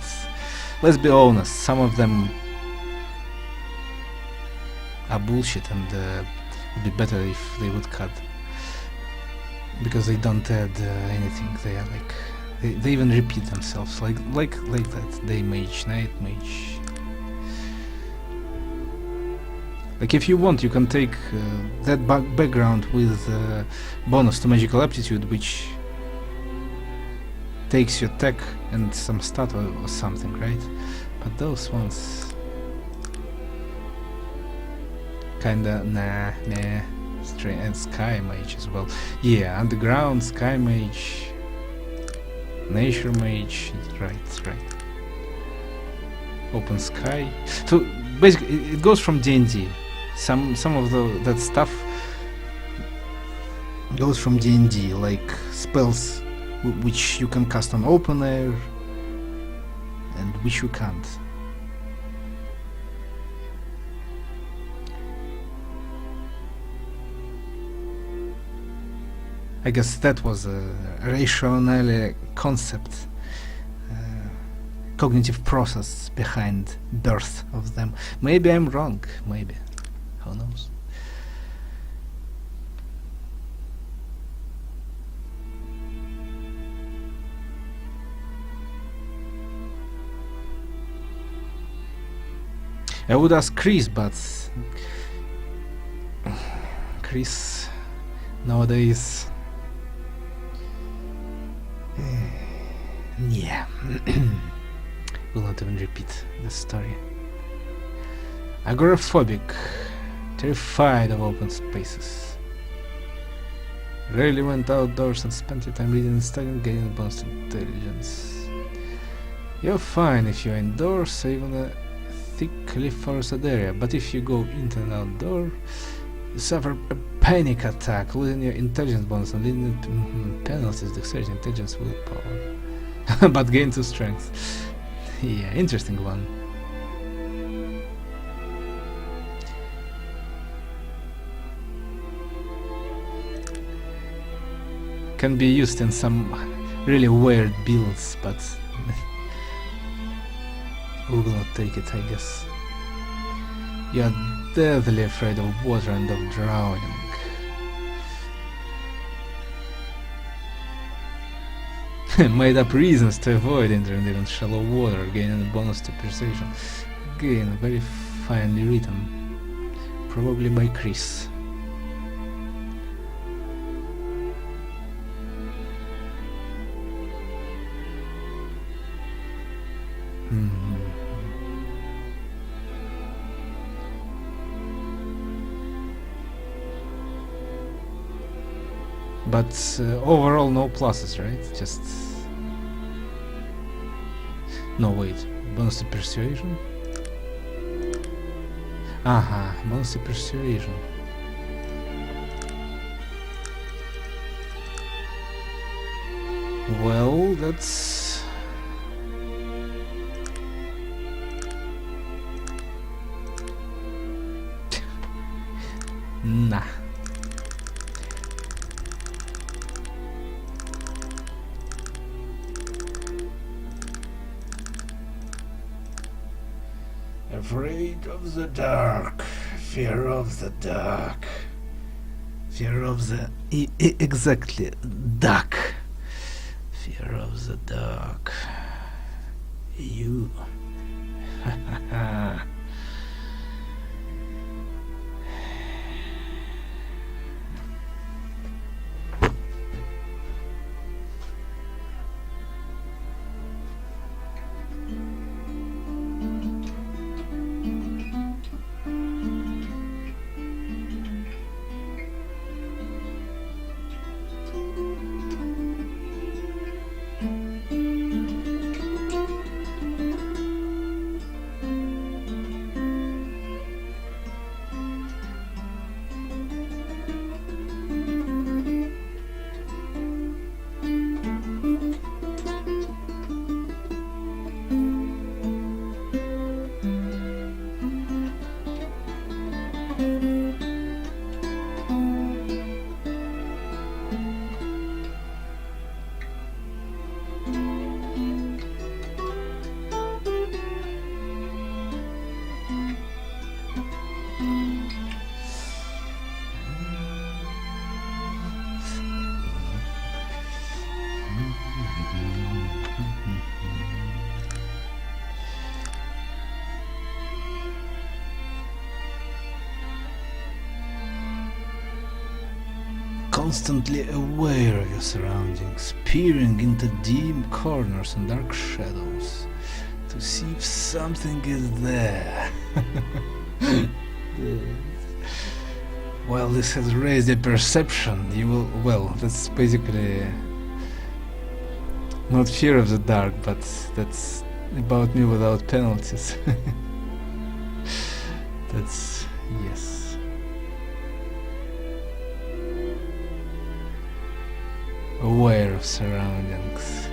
let's be honest, some of them are bullshit, and would be better if they would cut, because they don't add anything. They are like, they even repeat themselves, like that. Day mage, night mage. Like, if you want, you can take that background with bonus to magical aptitude, which takes your tech and some stat or something, right? But those ones kinda nah. And sky mage as well. Yeah, underground, sky mage, nature mage. Right. Open sky. So basically, it goes from D&D. Some of that stuff goes from D&D, like spells which you can cast on open air and which you can't. I guess that was a rationale concept, cognitive process behind birth of them. Maybe I'm wrong, maybe. Who knows? I would ask Chris, but Chris nowadays, yeah, will not even repeat the story. Agoraphobic, terrified of open spaces. Rarely went outdoors and spent your time reading and studying, gaining bonus intelligence. You're fine if you're indoors, or even a thickly forested area, but if you go into an outdoor, you suffer a panic attack, losing your intelligence bonus and leading penalties, dexterity, intelligence, willpower. But gain 2 strength. Yeah, interesting one. Can be used in some really weird builds, but we will not take it, I guess. You're deathly afraid of water and of drowning. Made up reasons to avoid entering even shallow water, gaining a bonus to persuasion. Again, very finely written. Probably by Chris. But overall no pluses, right? Just... No, wait. Bonus to persuasion? Aha, bonus to persuasion. Well, that's... Nah. Afraid of the dark, fear of the dark, fear of the... exactly, dark, fear of the dark, you... constantly aware of your surroundings, peering into dim corners and dark shadows to see if something is there. While this has raised your perception, you will, well, that's basically not fear of the dark, but that's about me without penalties. That's, yes. Aware of surroundings.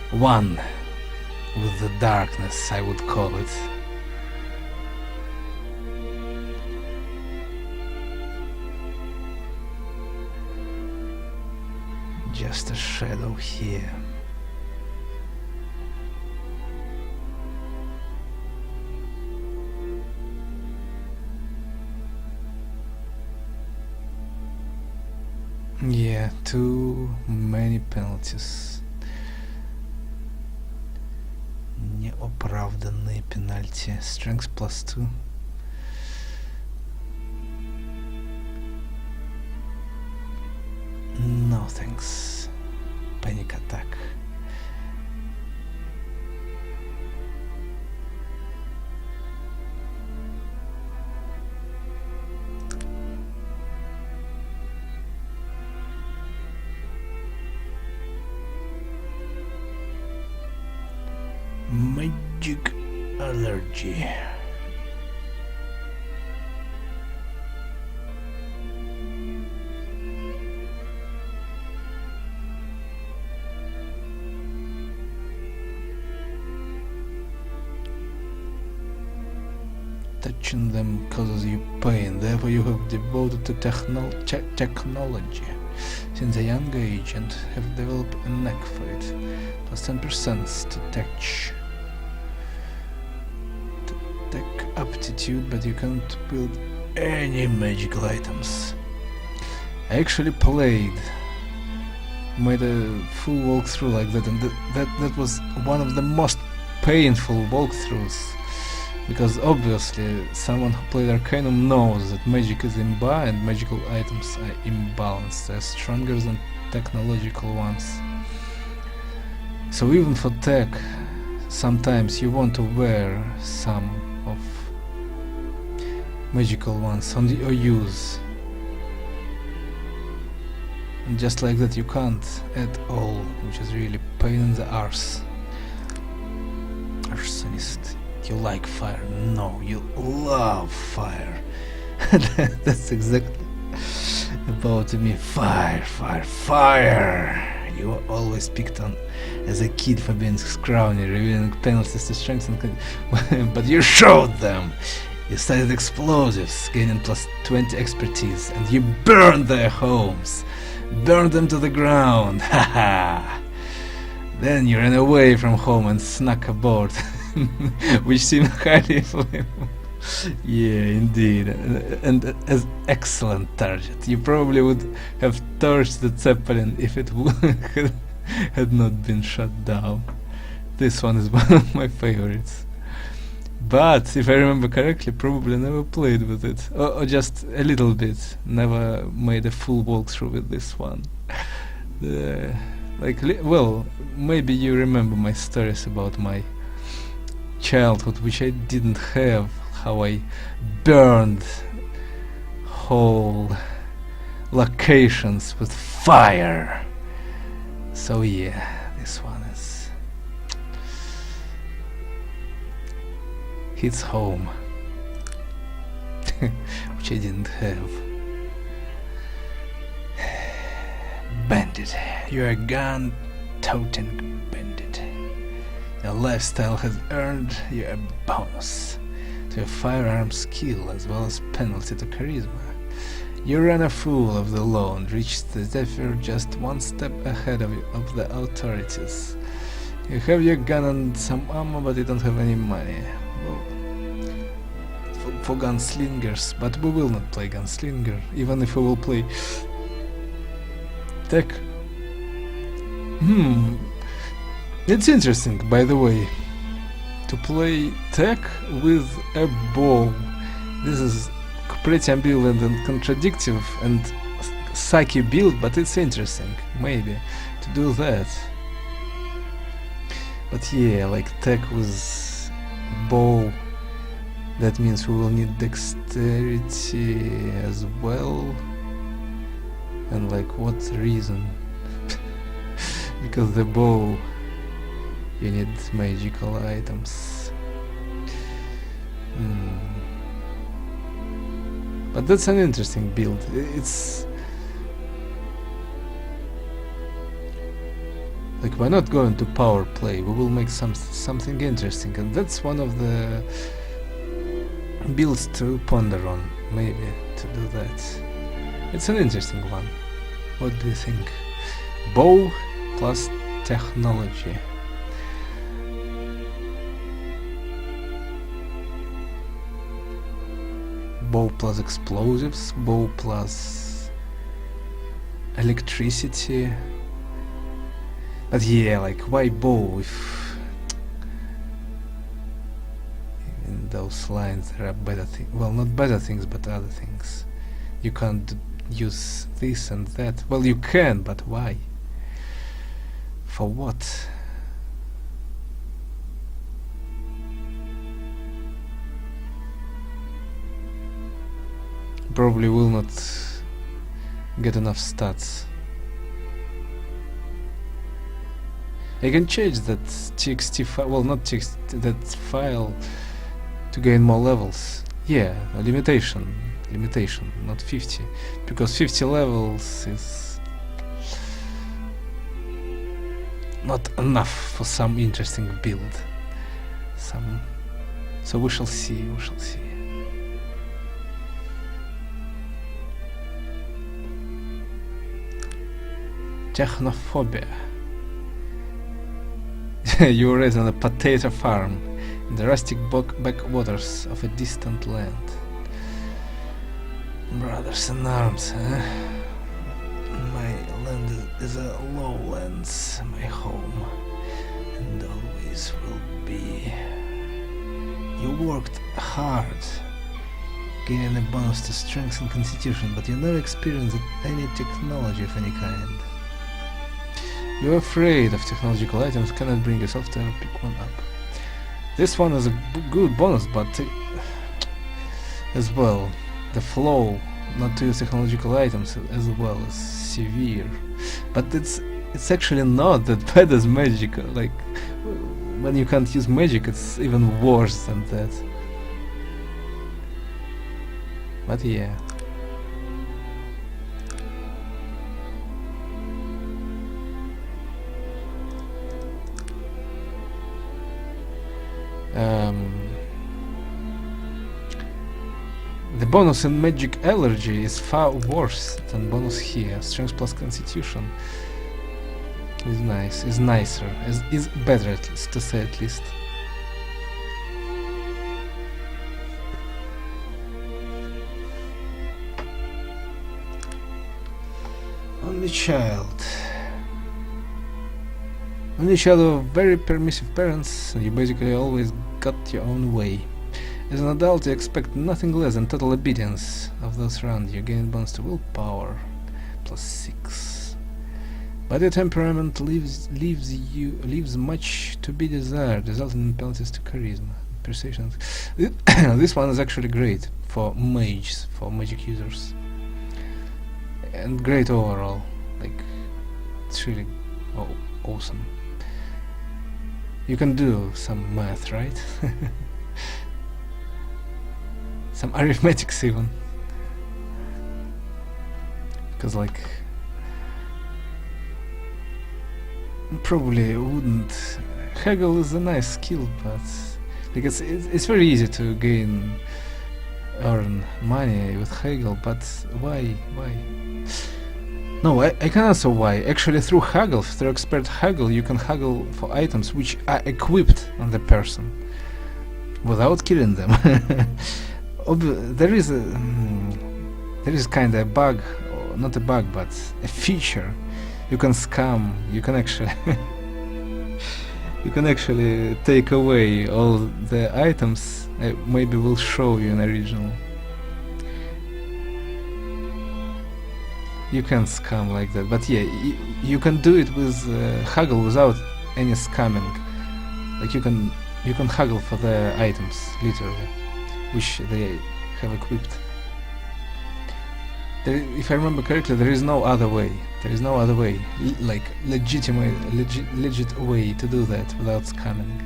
One with the darkness, I would call it. Just a shadow here. Yeah, too many penalties. Неоправданные пенальти. Strength +2. No thanks. Panic attack. Magic allergy. Touching them causes you pain, therefore you have devoted to technology. Since a young age and have developed a knack for it. +10% to touch. Tech aptitude, but you can't build any magical items. I actually made a full walkthrough like that, and that was one of the most painful walkthroughs. Because obviously someone who played Arcanum knows that magic is imba and magical items are imbalanced, they're stronger than technological ones. So even for tech, sometimes you want to wear some of magical ones on your use. And just like that you can't at all, which is really pain in the arse. Arsonist. You like fire? No, you love fire. That's exactly about me. Fire, fire, fire! You were always picked on as a kid for being scrawny, revealing penalties to strength and but you showed them! You studied explosives, gaining +20 expertise, and you burned their homes! Burned them to the ground! Haha! Then you ran away from home and snuck aboard. Which seemed highly flammable. Yeah, indeed, and as excellent target. You probably would have torched the Zeppelin if it had not been shut down. This one is one of my favorites. But, if I remember correctly, probably never played with it. Or just a little bit. Never made a full walkthrough with this one. Well, maybe you remember my stories about my childhood, which I didn't have, how I burned whole locations with fire. So yeah, this one hits home, which I didn't have. Bandit, you're a gun-toting bandit. Your lifestyle has earned you a bonus to your firearm skill as well as penalty to charisma. You ran a fool of the law and reached the Zephyr just one step ahead of the authorities. You have your gun and some ammo, but you don't have any money. Well, for gunslingers, but we will not play gunslinger, even if we will play tech. It's interesting, by the way, to play tech with a bow. This is pretty ambivalent and contradictive, and sucky build, but it's interesting, maybe, to do that. But yeah, like tech with bow, that means we will need dexterity as well. And like, what reason? Because the bow, you need magical items. But that's an interesting build. It's like, we're not going to power play, we will make something interesting, and that's one of the builds to ponder on, maybe, to do that. It's an interesting one. What do you think? Bow plus technology. Bow plus explosives, bow plus electricity. But yeah, like, why bow if in those lines there are better things? Well, not better things, but other things. You can't use this and that. Well, you can, but why? For what? Probably will not get enough stats. I can change that txt file, well, not txt, that file to gain more levels. Yeah, a limitation, not 50, because 50 levels is not enough for some interesting build. So we shall see, Technophobia. You were raised on a potato farm in the rustic backwaters of a distant land. Brothers in arms, huh? My land is a lowlands, my home, and always will be. You worked hard, gaining a bonus to strength and constitution, but you never experienced any technology of any kind. You're afraid of technological items, cannot bring yourself to pick one up. This one is a good bonus, but as well, the flow not to use technological items as well is severe. But it's actually not that bad as magic. Like, when you can't use magic, it's even worse than that. But yeah. The bonus in magic allergy is far worse than bonus here. Strength plus constitution is nice, is nicer, is better, at least, to say at least. Only child of very permissive parents, and you basically always got your own way. As an adult, you expect nothing less than total obedience of those around you. Gain bonus to willpower, +6. But your temperament leaves much to be desired, resulting in penalties to charisma, persuasion. This one is actually great for mages, for magic users, and great overall. Like, it's really awesome. You can do some math, right? Some arithmetics even. Because, like, probably wouldn't. Haggle is a nice skill, but like, it's very easy to earn money with haggle. But why? No, I can answer why. Actually, through haggle, through expert haggle, you can haggle for items which are equipped on the person without killing them. There is kind of a bug, or not a bug, but a feature. You can scam. You can actually take away all the items. Maybe we'll show you in original. you can scam like that, but yeah, you can do it with haggle without any scamming. Like you can haggle for the items literally, which they have equipped. If I remember correctly, there is no other way. There is no other way, like legit way to do that without scamming,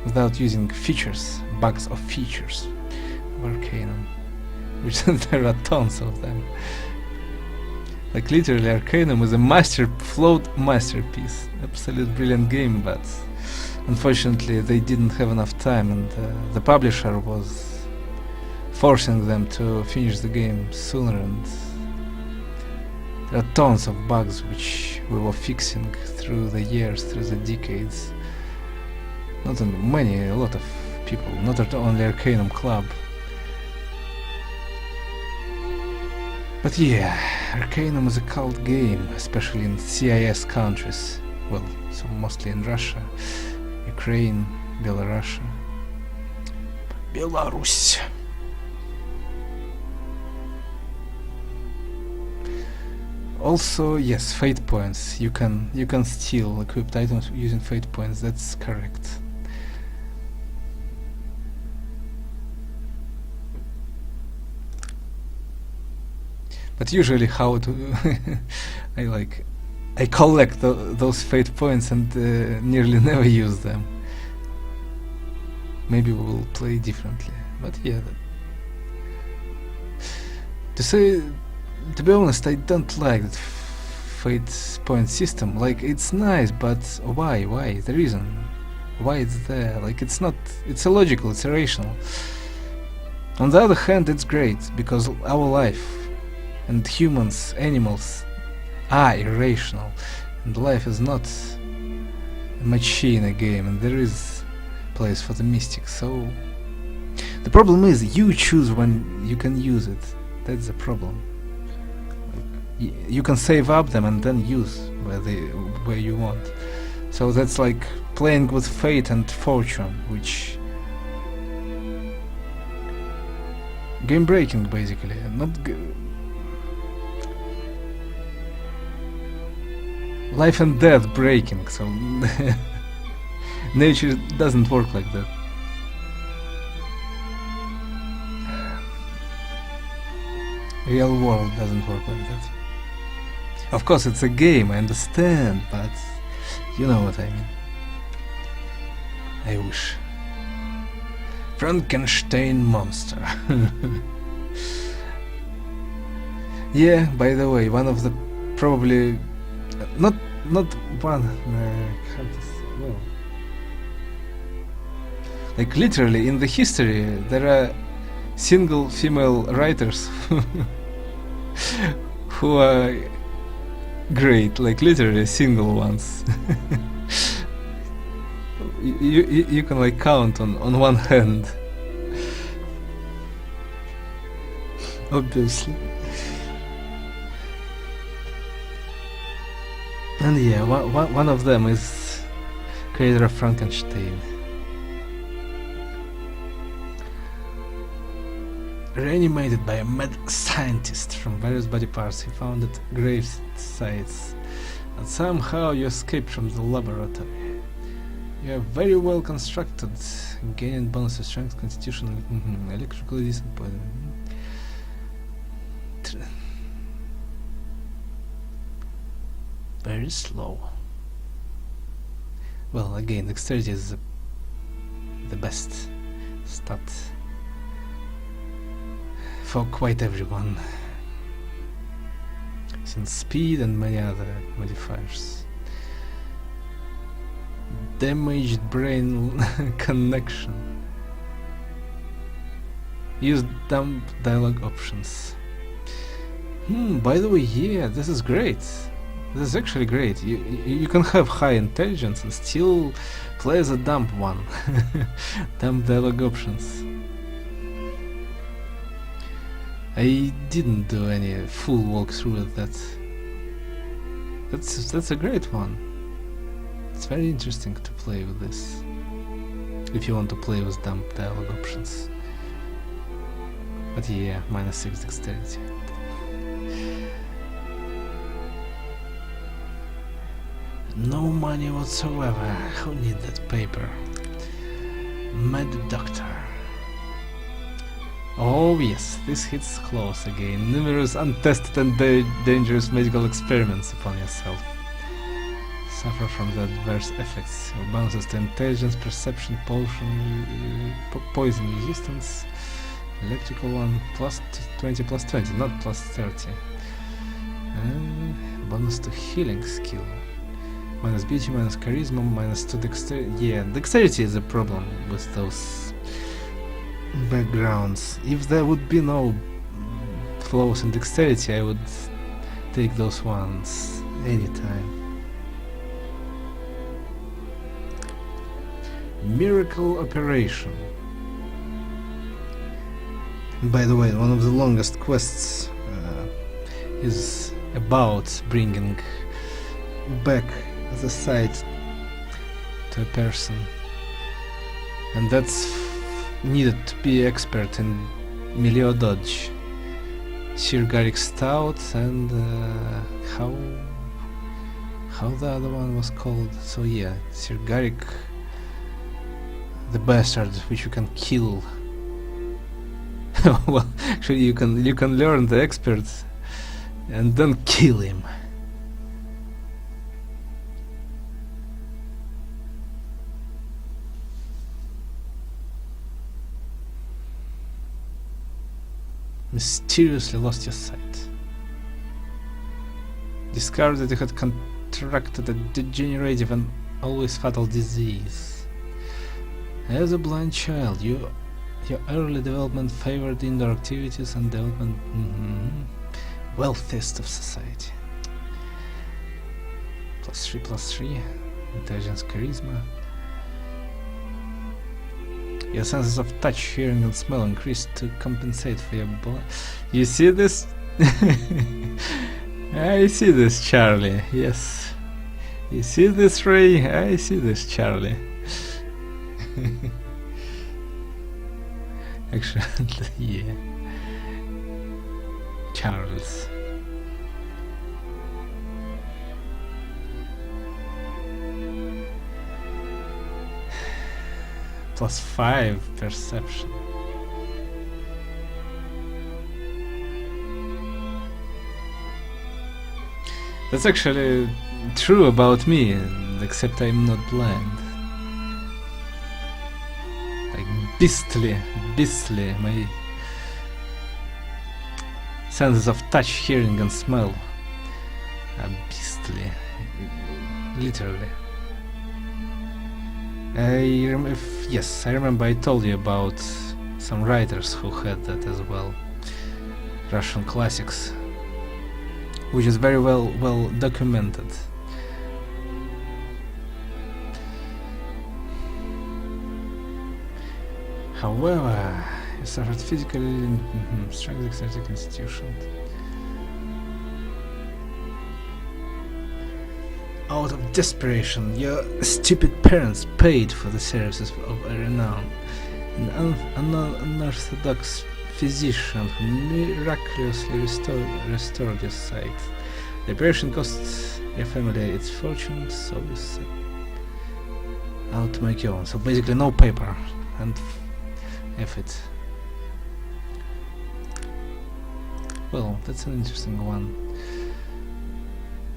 without using features, bugs of features of Arcanum, which there are tons of them. Like literally, Arcanum is a flawed masterpiece, absolute brilliant game, but unfortunately they didn't have enough time, and the publisher was forcing them to finish the game sooner, and there are tons of bugs which we were fixing through the years, through the decades. Not only a lot of people, not only Arcanum Club. But yeah, Arcanum is a cult game, especially in CIS countries. Well, so mostly in Russia, Ukraine, Belarus. Belarus. Also, yes, fate points. You can steal equipped items using fate points. That's correct. But usually, how to I collect those fate points and nearly never use them. Maybe we will play differently. But yeah, to be honest, I don't like that fate point system. Like, it's nice, but why? The reason why it's there? Like, it's illogical, it's irrational. On the other hand, it's great, because our life and humans, animals, are irrational, and life is not a machine, a game, and there is place for the mystic. So the problem is you choose when you can use it. That's the problem. You can save up them and then use where you want. So that's like playing with fate and fortune, which game breaking basically. Not life and death breaking. So nature doesn't work like that. Real world doesn't work like that. Of course, it's a game, I understand, but you know what I mean. I wish. Frankenstein monster. Yeah, by the way, one of the probably not one. How to say, well, like literally in the history there are single female writers who are great, like literally single ones. you can like count on one hand, obviously. And yeah, one of them is creator of Frankenstein. Reanimated by a mad scientist from various body parts, he founded grave sites, and somehow you escaped from the laboratory. You are very well constructed, gaining bonus of strength, constitution, electrically decent point. Very slow. Well, again, dexterity is the best stat for quite everyone, since speed and many other modifiers. Damaged brain connection. Use dump dialogue options. By the way, yeah, this is great. This is actually great. You can have high intelligence and still play as a dumb one. Dump dialogue options. I didn't do any full walkthrough with that. That's a great one. It's very interesting to play with this, if you want to play with dump dialogue options. But yeah, -6 dexterity. No money whatsoever. Who need that paper? Mad Doctor. Oh yes, this hits close again. Numerous untested and dangerous medical experiments upon yourself. Suffer from the adverse effects. Your bonuses to intelligence, perception, poison resistance, electrical one, plus 20, plus 20, not plus 30. And bonus to healing skill. Minus beauty, minus charisma, minus 2 dexterity. Yeah, dexterity is a problem with those backgrounds. If there would be no flaws in dexterity, I would take those ones anytime. Miracle Operation. By the way, one of the longest quests is about bringing back the sight to a person, and that's needed to be expert in melee dodge. Sir Garrick Stout and how the other one was called. So yeah, Sir Garrick the bastard, which you can kill. Well, actually you can learn the expert and then kill him. Mysteriously lost your sight. Discovered that you had contracted a degenerative and always fatal disease. As a blind child, your early development favored indoor activities and development wealthiest of society. +3/+3, intelligence, charisma. Your senses of touch, hearing and smell increased to compensate for your You see this? I see this, Charlie. Yes. You see this, Ray? I see this, Charlie. Actually, yeah. Charles. +5 perception. That's actually true about me, except I'm not blind. Like beastly, my senses of touch, hearing and smell are beastly, literally. Yes, I remember I told you about some writers who had that as well. Russian classics, which is very well documented. However, you suffered physically strength, dexterity, constitution. Out of desperation, your stupid parents paid for the services of a renowned and unorthodox physician who miraculously restored your sight. The operation cost your family its fortune, so you set out to make your own. So basically no paper and effort. Well, that's an interesting one.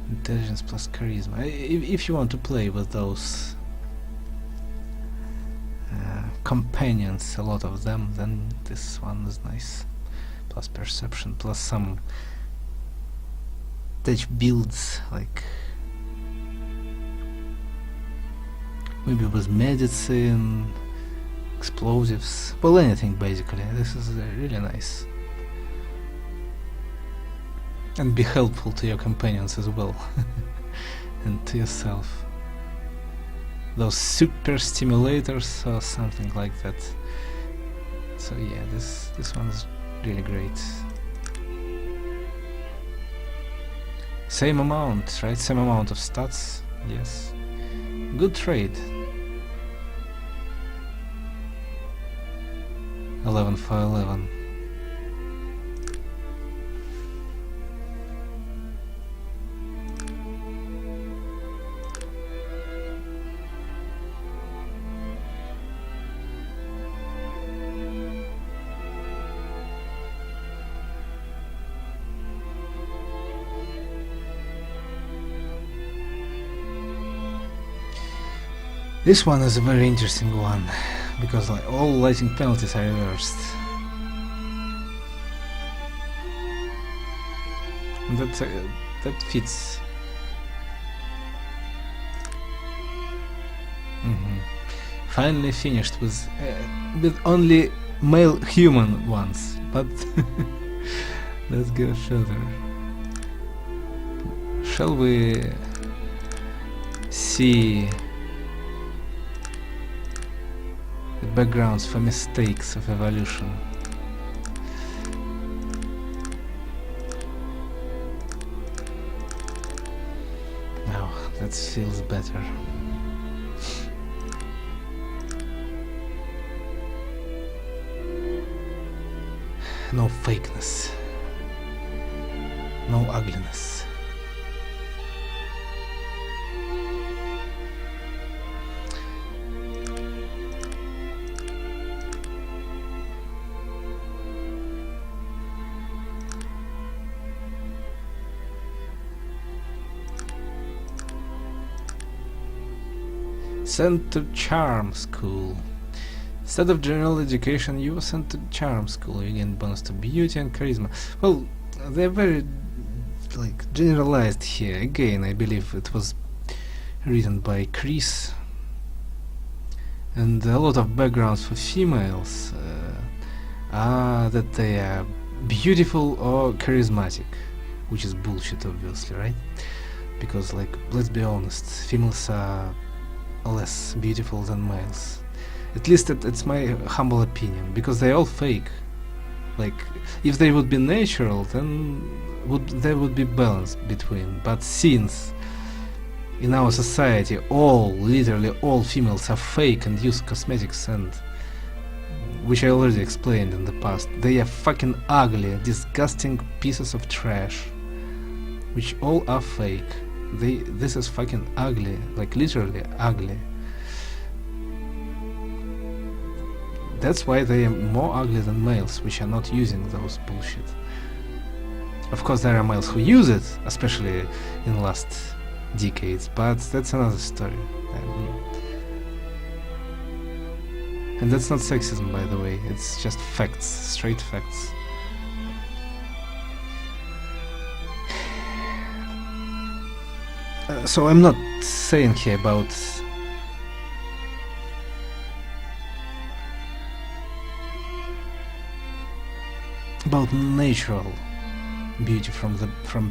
Intelligence plus charisma. If you want to play with those companions, a lot of them, then this one is nice. Plus perception, plus some tech builds, like maybe with medicine, explosives, well, anything basically. This is really nice. And be helpful to your companions as well. And to yourself. Those super stimulators or something like that. So yeah, this one's really great. Same amount, right? Same amount of stats. Yes. Good trade. 11 for 11. This one is a very interesting one, because like, all lighting penalties are reversed. And that fits. Finally finished with only male human ones, but let's go further. Shall we see the backgrounds for mistakes of evolution? Now that feels better. No fakeness, no ugliness. Sent to charm school. Instead of general education, you were sent to charm school. You gain bonus to beauty and charisma. Well, they're very like generalized here. Again, I believe it was written by Chris, and a lot of backgrounds for females are that they are beautiful or charismatic, which is bullshit, obviously, right? Because, like, let's be honest, females are less beautiful than males. At least it's my humble opinion, because they're all fake. Like, if they would be natural, then there would be balance between. But since in our society literally all females are fake and use cosmetics, and which I already explained in the past, they are fucking ugly, disgusting pieces of trash, which all are fake. This is fucking ugly, like literally ugly. That's why they are more ugly than males, which are not using those bullshit. Of course, there are males who use it, especially in last decades, but that's another story. And that's not sexism, by the way, it's just facts, straight facts. So I'm not saying here about natural beauty from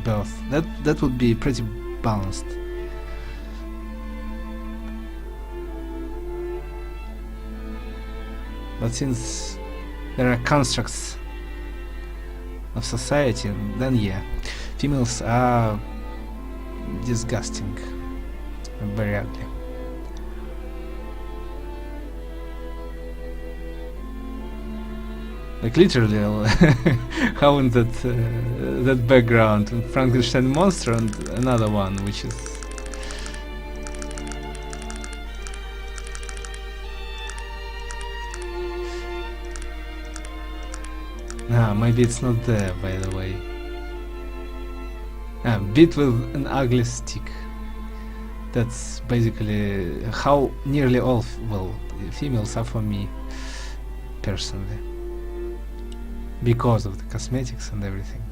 birth. That would be pretty balanced. But since there are constructs of society, then yeah, females are disgusting and very ugly. Like literally, how in that background, Frankenstein monster and another one, which is maybe it's not there, by the way. Beat with an ugly stick. That's basically how nearly all females are for me personally, because of the cosmetics and everything.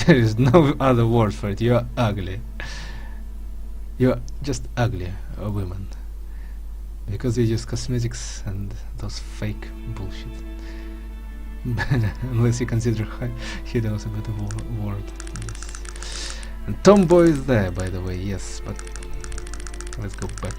There is no other word for it. You're ugly. You're just ugly, a woman, because you use cosmetics and those fake bullshit. Unless you consider he knows a better word. Yes. And tomboy is there, by the way, yes, but let's go back.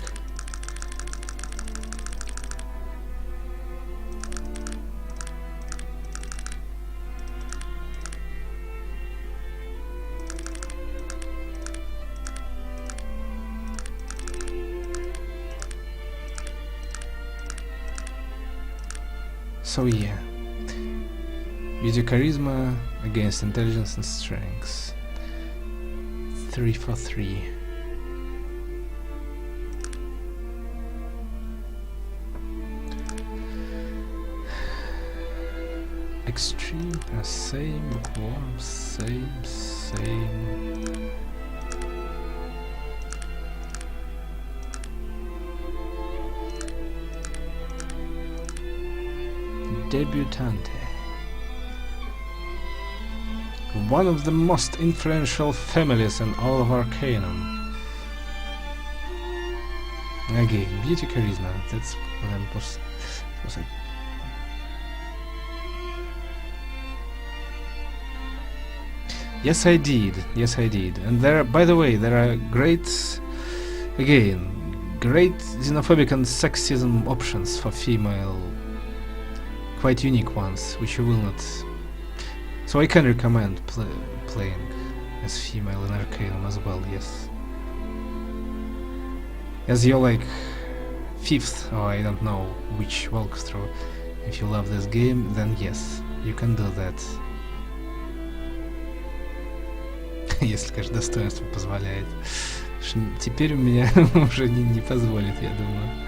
So yeah, beauty charisma against intelligence and strength. 3 for 3. Extreme, same, lukewarm, same. debutante. One of the most influential families in all of Arcanum. Again, beauty charisma, that's what I'm supposed to. Yes, I did. Yes, I did. And there, by the way, there are great xenophobic and sexism options for female, quite unique ones, which you will not. So I can recommend playing as female in Arcanum as well. Yes. As you're like 5th, or I don't know which walkthrough, if you love this game, then yes, you can do that. Если, конечно, достоинство позволяет. Теперь у меня уже не позволит, я думаю.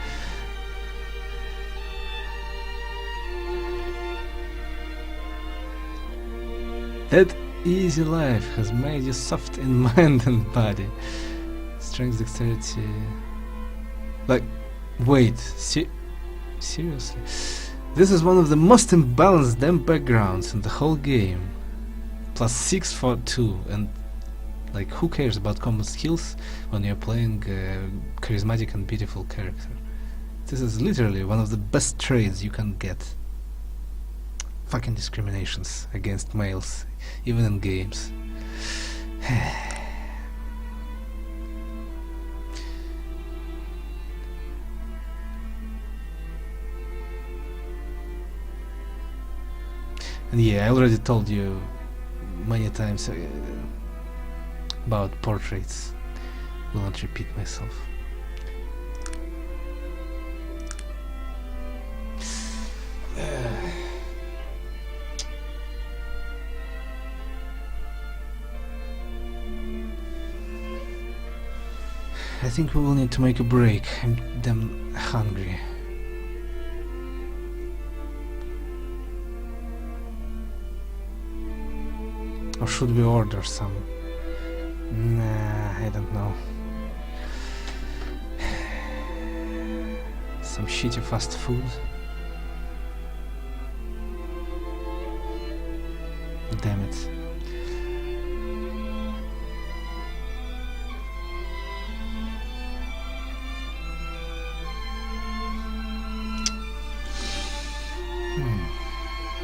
That easy life has made you soft in mind and body. Strength, dexterity. Like, wait, seriously? This is one of the most imbalanced damn backgrounds in the whole game. Plus 6 for 2, and like, who cares about combat skills when you're playing a charismatic and beautiful character? This is literally one of the best trades you can get. Fucking discriminations against males, even in games. And yeah, I already told you many times about portraits. Will not repeat myself. I think we will need to make a break. I'm damn hungry. Or should we order some? Nah, I don't know. Some shitty fast food. Damn it.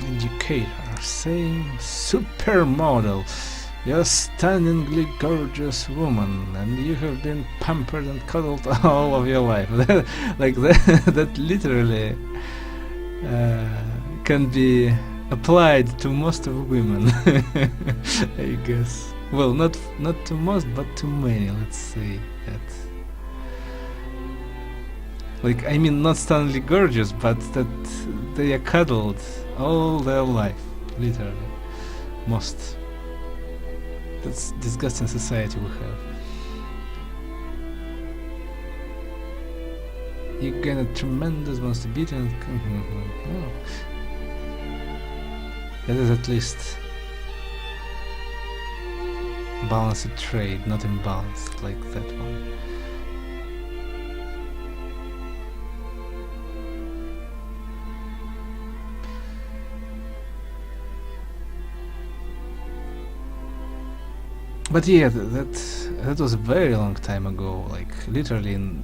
Indicator saying supermodel. You're a stunningly gorgeous woman, and you have been pampered and cuddled all of your life. Like that literally can be applied to most of women, I guess. Well, not to most, but to many. Let's say that. Like, I mean, not stunningly gorgeous, but that they are cuddled all their life, literally. Most. That's disgusting society we have. You gain a tremendous monster beat and oh. That is at least balanced trade, not imbalanced like that one. But yeah, that was a very long time ago, like literally in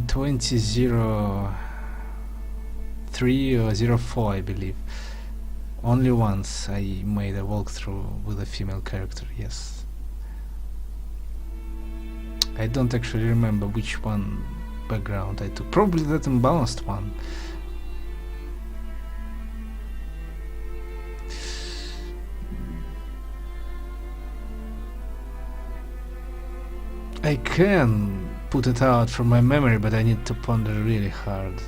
2003 or 04, I believe. Only once I made a walkthrough with a female character, yes. I don't actually remember which one background I took. Probably that imbalanced one. I can put it out from my memory, but I need to ponder really hard.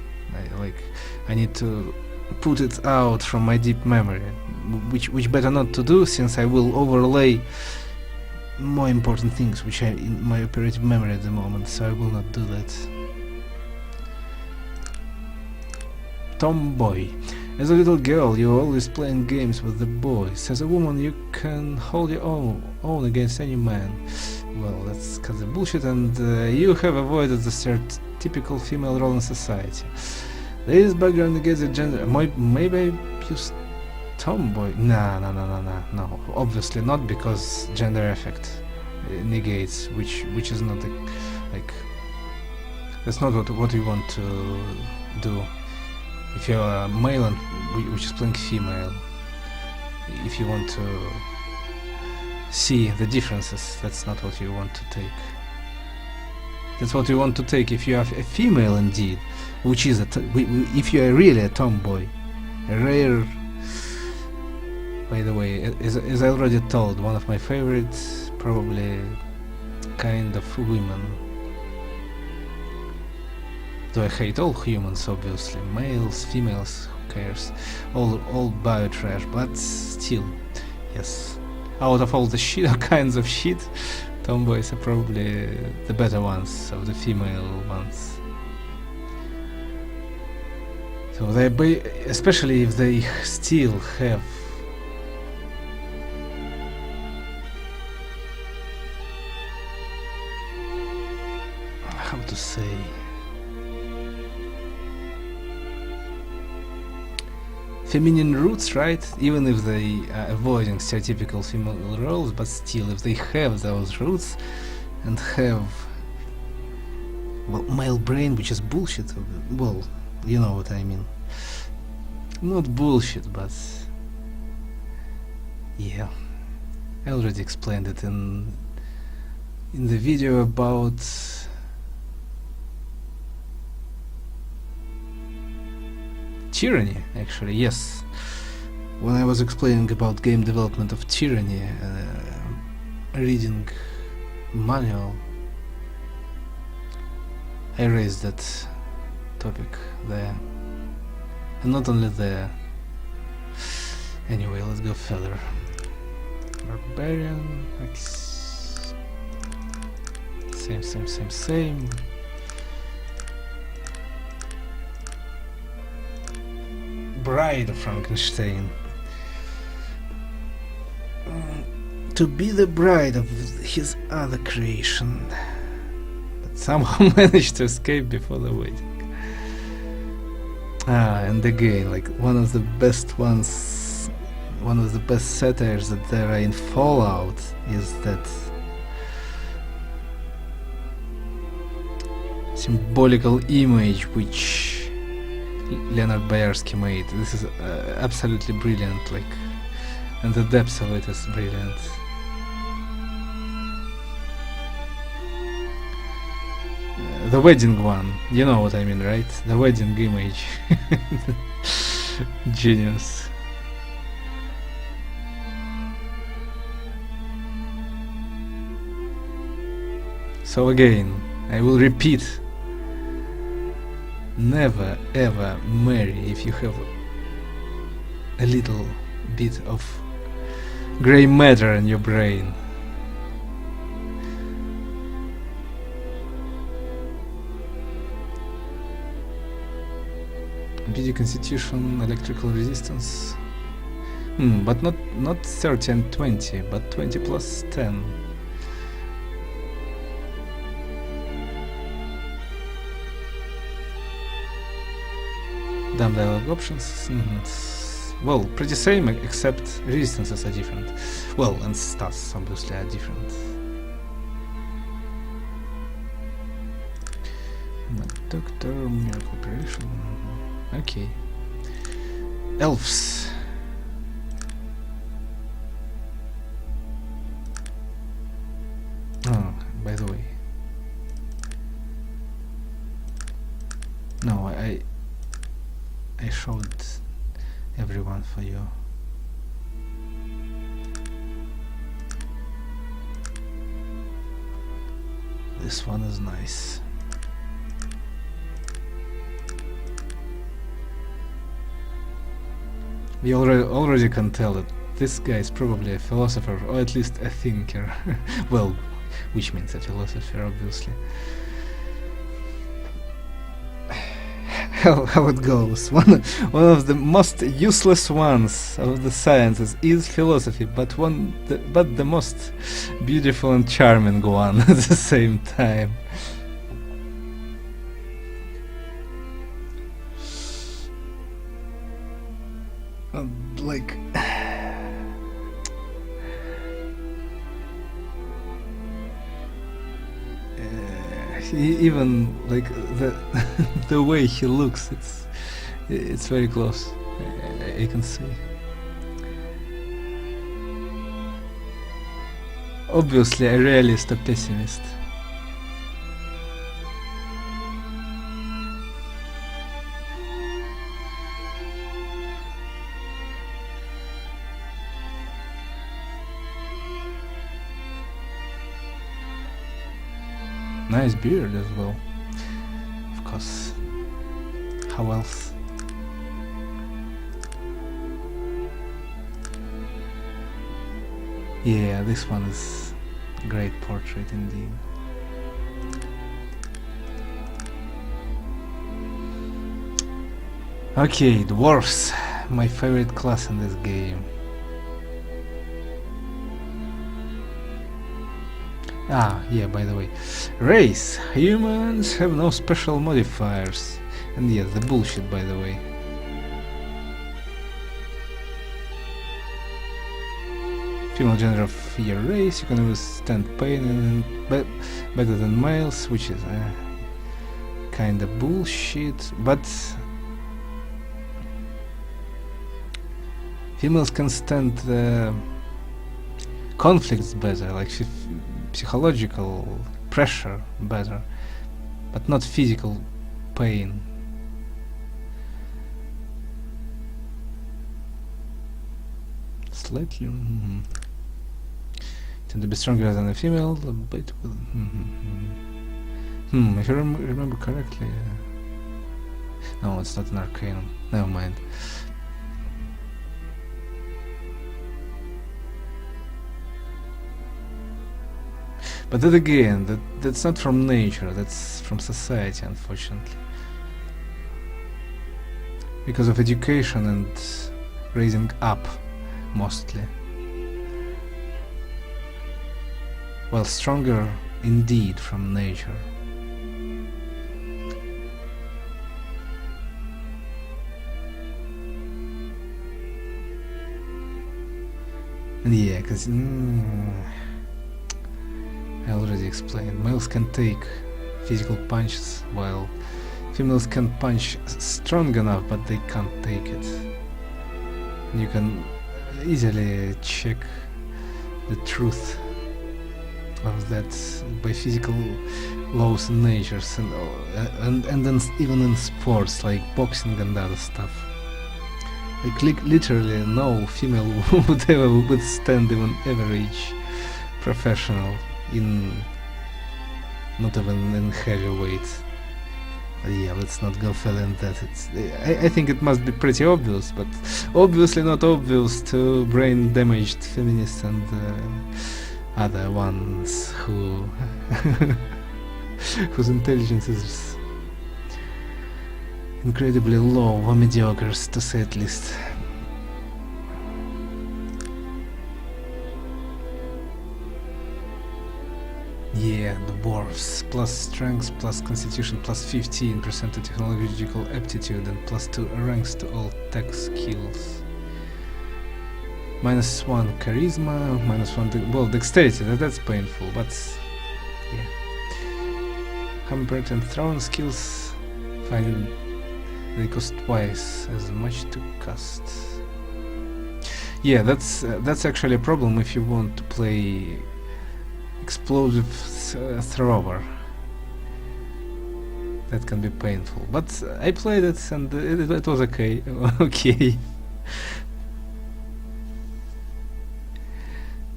I need to put it out from my deep memory, which better not to do, since I will overlay more important things which are in my operative memory at the moment, so I will not do that. Tomboy. As a little girl, you were always playing games with the boys. As a woman, you can hold your own against any man. Well, that's cut the bullshit, and you have avoided the stereotypical female role in society. This background negates the gender. Maybe I used tomboy. No. Obviously not, because gender effect negates, which is not like that's not what we want to do. If you're a male and which is playing female, if you want to see the differences, that's not what you want to take. That's what you want to take if you have a female indeed, which is if you are really a tomboy, a rare. By the way, as I already told, one of my favorites, probably kind of women. Though I hate all humans, obviously, males, females, who cares, all bio-trash, but still, yes. Out of all the kinds of shit, tomboys are probably the better ones of the female ones. So especially if they still have how to say feminine roots, right? Even if they are avoiding stereotypical female roles, but still, if they have those roots and have, well, male brain, which is bullshit, well, you know what I mean. Not bullshit, but yeah, I already explained it in the video about tyranny, actually, yes. When I was explaining about game development of tyranny, reading manual, I raised that topic there. And not only there. Anyway, let's go further. Barbarian, like same. Bride of Frankenstein. To be the bride of his other creation, but somehow managed to escape before the wedding. And again, like one of the best ones, one of the best satires that there are in Fallout is that symbolical image which Leonard Boyarsky made. This is absolutely brilliant, like, and the depth of it is brilliant. The wedding one, you know what I mean, right? The wedding image. Genius. So again, I will repeat. Never ever marry if you have a little bit of grey matter in your brain. BD constitution, electrical resistance. But not 30 and 20, but 20 plus 10. Dumb dialog options. Well, pretty same, except resistances are different. Well, and stats obviously are different. Doctor, miracle operation. Okay. Elves. Oh, by the way. No, I showed everyone for you. This one is nice. We already can tell that this guy is probably a philosopher, or at least a thinker. Well, which means a philosopher, obviously. How it goes. One of the most useless ones of the sciences is philosophy, but the most beautiful and charming one at the same time. like even like the the way he looks, it's very close. You can see. Obviously, a realist, a pessimist. Nice beard as well. Of course. How else? Yeah, this one is a great portrait indeed. Okay, dwarfs, my favorite class in this game. Ah, yeah, by the way. Race. Humans have no special modifiers. And yes, the bullshit, by the way. Female gender of your race, you can withstand pain and better than males, which is kinda bullshit, but females can stand conflicts better, like psychological pressure better, but not physical pain. Slightly. Tend to be stronger than a female, but with, if I remember correctly. No, it's not an Arcanum. Never mind. But then again, that's not from nature, that's from society, unfortunately. Because of education and raising up, mostly. Well, stronger indeed from nature. And yeah, because I already explained, males can take physical punches while females can punch strong enough, but they can't take it. And you can easily check the truth of that by physical laws and natures, and then even in sports like boxing and other stuff. Like literally no female would ever withstand even average professional not even in heavyweight. Yeah, let's not go further than that. I think it must be pretty obvious, but obviously not obvious to brain damaged feminists and other ones whose intelligence is incredibly low or mediocre, to say at least. Yeah, the dwarfs. Plus strength, plus constitution, plus 15% to technological aptitude, and plus 2 ranks to all tech skills. -1 charisma, -1 dexterity, that's painful, but yeah. Hampered and thrown skills, find they cost twice as much to cast. Yeah, that's actually a problem if you want to play explosive thrower. That can be painful, but I played it and it was okay. Okay.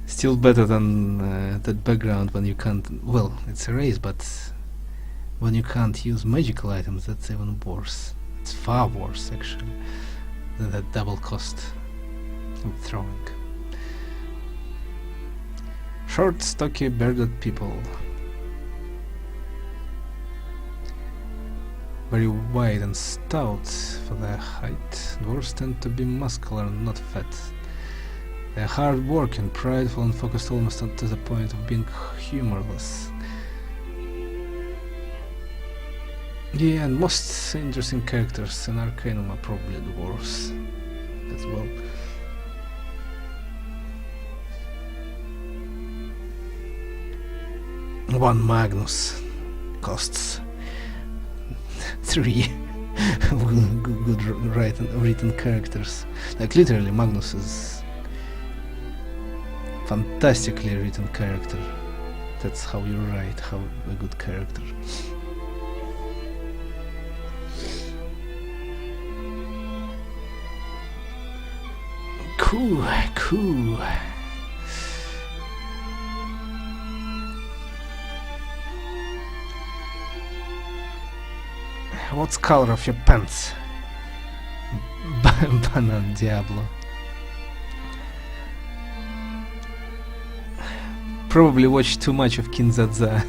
Still better than that background when you can't. Well, it's a race, but when you can't use magical items, that's even worse. It's far worse, actually, than that double cost of throwing. Short, stocky, bearded people. Very wide and stout for their height. Dwarves tend to be muscular and not fat. They are hard-working, prideful, and focused almost to the point of being humorless. Yeah, and most interesting characters in Arcanum are probably dwarves as well. One Magnus costs 3 good written characters. Like literally, Magnus is fantastically written character. That's how you write a good character. Cool. What's color of your pants? Banan Diablo. Probably watched too much of Kinzaza.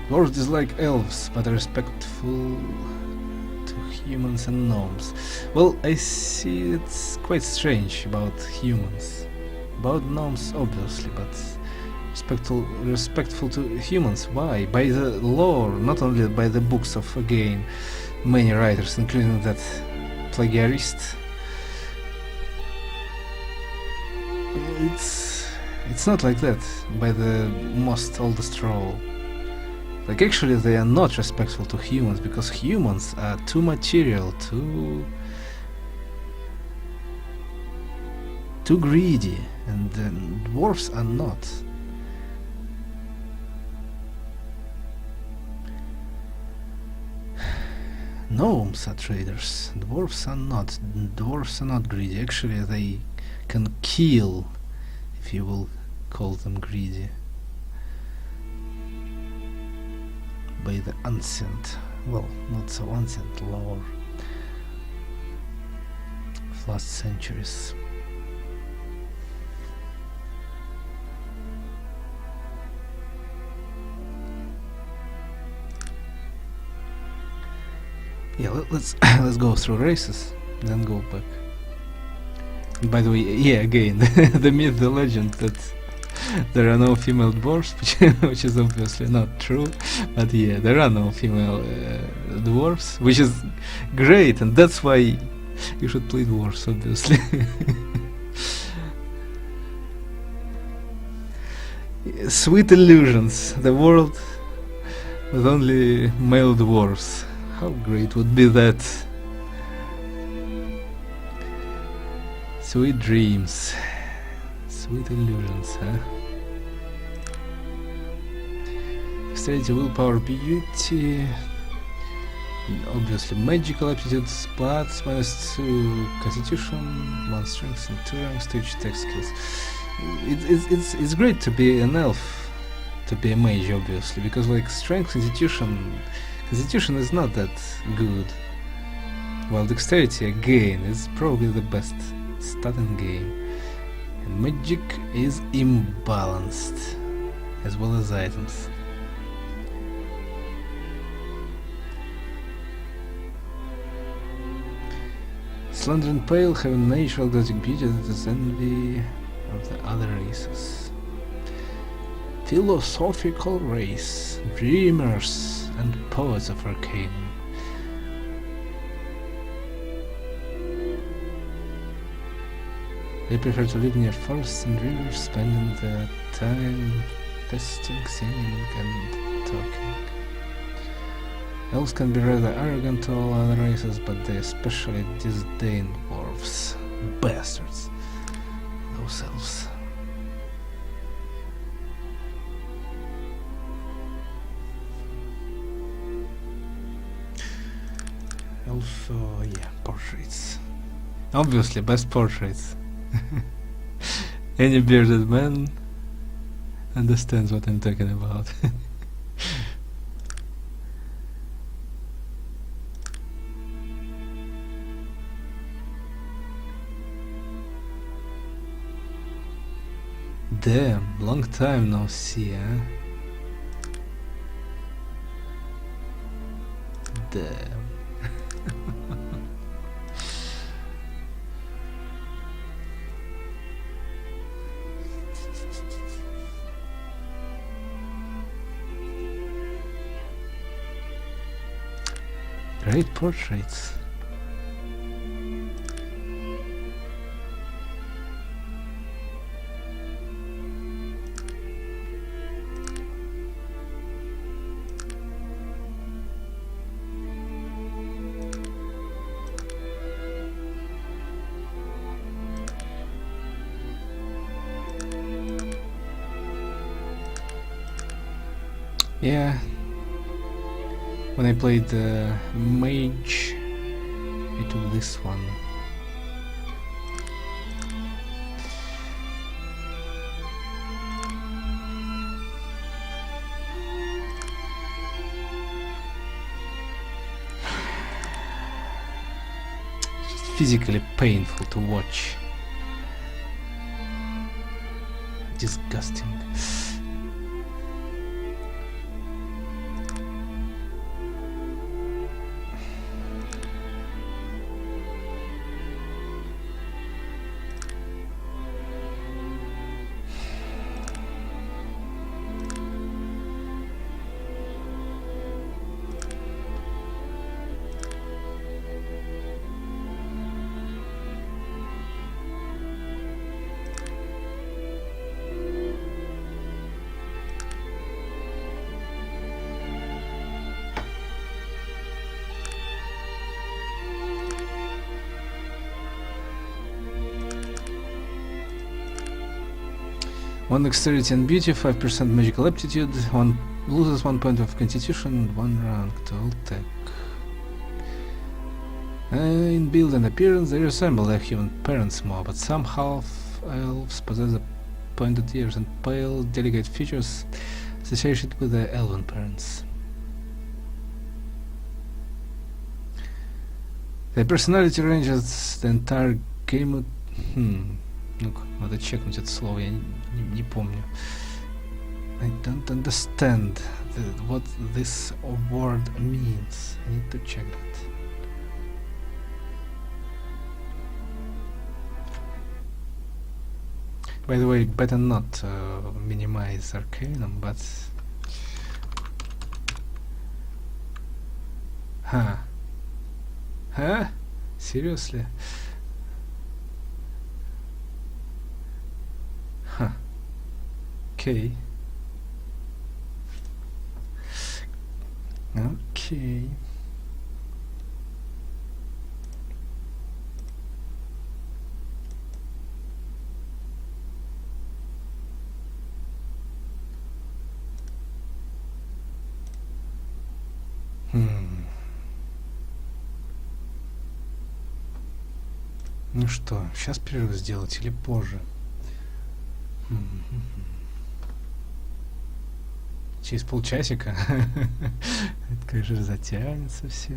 Dwarves dislike elves, but are respectful to humans and gnomes. Well, I see it's quite strange about humans. About gnomes, obviously, but respectful to humans. Why? By the lore, not only by the books of, again, many writers, including that plagiarist. It's not like that by the most oldest role. Like, actually, they are not respectful to humans, because humans are too material, too greedy, and dwarves are not. Gnomes are traders, dwarves are not. Dwarves are not greedy. Actually, they can kill, if you will call them greedy, by the ancient, well, not so ancient lore of last centuries. Yeah, let's go through races, then go back. And by the way, yeah, again, the myth, the legend that there are no female dwarves, which is obviously not true, but yeah, there are no female dwarves, which is great, and that's why you should play dwarves, obviously. Sweet illusions, the world with only male dwarves. How great would be that? Sweet dreams. Sweet illusions, huh? Dexterity, willpower, beauty. Obviously, magical aptitudes, plus -2 constitution, 1 strength, and 2 ranks to each tech skills. It's great to be an elf, to be a mage, obviously, because like strength, constitution is not that good. While dexterity, again, is probably the best stat in game. And magic is imbalanced, as well as items. Slender and pale, having natural exotic beauty that is envy of the other races. Philosophical race, dreamers and poets of Arcanum. They prefer to live near forests and rivers, spending their time testing, singing and talking. Elves can be rather arrogant to all other races, but they especially disdain dwarves. Bastards. Those elves. Also, yeah, portraits. Obviously, best portraits. Any bearded man understands what I'm talking about. Damn, long time no see, huh? Damn. Great portraits. Yeah, when I played Mage, I took this one. It's just physically painful to watch. Disgusting. One dexterity and beauty, 5% magical aptitude, one loses 1 point of constitution, 1 rank to all tech. In build and appearance, they resemble their human parents more, but some half-elves possess the pointed ears and pale, delicate features associated with their elven parents. Their personality ranges the entire game. Ну-ка, надо чекнуть это слово, я не помню. I don't understand what this word means. I need to check that. By the way, better not minimize Arcanum, but... Huh? Seriously? Huh. Okay. Okay. Ну что, сейчас перерыв сделать или позже? Через полчасика? Это, конечно, затянется все.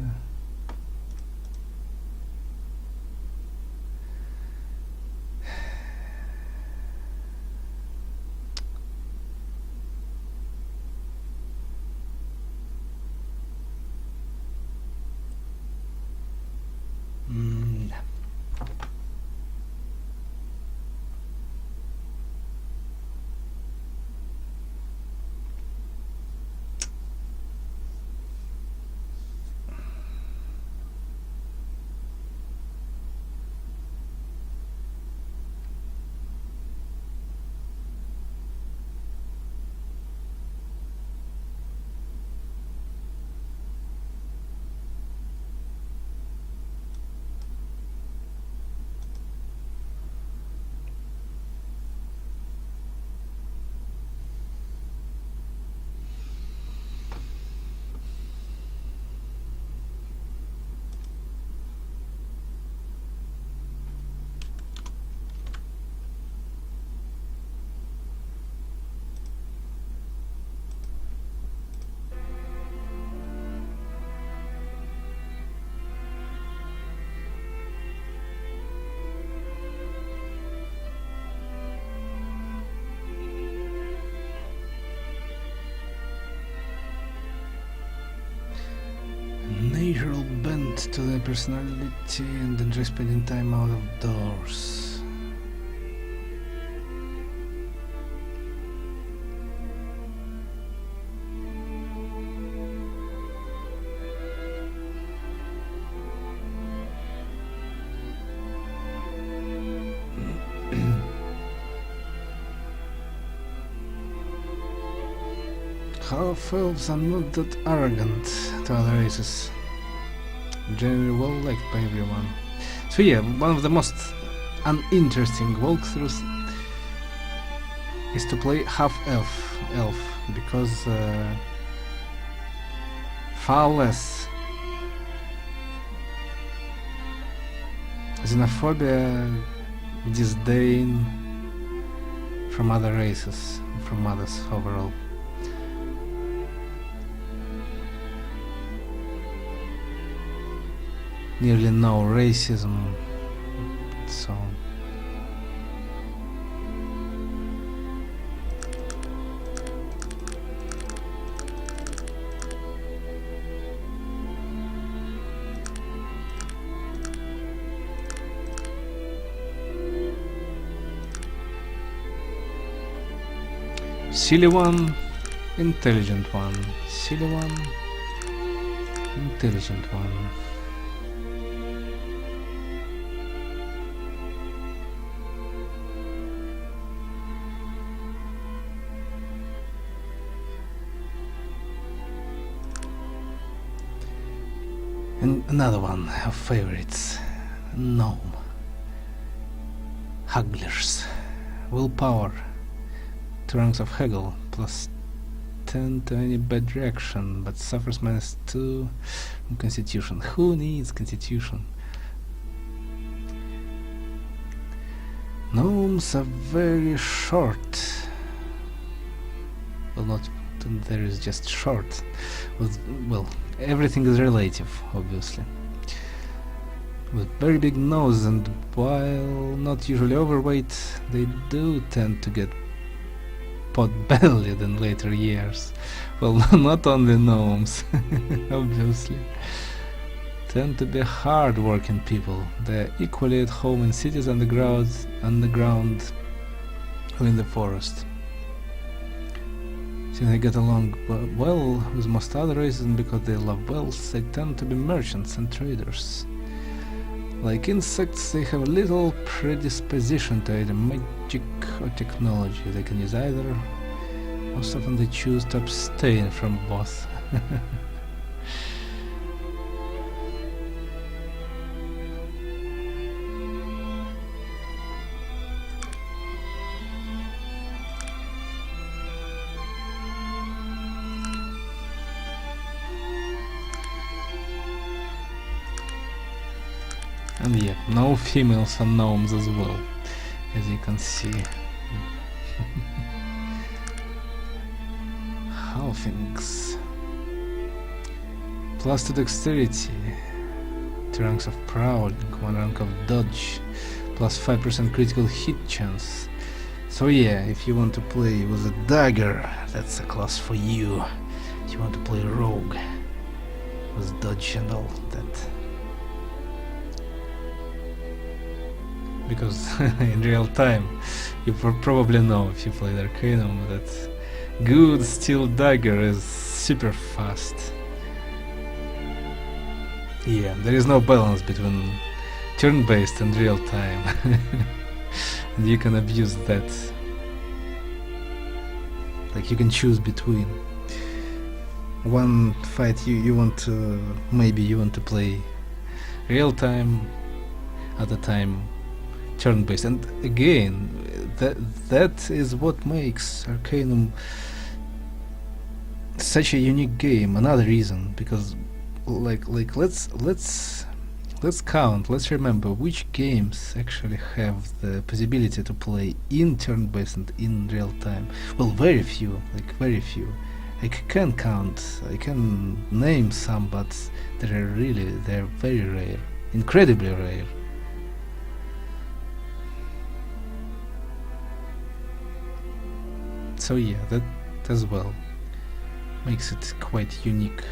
Natural bent to their personality and enjoy spending time out of doors. half-elves are not that arrogant to other races. Generally well liked by everyone. So yeah, one of the most uninteresting walkthroughs is to play half-elf, because far less xenophobia, disdain from other races, from others overall. Nearly no racism, so on. Silly one, intelligent one. Silly one, intelligent one. And another one of favorites, gnome. Hugglers. Willpower. 2 ranks of haggle, plus 10 to any bad reaction, but suffers -2 from constitution. Who needs constitution? Gnomes are very short. Well, not there is just short. Well, everything is relative, obviously. With very big nose, and while not usually overweight, they do tend to get pot-bellied in later years. Well, not only gnomes, obviously. Tend to be hard-working people. They're equally at home in cities, underground, or in the forest. Since they get along well with most other races, and because they love wealth, they tend to be merchants and traders. Like insects, they have little predisposition to either magic or technology. They can use either. Most often they choose to abstain from both. And yeah, no females are gnomes as well, as you can see. Halflings. Plus to dexterity, 2 ranks of prowling, 1 rank of dodge, plus 5% critical hit chance. So yeah, if you want to play with a dagger, that's a class for you. If you want to play rogue with dodge and all that. Because in real time, you probably know, if you played Arcanum, that good steel dagger is super fast. Yeah, there is no balance between turn-based and real time. And you can abuse that. Like, you can choose between one fight you want to, maybe you want to play real time, other time turn-based, and again, that is what makes Arcanum such a unique game. Another reason, because like let's count, let's remember which games actually have the possibility to play in turn-based and in real time. Well, very few, like very few. I can count, I can name some, but they're very rare, incredibly rare. So yeah, that as well makes it quite unique.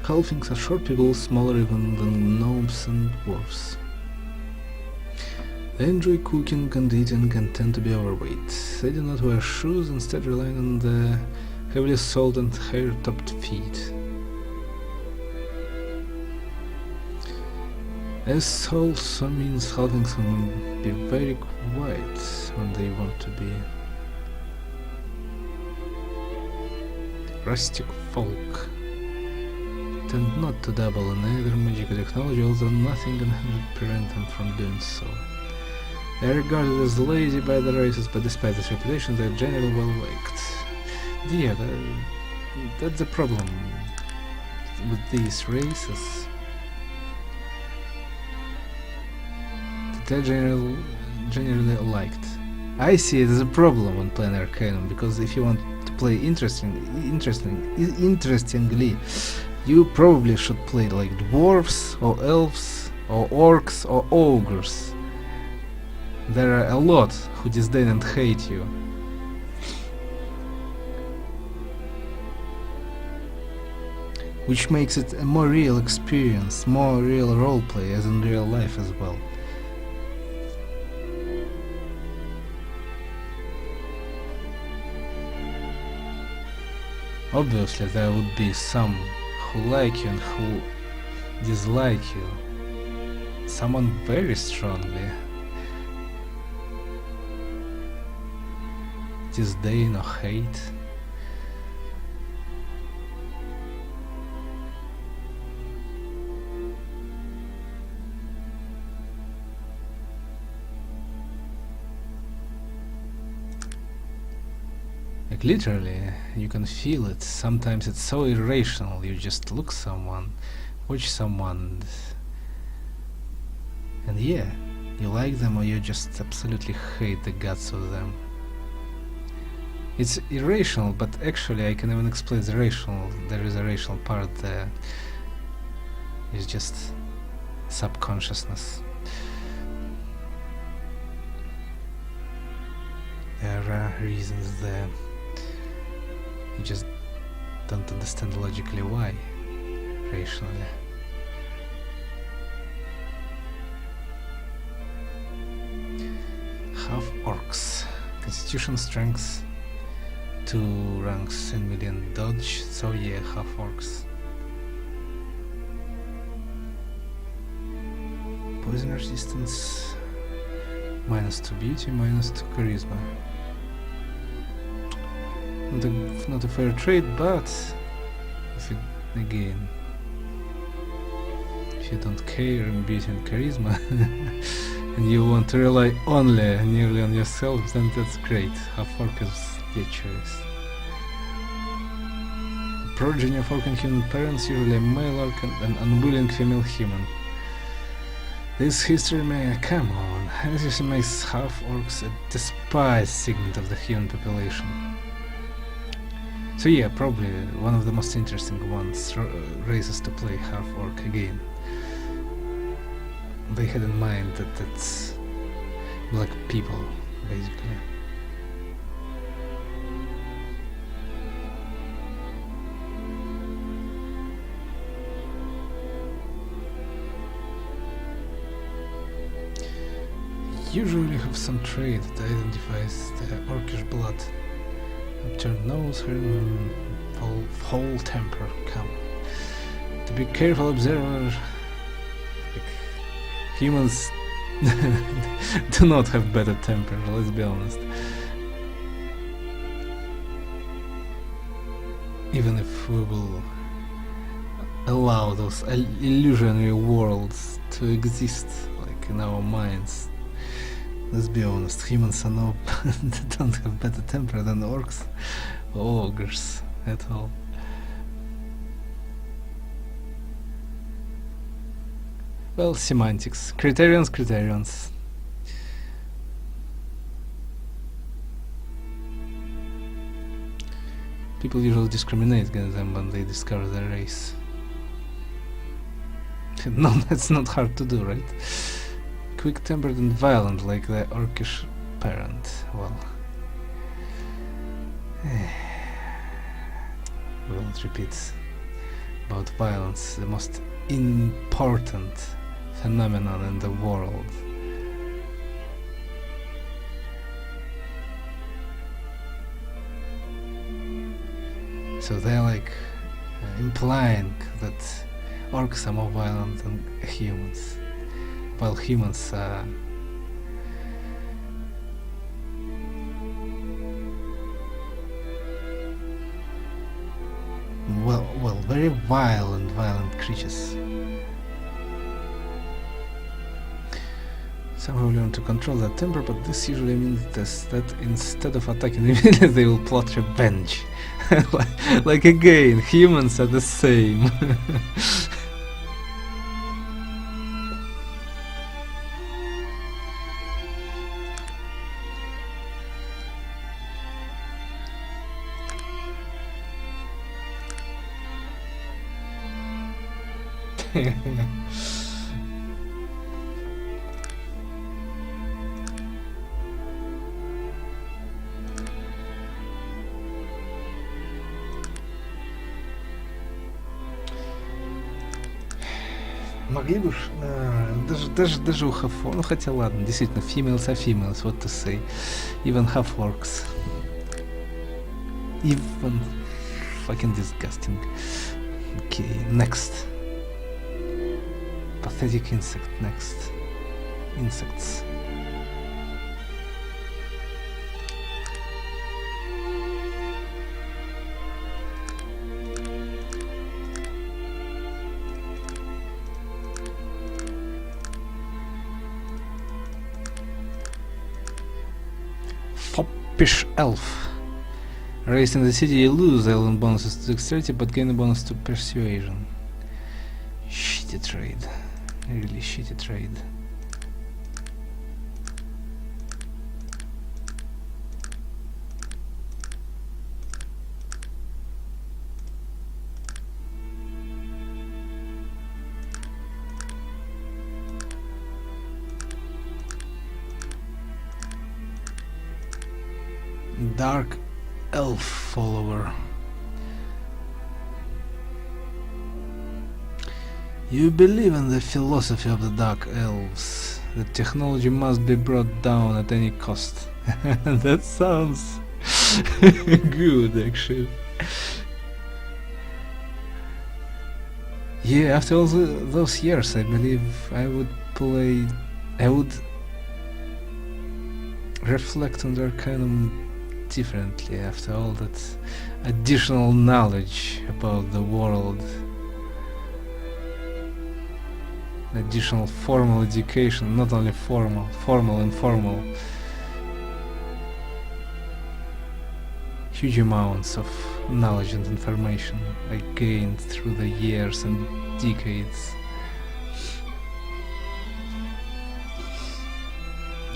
Halflings are short people, smaller even than gnomes and dwarves. They enjoy cooking and eating and tend to be overweight. They do not wear shoes, instead relying on the heavily soled and hair-topped feet. This also means halflings can be very quiet when they want to be. Rustic folk tend not to dabble in either magical technology, although nothing can prevent them from doing so. They are regarded as lazy by the races, but despite this reputation, they are generally well liked. Yeah, that's the problem with these races. They're generally liked. I see it as a problem when playing Arcanum, because if you want to play interestingly, you probably should play like dwarves or elves or orcs or ogres. There are a lot who disdain and hate you. Which makes it a more real experience, more real roleplay as in real life as well. Obviously there would be some who like you and who dislike you. Someone very strongly. Disdain or hate. Like literally, you can feel it. Sometimes it's so irrational. You just look someone, watch someone, and yeah, you like them or you just absolutely hate the guts of them. It's irrational, but actually I can even explain the rational. There is a rational part there. It's just subconsciousness. There are reasons there. You just don't understand logically why, rationally. Half orcs. Constitution strength 2 ranks in million dodge, so yeah, half orcs. Poison resistance -2 beauty, -2 charisma. Not a fair trade, but if you, again, if you don't care in beauty and charisma and you want to rely nearly on yourself, then that's great. Half orc is your choice. Progeny of orc and human parents, usually a male orc and an unwilling female human. This history may come on. This makes half orcs a despised segment of the human population. So yeah, probably one of the most interesting ones, races to play half-orc again. They had in mind that it's black people, basically. Usually have some trait that identifies the orcish blood. Upturned nose, whole temper, come. To be careful observer, like, humans do not have better temper, let's be honest. Even if we will allow those illusionary worlds to exist, like in our minds. Let's be honest, humans are don't have better temper than orcs or ogres at all. Well, semantics. Criterions. People usually discriminate against them when they discover their race. No, that's not hard to do, right? Quick-tempered and violent, like the orcish parent. Well, we won't repeat about violence, the most important phenomenon in the world. So they're like implying that orcs are more violent than humans. while humans are very violent creatures. Some have learned to control their temper, but this usually means that instead of attacking immediately, they will plot revenge. like again, humans are the same. Могли бы даже у Хафо, ну хотя ладно, действительно, females are females, what to say. Even half orcs. Even fucking disgusting. Okay, next. Pathetic insect, next. Insects. Foppish elf. Raised in the city, you lose island bonuses to dexterity, but gain a bonus to persuasion. Shitty trade. Really shitty trade. Dark elf follower. You believe in the philosophy of the dark elves, that technology must be brought down at any cost. That sounds good, actually. Yeah, after all those years, I believe I would reflect on the Arcanum differently after all that additional knowledge about the world, additional formal education, not only formal, informal, huge amounts of knowledge and information I gained through the years and decades.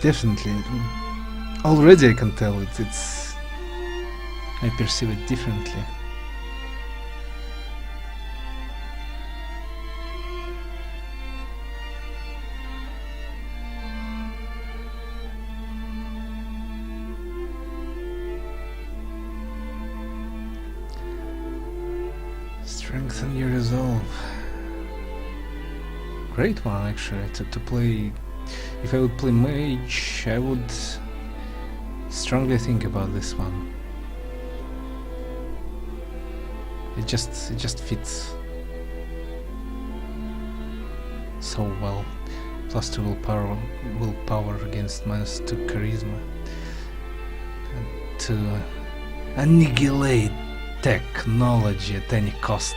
Definitely, already I can tell I perceive it differently. Strengthen your resolve. Great one, actually, to play. If I would play mage, I would strongly think about this one. It just fits so well. +2 willpower against -2 charisma. And to annihilate technology at any cost.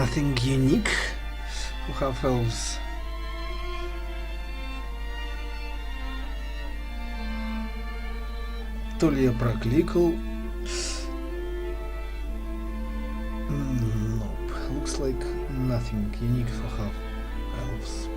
nothing unique for half elves. То ли я прокликал. Nope. Looks like nothing unique for half elves.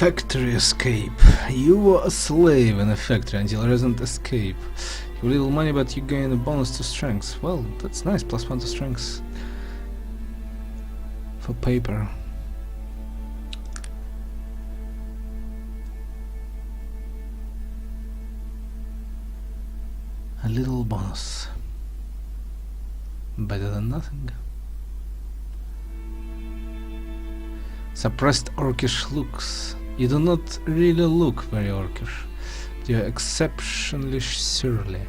Factory escape. You were a slave in a factory until resident escape. You have little money, but you gain a bonus to strength. Well, that's nice. +1 to strength for paper. A little bonus. Better than nothing. Suppressed orcish looks. You do not really look very orcish, but you are exceptionally surly.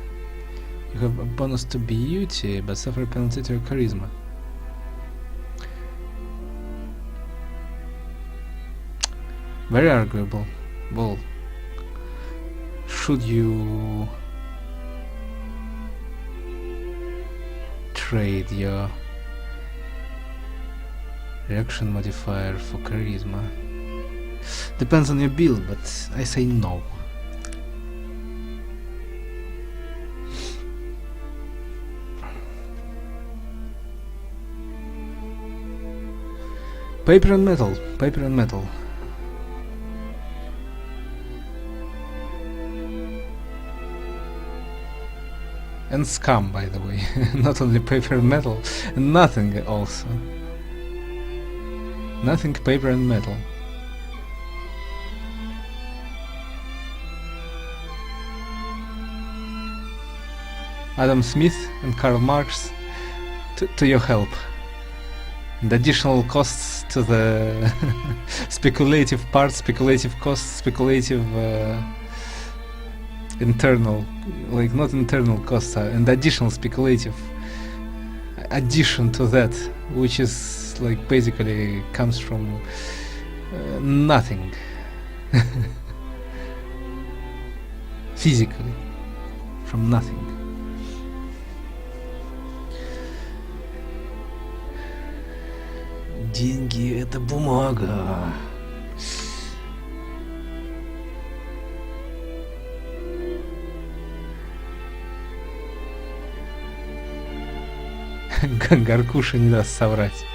You have a bonus to beauty, but suffer a penalty to your charisma. Very arguable. Well, should you trade your reaction modifier for charisma? Depends on your build, but I say no. Paper and metal, paper and metal. And scum, by the way. Not only paper and metal, and nothing also. Nothing, paper and metal. Adam Smith and Karl Marx to your help. And additional costs to the speculative part, speculative costs, speculative internal, like not internal costs, and additional speculative addition to that, which is like basically comes from nothing physically, from nothing. Деньги — это бумага. Гаркуша не даст соврать.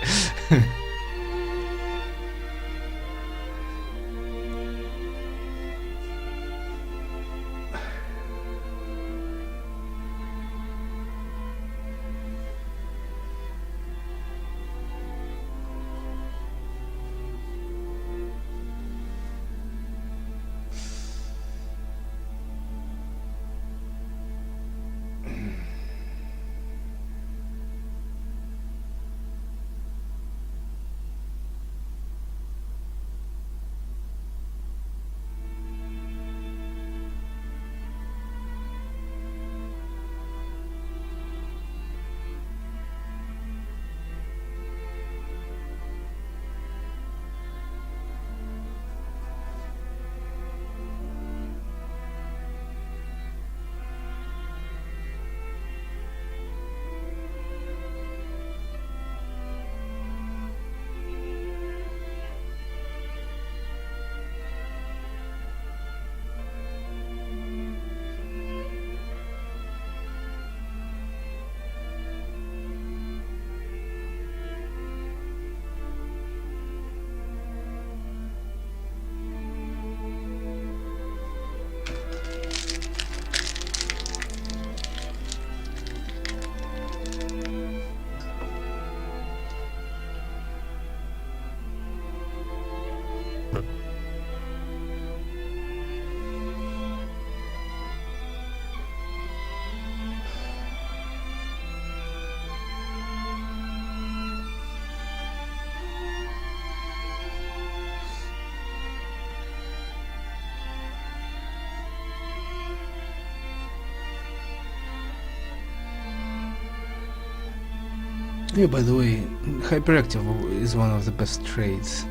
Yeah, by the way, hyperactive is one of the best traits.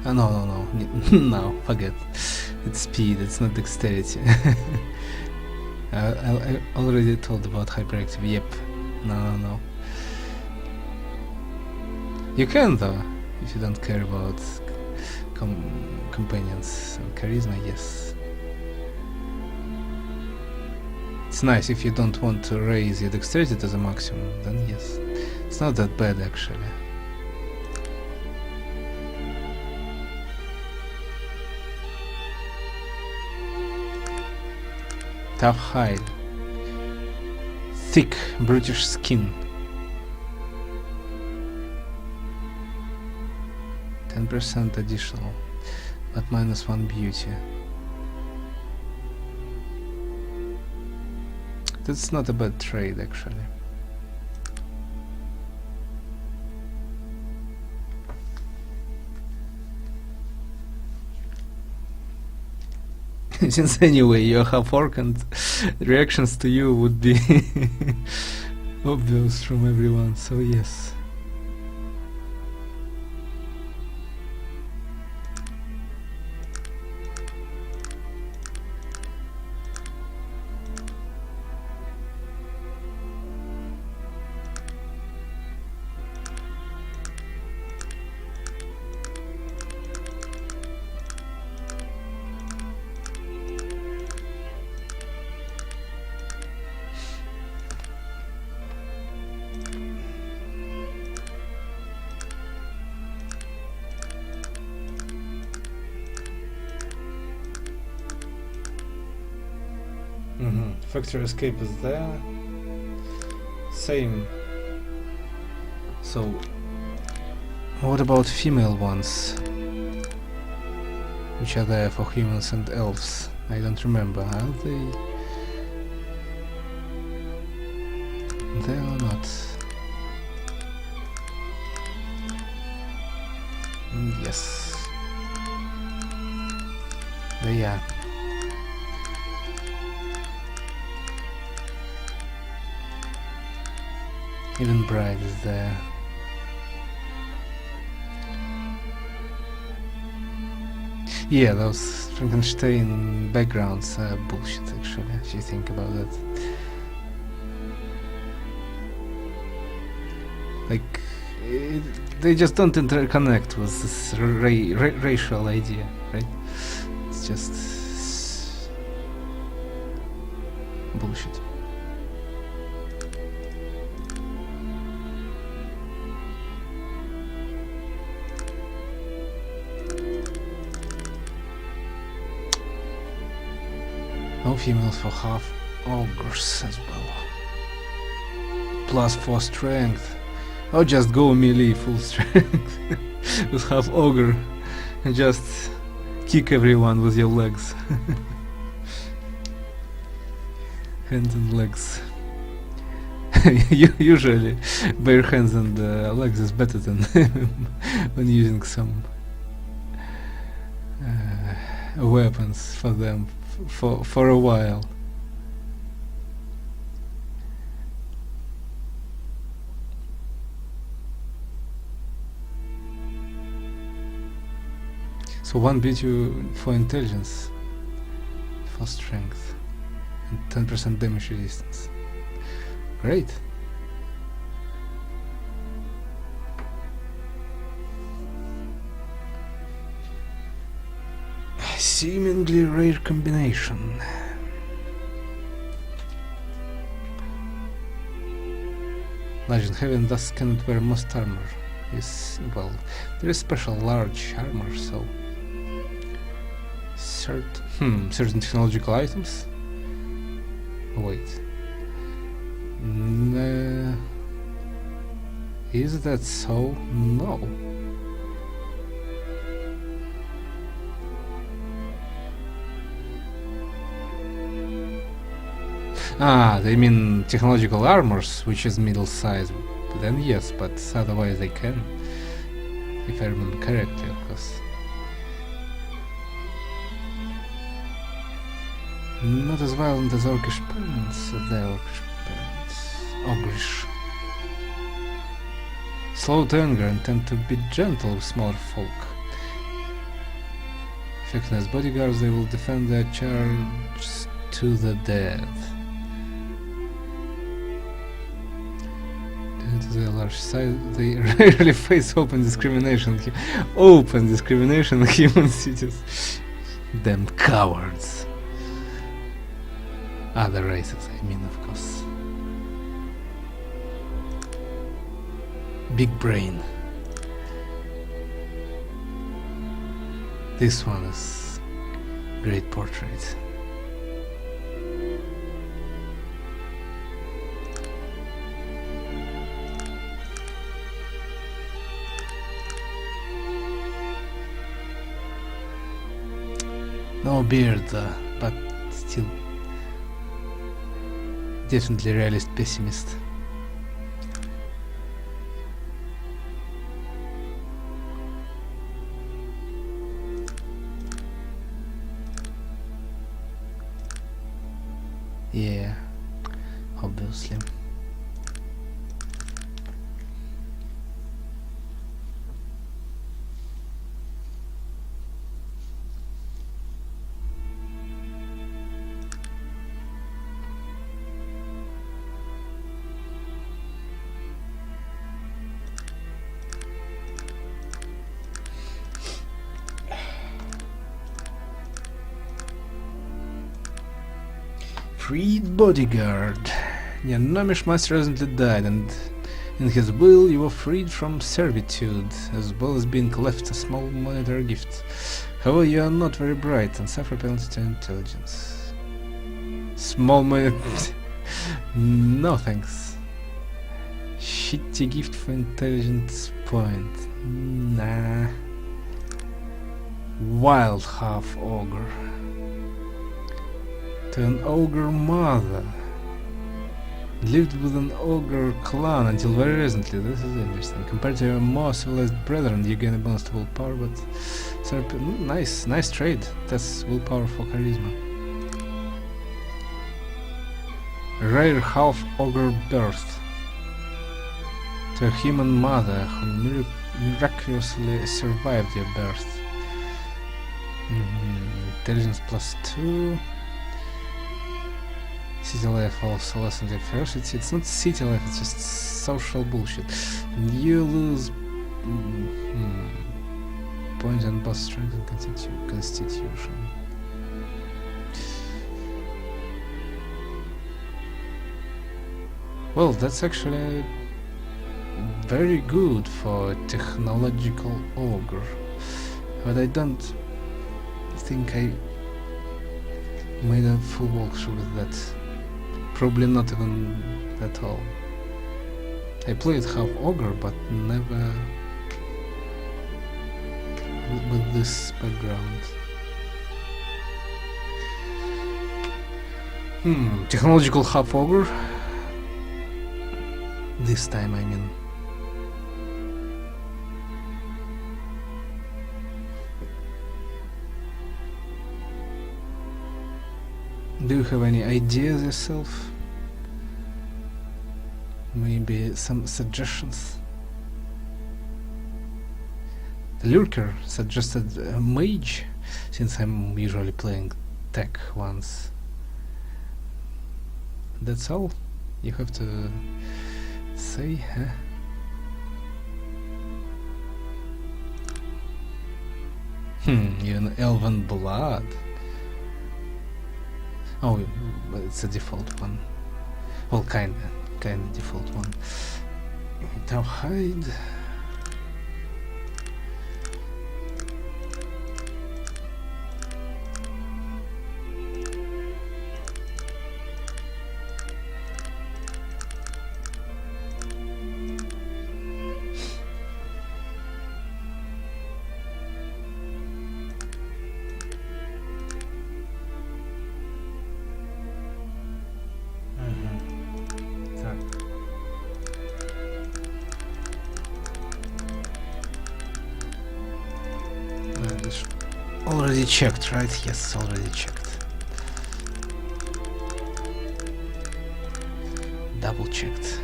No, no, forget. It's speed, it's not dexterity. I already told about hyperactive, yep. No. You can though, if you don't care about companions and charisma, yes. It's nice if you don't want to raise your dexterity to the maximum, then yes. It's not that bad actually. Tough hide. Thick British skin. 10% additional, but -1 beauty. That's not a bad trade actually. Since anyway you're half-orc and reactions to you would be obvious from everyone, so yes. Factory escape is there. Same. So, what about female ones? Which are there for humans and elves? I don't remember. Are they? They are not. Yes. They are. Even Bride is there. Yeah, those Frankenstein backgrounds are bullshit actually, if you think about it. Like, they just don't interconnect with this racial idea, right? It's just bullshit. No females for half ogres as well. +4 strength. Or just go melee full strength with half ogre and just kick everyone with your legs. Hands and legs. Usually bare hands and legs is better than when using some weapons for them for a while. So 1 beauty for intelligence, for strength, and 10% damage resistance. Great. Seemingly rare combination. Legend Heaven thus cannot wear most armor. Is, well, there is special large armor, so certain technological items. Wait. Is that so? No. Ah, they mean technological armors, which is middle size. Then yes, but otherwise they can. If I remember correctly, of course. Not as violent as orcish parents, the orcish parents. Ogrish. slow to anger and tend to be gentle with smaller folk. Effective as bodyguards, they will defend their charge to the death. Due to their large size, they rarely face open discrimination. Open discrimination in human cities. Damn cowards. Other races, I mean, of course. Big brain. This one is great portrait. No beard, but still definitely realist pessimist. Yeah, obviously. Freed bodyguard. Your gnomish master recently died, and in his will you were freed from servitude, as well as being left a small monetary gift. However, you are not very bright and suffer penalty to intelligence. Small money. No thanks. Shitty gift for intelligence point. Nah. Wild half ogre. To an ogre mother. Lived with an ogre clan until very recently. This is interesting. Compared to your more civilized brethren, you gain a bonus to willpower, but nice trade. That's willpower for charisma. Rare half ogre birth. To a human mother who miraculously survived your birth. Intelligence +2. City life also lessens your ferocity. It's not city life, it's just social bullshit. And you lose points on both strength and constitution. Well, that's actually very good for a technological ogre, but I don't think I made a full walkthrough with that. Probably not even at all. I played half ogre, but never with this background. Technological half ogre. This time, I mean. Do you have any ideas yourself? Maybe some suggestions? The lurker suggested a mage, since I'm usually playing tech ones. That's all you have to say, huh? You're an elven blood. Oh, it's a default one. Well, kinda default one. Now hide. Already checked, right? Yes, already checked. Double checked.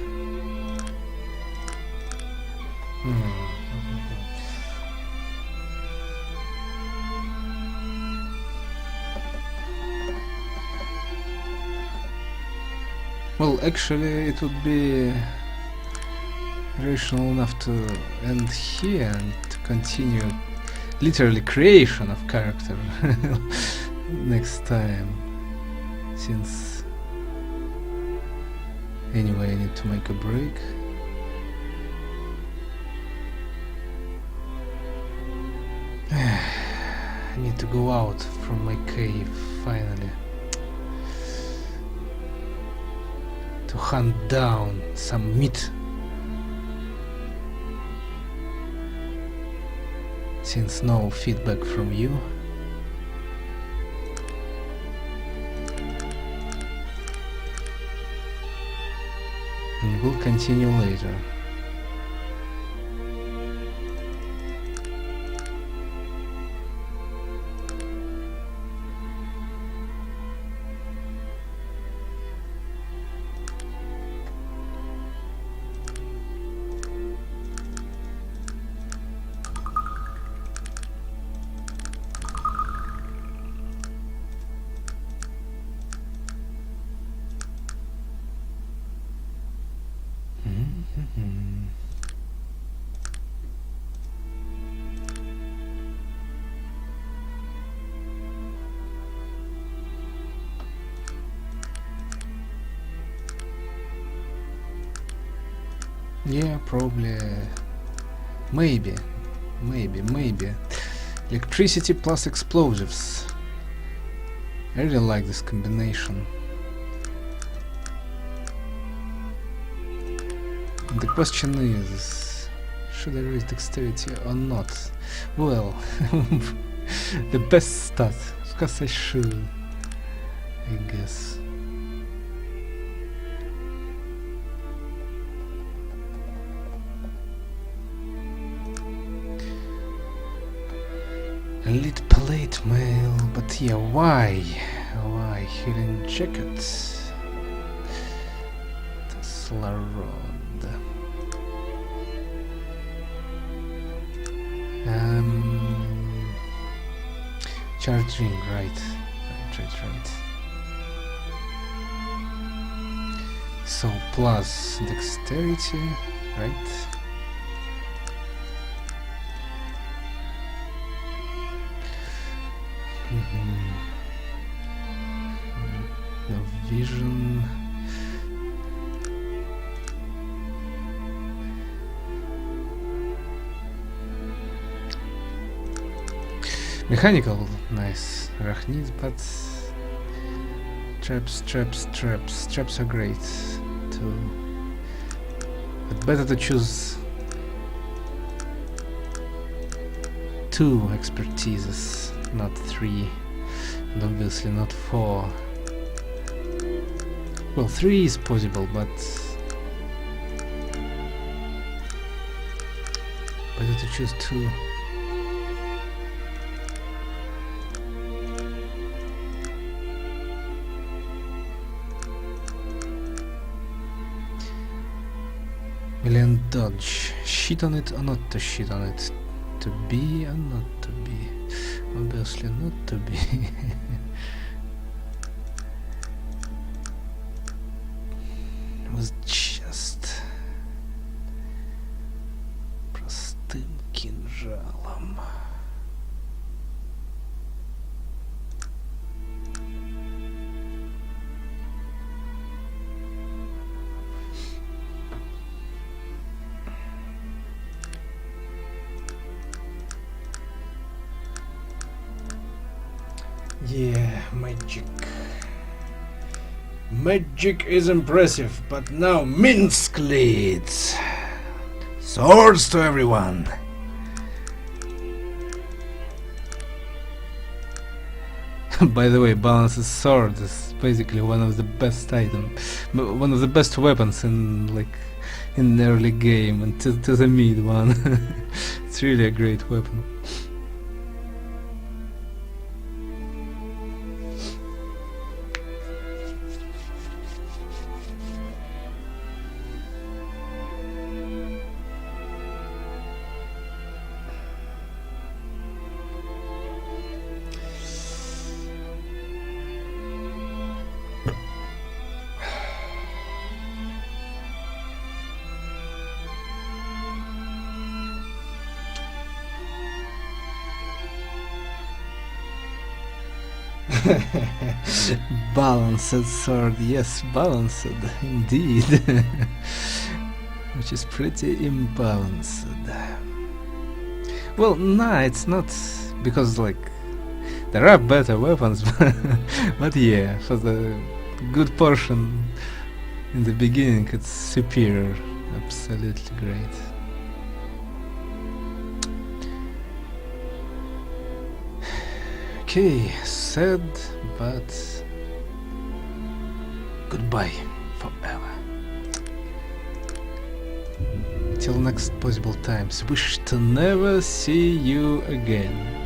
Well, actually, it would be rational enough to end here and to continue literally creation of character next time, since anyway I need to make a break. I need to go out from my cave finally to hunt down some meat, since no feedback from you. And we'll continue later. Yeah, probably. Maybe. Electricity plus explosives. I really like this combination. The question is, should I raise dexterity or not? Well, the best stat. Of course I should, I guess. Elite plate mail, but yeah, why? Why? Healing jacket. Tesla rod. Charging, right. So plus dexterity, right? No vision. Mechanical, nice. Arachnid, but traps are great too. But better to choose 2 expertises, not 3, and obviously not 4. Well, 3 is possible, but better to choose 2. Million dodge. Shit on it or not to shit on it? To be or not to be? Obviously not to be. It was just простым кинжалом. Yeah, magic. Magic is impressive, but now Minsk leads. Swords to everyone. By the way, Balance's sword is basically one of the best one of the best weapons in the early game, and to the mid one. It's really a great weapon. Balanced sword, yes, balanced, indeed. Which is pretty imbalanced. Well, nah, it's not, because like there are better weapons, but yeah, for the good portion in the beginning it's superior. Absolutely great. Okay, sad, but goodbye forever. Till next possible times. Wish to never see you again.